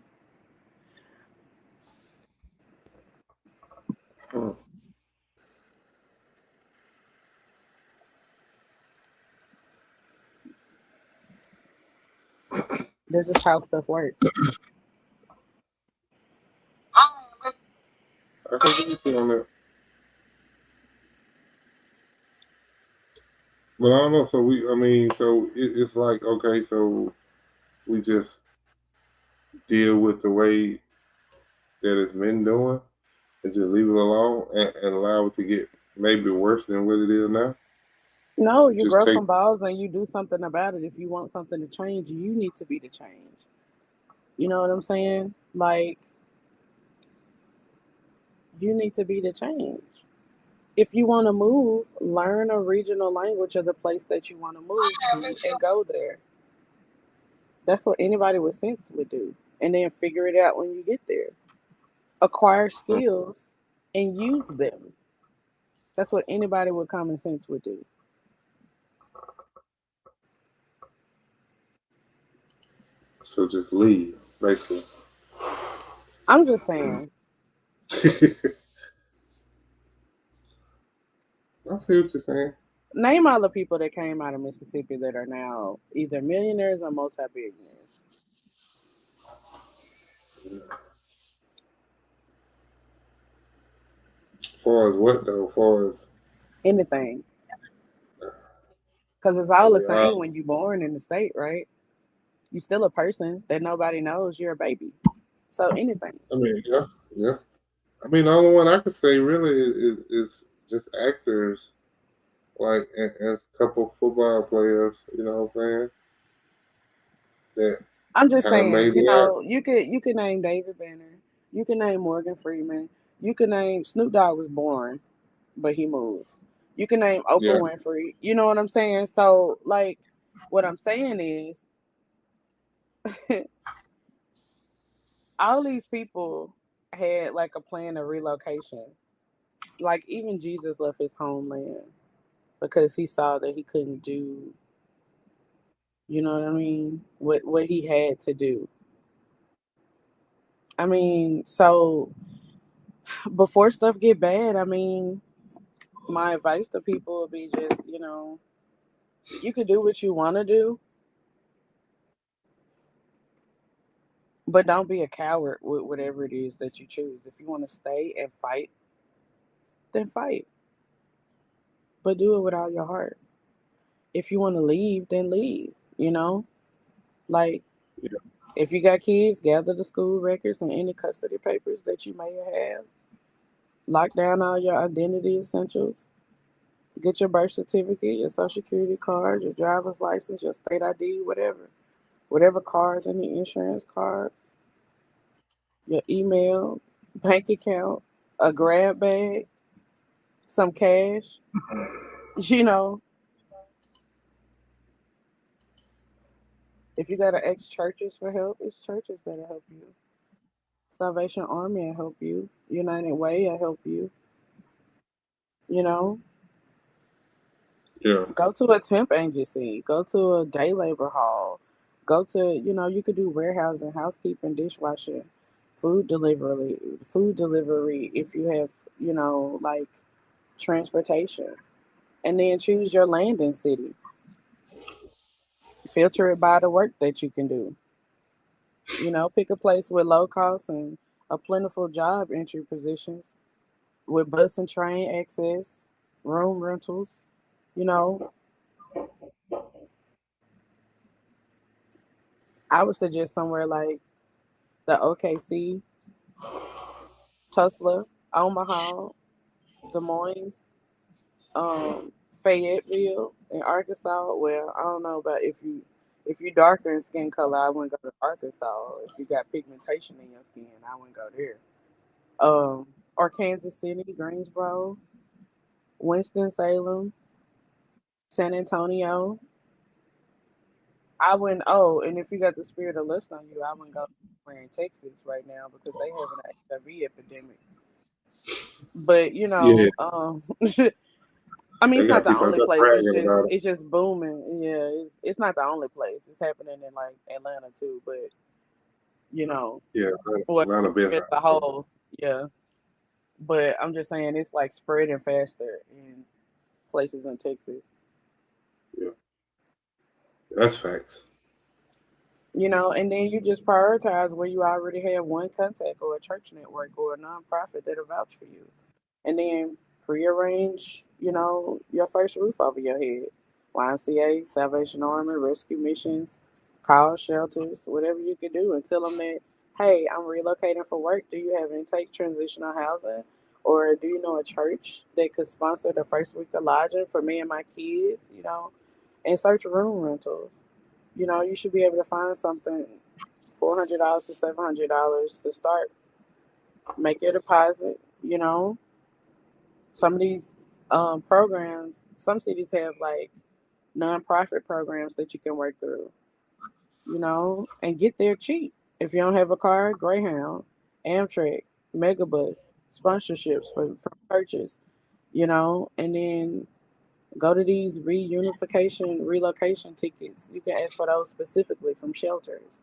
This is how stuff works. I can get you on that. But I don't know. So it's like, okay, so we just deal with the way that it's been doing and just leave it alone and allow it to get maybe worse than what it is now. No, you Just grow take. some balls and you do something about it. If you want something to change, you need to be the change. You know what I'm saying? Like, you need to be the change. If you want to move, learn a regional language of the place that you want to move to and go there. That's what anybody with sense would do. And then figure it out when you get there. Acquire skills and use them. That's what anybody with common sense would do. So just leave, basically. I'm just saying. I see what you're saying. Name all the people that came out of Mississippi that are now either millionaires or multi-billionaires. As far as what though? As far as anything. Because it's all the same when you're born in the state, right? You're still a person that nobody knows. You're a baby. So anything. I mean, yeah. I mean, the only one I could say really is just actors, like as a couple football players. You know what I'm saying? That I'm just saying, made you it know, you could name David Banner. You can name Morgan Freeman. You can name Snoop Dogg was born, but he moved. You can name Oprah Winfrey. You know what I'm saying? So, like, what I'm saying is, all these people had like a plan of relocation. Like even Jesus left his homeland because he saw that he couldn't do, you know what I mean, what he had to do. I mean, so before stuff get bad, I mean, my advice to people would be just, you know, you could do what you want to do, but don't be a coward with whatever it is that you choose. If you want to stay and fight, then fight. But do it with all your heart. If you want to leave, then leave, you know? Like, if you got kids, gather the school records and any custody papers that you may have. Lock down all your identity essentials. Get your birth certificate, your social security card, your driver's license, your state ID, whatever. Whatever cards, any insurance cards, your email, bank account, a grab bag, some cash, you know. If you got to ask churches for help, it's churches that'll help you. Salvation Army will help you. United Way will help you. You know? Yeah. Go to a temp agency. Go to a day labor hall. Go to, you know, you could do warehousing, housekeeping, dishwashing, food delivery if you have, you know, like transportation. And then choose your landing city. Filter it by the work that you can do. You know, pick a place with low costs and a plentiful job entry positions with bus and train access, room rentals, you know. I would suggest somewhere like the OKC, Tulsa, Omaha, Des Moines, Fayetteville in Arkansas. Well, I don't know about if you're darker in skin color, I wouldn't go to Arkansas. If you got pigmentation in your skin, I wouldn't go there. Or Kansas City, Greensboro, Winston-Salem, San Antonio. I wouldn't. Oh, and if you got the spirit of lust on you, I wouldn't go somewhere in Texas right now because they have an HIV epidemic. But you know, I mean, it's not the only place. It's just booming. Yeah, it's not the only place. It's happening in like Atlanta too. But you know, Atlanta business the whole But I'm just saying it's like spreading faster in places in Texas. Yeah, that's facts. You know, and then you just prioritize where you already have one contact or a church network or a nonprofit that'll vouch for you, and then prearrange, you know, your first roof over your head. YMCA, Salvation Army, rescue missions, call shelters, whatever you can do, and tell them that, hey, I'm relocating for work. Do you have intake transitional housing? Or do you know a church that could sponsor the first week of lodging for me and my kids, you know, and search room rentals? You know, you should be able to find something $400 to $700 to start. Make your deposit, you know. Some of these programs. Some cities have like nonprofit programs that you can work through, and get there cheap. If you don't have a car, Greyhound, Amtrak, Megabus, sponsorships for purchase, and then go to these relocation tickets. You can ask for those specifically from shelters,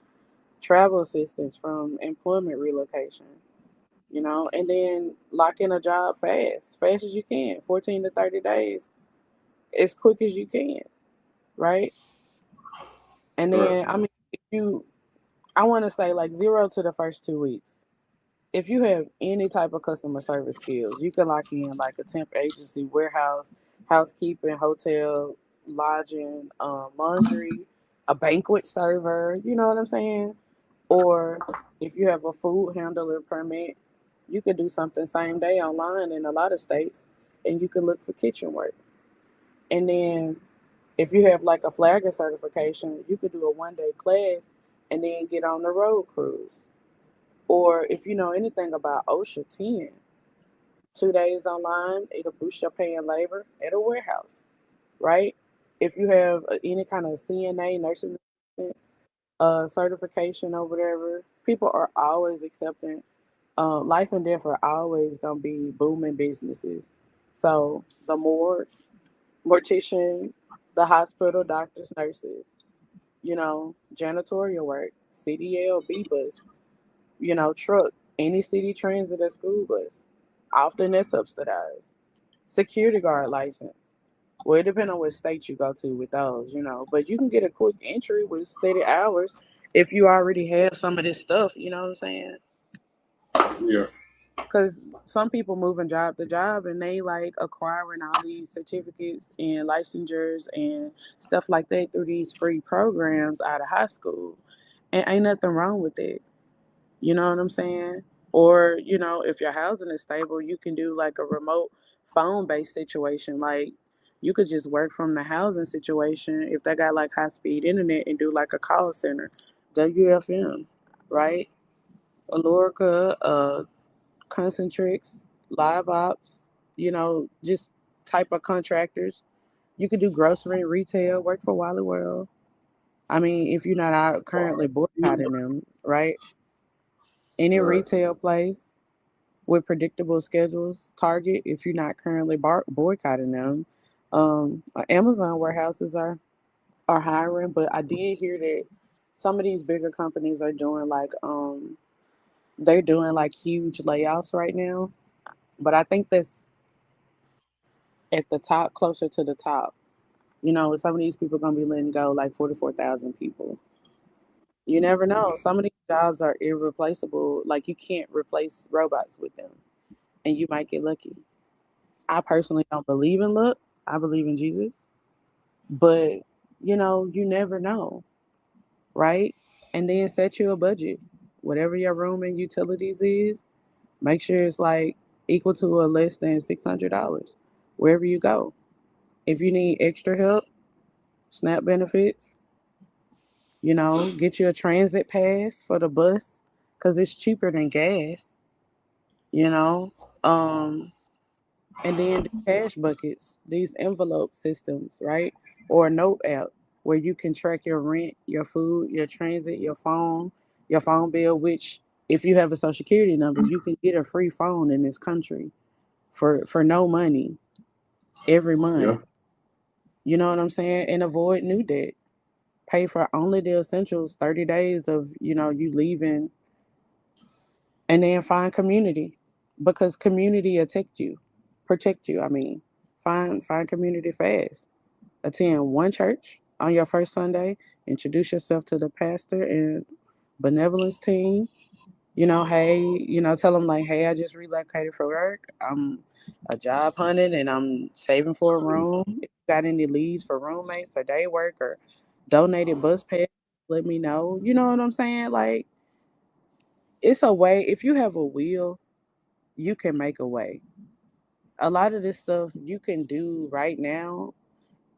travel assistance from employment relocation, and then lock in a job fast as you can, 14 to 30 days, as quick as you can, right? And then, I mean, I want to say like 0 to the first 2 weeks. If you have any type of customer service skills, you can lock in like a temp agency, warehouse, housekeeping, hotel, lodging, laundry, a banquet server, you know what I'm saying? Or if you have a food handler permit, you could do something same day online in a lot of states, and you can look for kitchen work. And then if you have like a flagger certification, you could do a 1-day class and then get on the road cruise. Or if you know anything about OSHA 10, 2 days online, it'll boost your pay and labor at a warehouse, right? If you have any kind of CNA, nursing certification or whatever, people are always accepting. Life and death are always going to be booming businesses. So the mortician, the hospital, doctors, nurses, janitorial work, CDL, B-bus, truck, any city transit or school bus. Often they're subsidized. Security guard license. Well, it depends on what state you go to with those, but you can get a quick entry with steady hours if you already have some of this stuff, you know what I'm saying? Yeah. Because some people moving job to job and they like acquiring all these certificates and licensures and stuff like that through these free programs out of high school. And ain't nothing wrong with it. You know what I'm saying? Or, if your housing is stable, you can do like a remote phone-based situation. Like you could just work from the housing situation if they got like high-speed internet and do like a call center, WFM, right? Alorica, Concentrix, Live Ops, just type of contractors. You could do grocery and retail, work for Wally World. I mean, if you're not out currently boycotting them, right? Any retail place with predictable schedules, Target, if you're not currently boycotting them. Amazon warehouses are hiring, but I did hear that some of these bigger companies are doing they're doing like huge layoffs right now. But I think that's at the top, closer to the top. Some of these people are going to be letting go like 44,000 people. You never know. Some of these jobs are irreplaceable. Like you can't replace robots with them. And you might get lucky. I personally don't believe in luck. I believe in Jesus. But, you never know. Right? And then set you a budget. Whatever your room and utilities is, make sure it's like equal to or less than $600 wherever you go. If you need extra help, SNAP benefits, get you a transit pass for the bus because it's cheaper than gas, and then the cash buckets, these envelope systems, right? Or a note app where you can track your rent, your food, your transit, your phone bill, which if you have a social security number, you can get a free phone in this country for no money every month. Yeah. You know what I'm saying? And avoid new debt. Pay for only the essentials, 30 days of, you leaving. And then find community because community protect you. I mean, find community fast. Attend one church on your first Sunday. Introduce yourself to the pastor and benevolence team. Hey, tell them like, hey, I just relocated for work. I'm a job hunting and I'm saving for a room. If you got any leads for roommates or day work or donated bus pass, let me know. You know what I'm saying? Like, it's a way. If you have a will, you can make a way. A lot of this stuff you can do right now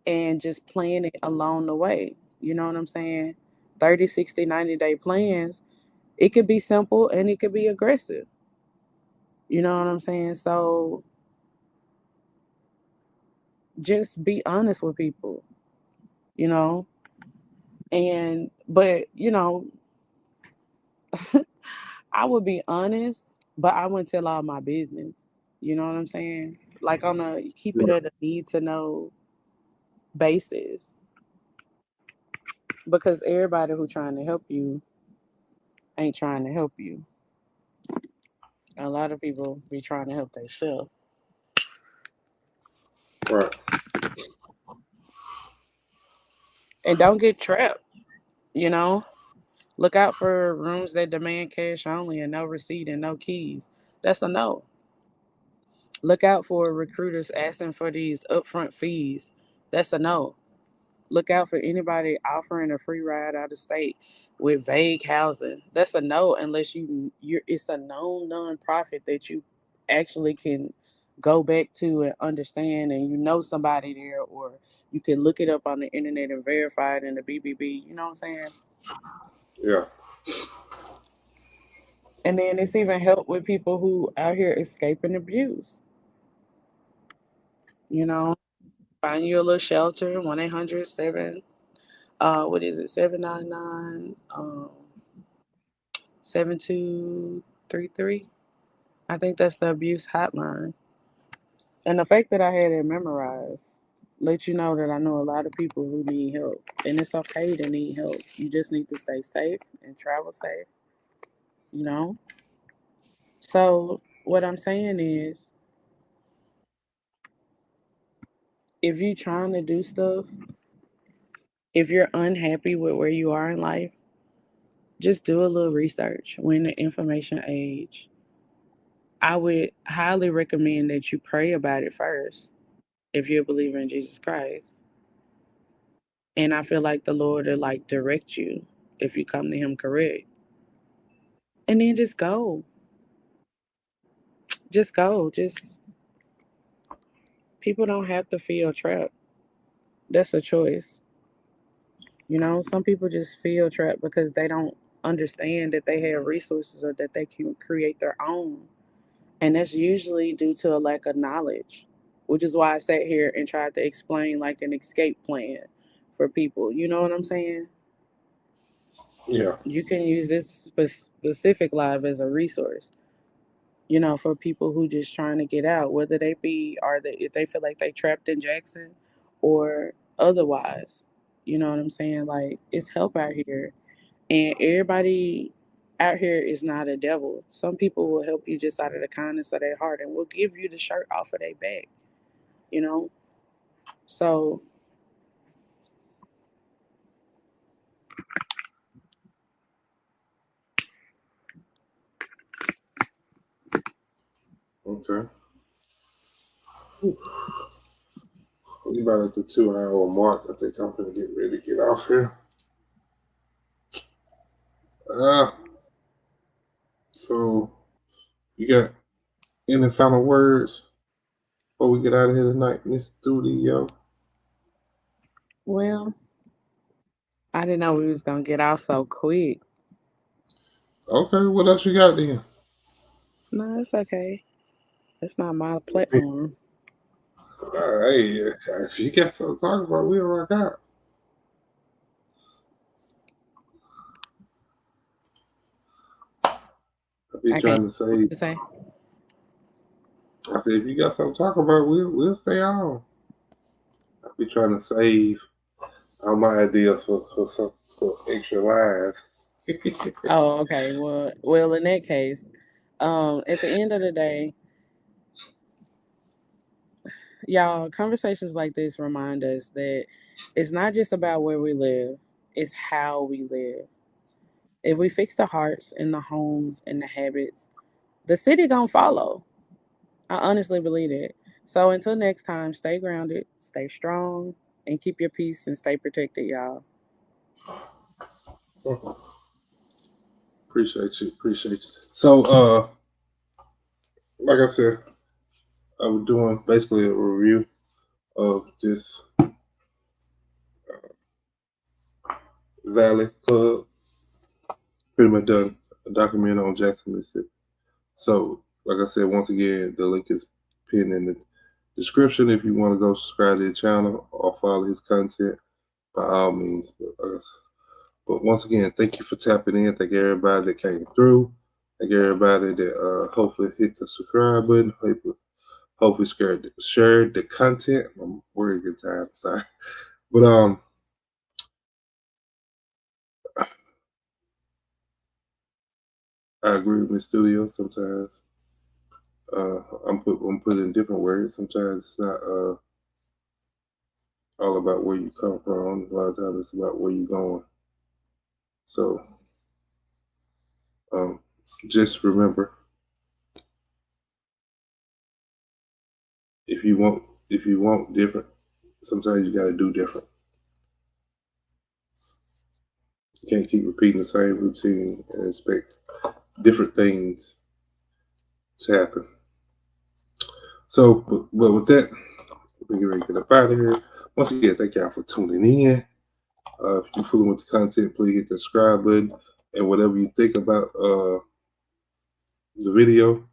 and just plan it along the way. You know what I'm saying? 30, 60, 90-day plans. It could be simple and it could be aggressive. You know what I'm saying? So just be honest with people, you know? But, I would be honest, but I wouldn't tell all my business. You know what I'm saying? Like on a keep it Right. at a need to know basis. Because everybody who trying to help you ain't trying to help you. A lot of people be trying to help themselves. Right. And don't get trapped, you know? Look out for rooms that demand cash only and no receipt and no keys. That's a no. Look out for recruiters asking for these upfront fees. That's a no. Look out for anybody offering a free ride out of state with vague housing. That's a no unless you're it's a known nonprofit that you actually can go back to and understand and you know somebody there or you can look it up on the internet and verify it in the BBB. You know what I'm saying? Yeah. And then it's even help with people who out here escaping abuse. You know, find you a little shelter, 1-800-7, what is it, 799 7233. I think that's the abuse hotline. And the fact that I had it memorized let you know that I know a lot of people who need help. And it's okay to need help. You just need to stay safe and travel safe, you know? So what I'm saying is if you're trying to do stuff, if you're unhappy with where you are in life, just do a little research. We're in the information age. I would highly recommend that you pray about it first if you're a believer in Jesus Christ. And I feel like the Lord will like direct you if you come to him correct. And then just go. Just go. Just people don't have to feel trapped. That's a choice. You know, some people just feel trapped because they don't understand that they have resources or that they can create their own. And that's usually due to a lack of knowledge, which is why I sat here and tried to explain like an escape plan for people. You know what I'm saying? Yeah. You can use this specific live as a resource, you know, for people who just trying to get out, whether they be or if they feel like they trapped in Jackson or otherwise. You know what I'm saying? Like it's help out here. And everybody out here is not a devil. Some people will help you just out of the kindness of their heart and will give you the shirt off of their back, you know? So Okay. We about at the 2-hour mark. I think I'm gonna get ready to get off here. So you got any final words before we get out of here tonight, Miss Studio? well, I didn't know we was gonna get off so quick. Okay, what else you got then? No, it's okay. It's not my platform. Hey, if you got something to talk about, we'll rock out. I be trying to say. I said, if you got something to talk about, we'll stay on. I be trying to save all my ideas for extra lives. Oh, okay. Well, in that case, at the end of the day, y'all, conversations like this remind us that it's not just about where we live, it's how we live. If we fix the hearts and the homes and the habits, the city gonna follow. I honestly believe it. So until next time, stay grounded, stay strong, and keep your peace and stay protected, y'all. Appreciate you. So, like I said, I was doing basically a review of this Valley Club. Pretty much done a documentary on Jackson, Mississippi. So, like I said, once again, the link is pinned in the description if you want to go subscribe to the channel or follow his content, by all means. But once again, thank you for tapping in. Thank everybody that came through. Thank everybody that hopefully hit the subscribe button. Hopefully shared the content. I'm worried getting tired. I'm sorry. But I agree with Miss Studio. Sometimes I'm put in different words. Sometimes it's not all about where you come from. A lot of times it's about where you're going. So just remember, if you want different, sometimes you got to do different. You can't keep repeating the same routine and expect different things to happen. So, but with that, we get ready to get up out of here. Once again, thank y'all for tuning in. If you're fooling with the content, please hit the subscribe button. And whatever you think about the video,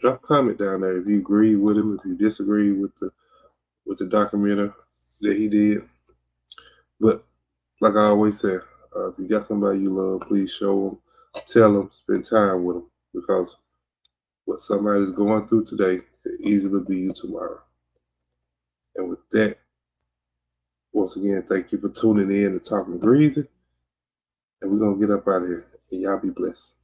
drop a comment down there. If you agree with him, if you disagree with the documentary that he did. But like I always say, if you got somebody you love, please show them, tell them, spend time with them, because what somebody's going through today could easily be you tomorrow. And with that, once again, thank you for tuning in to Talking Greasy. And we're going to get up out of here. And y'all be blessed.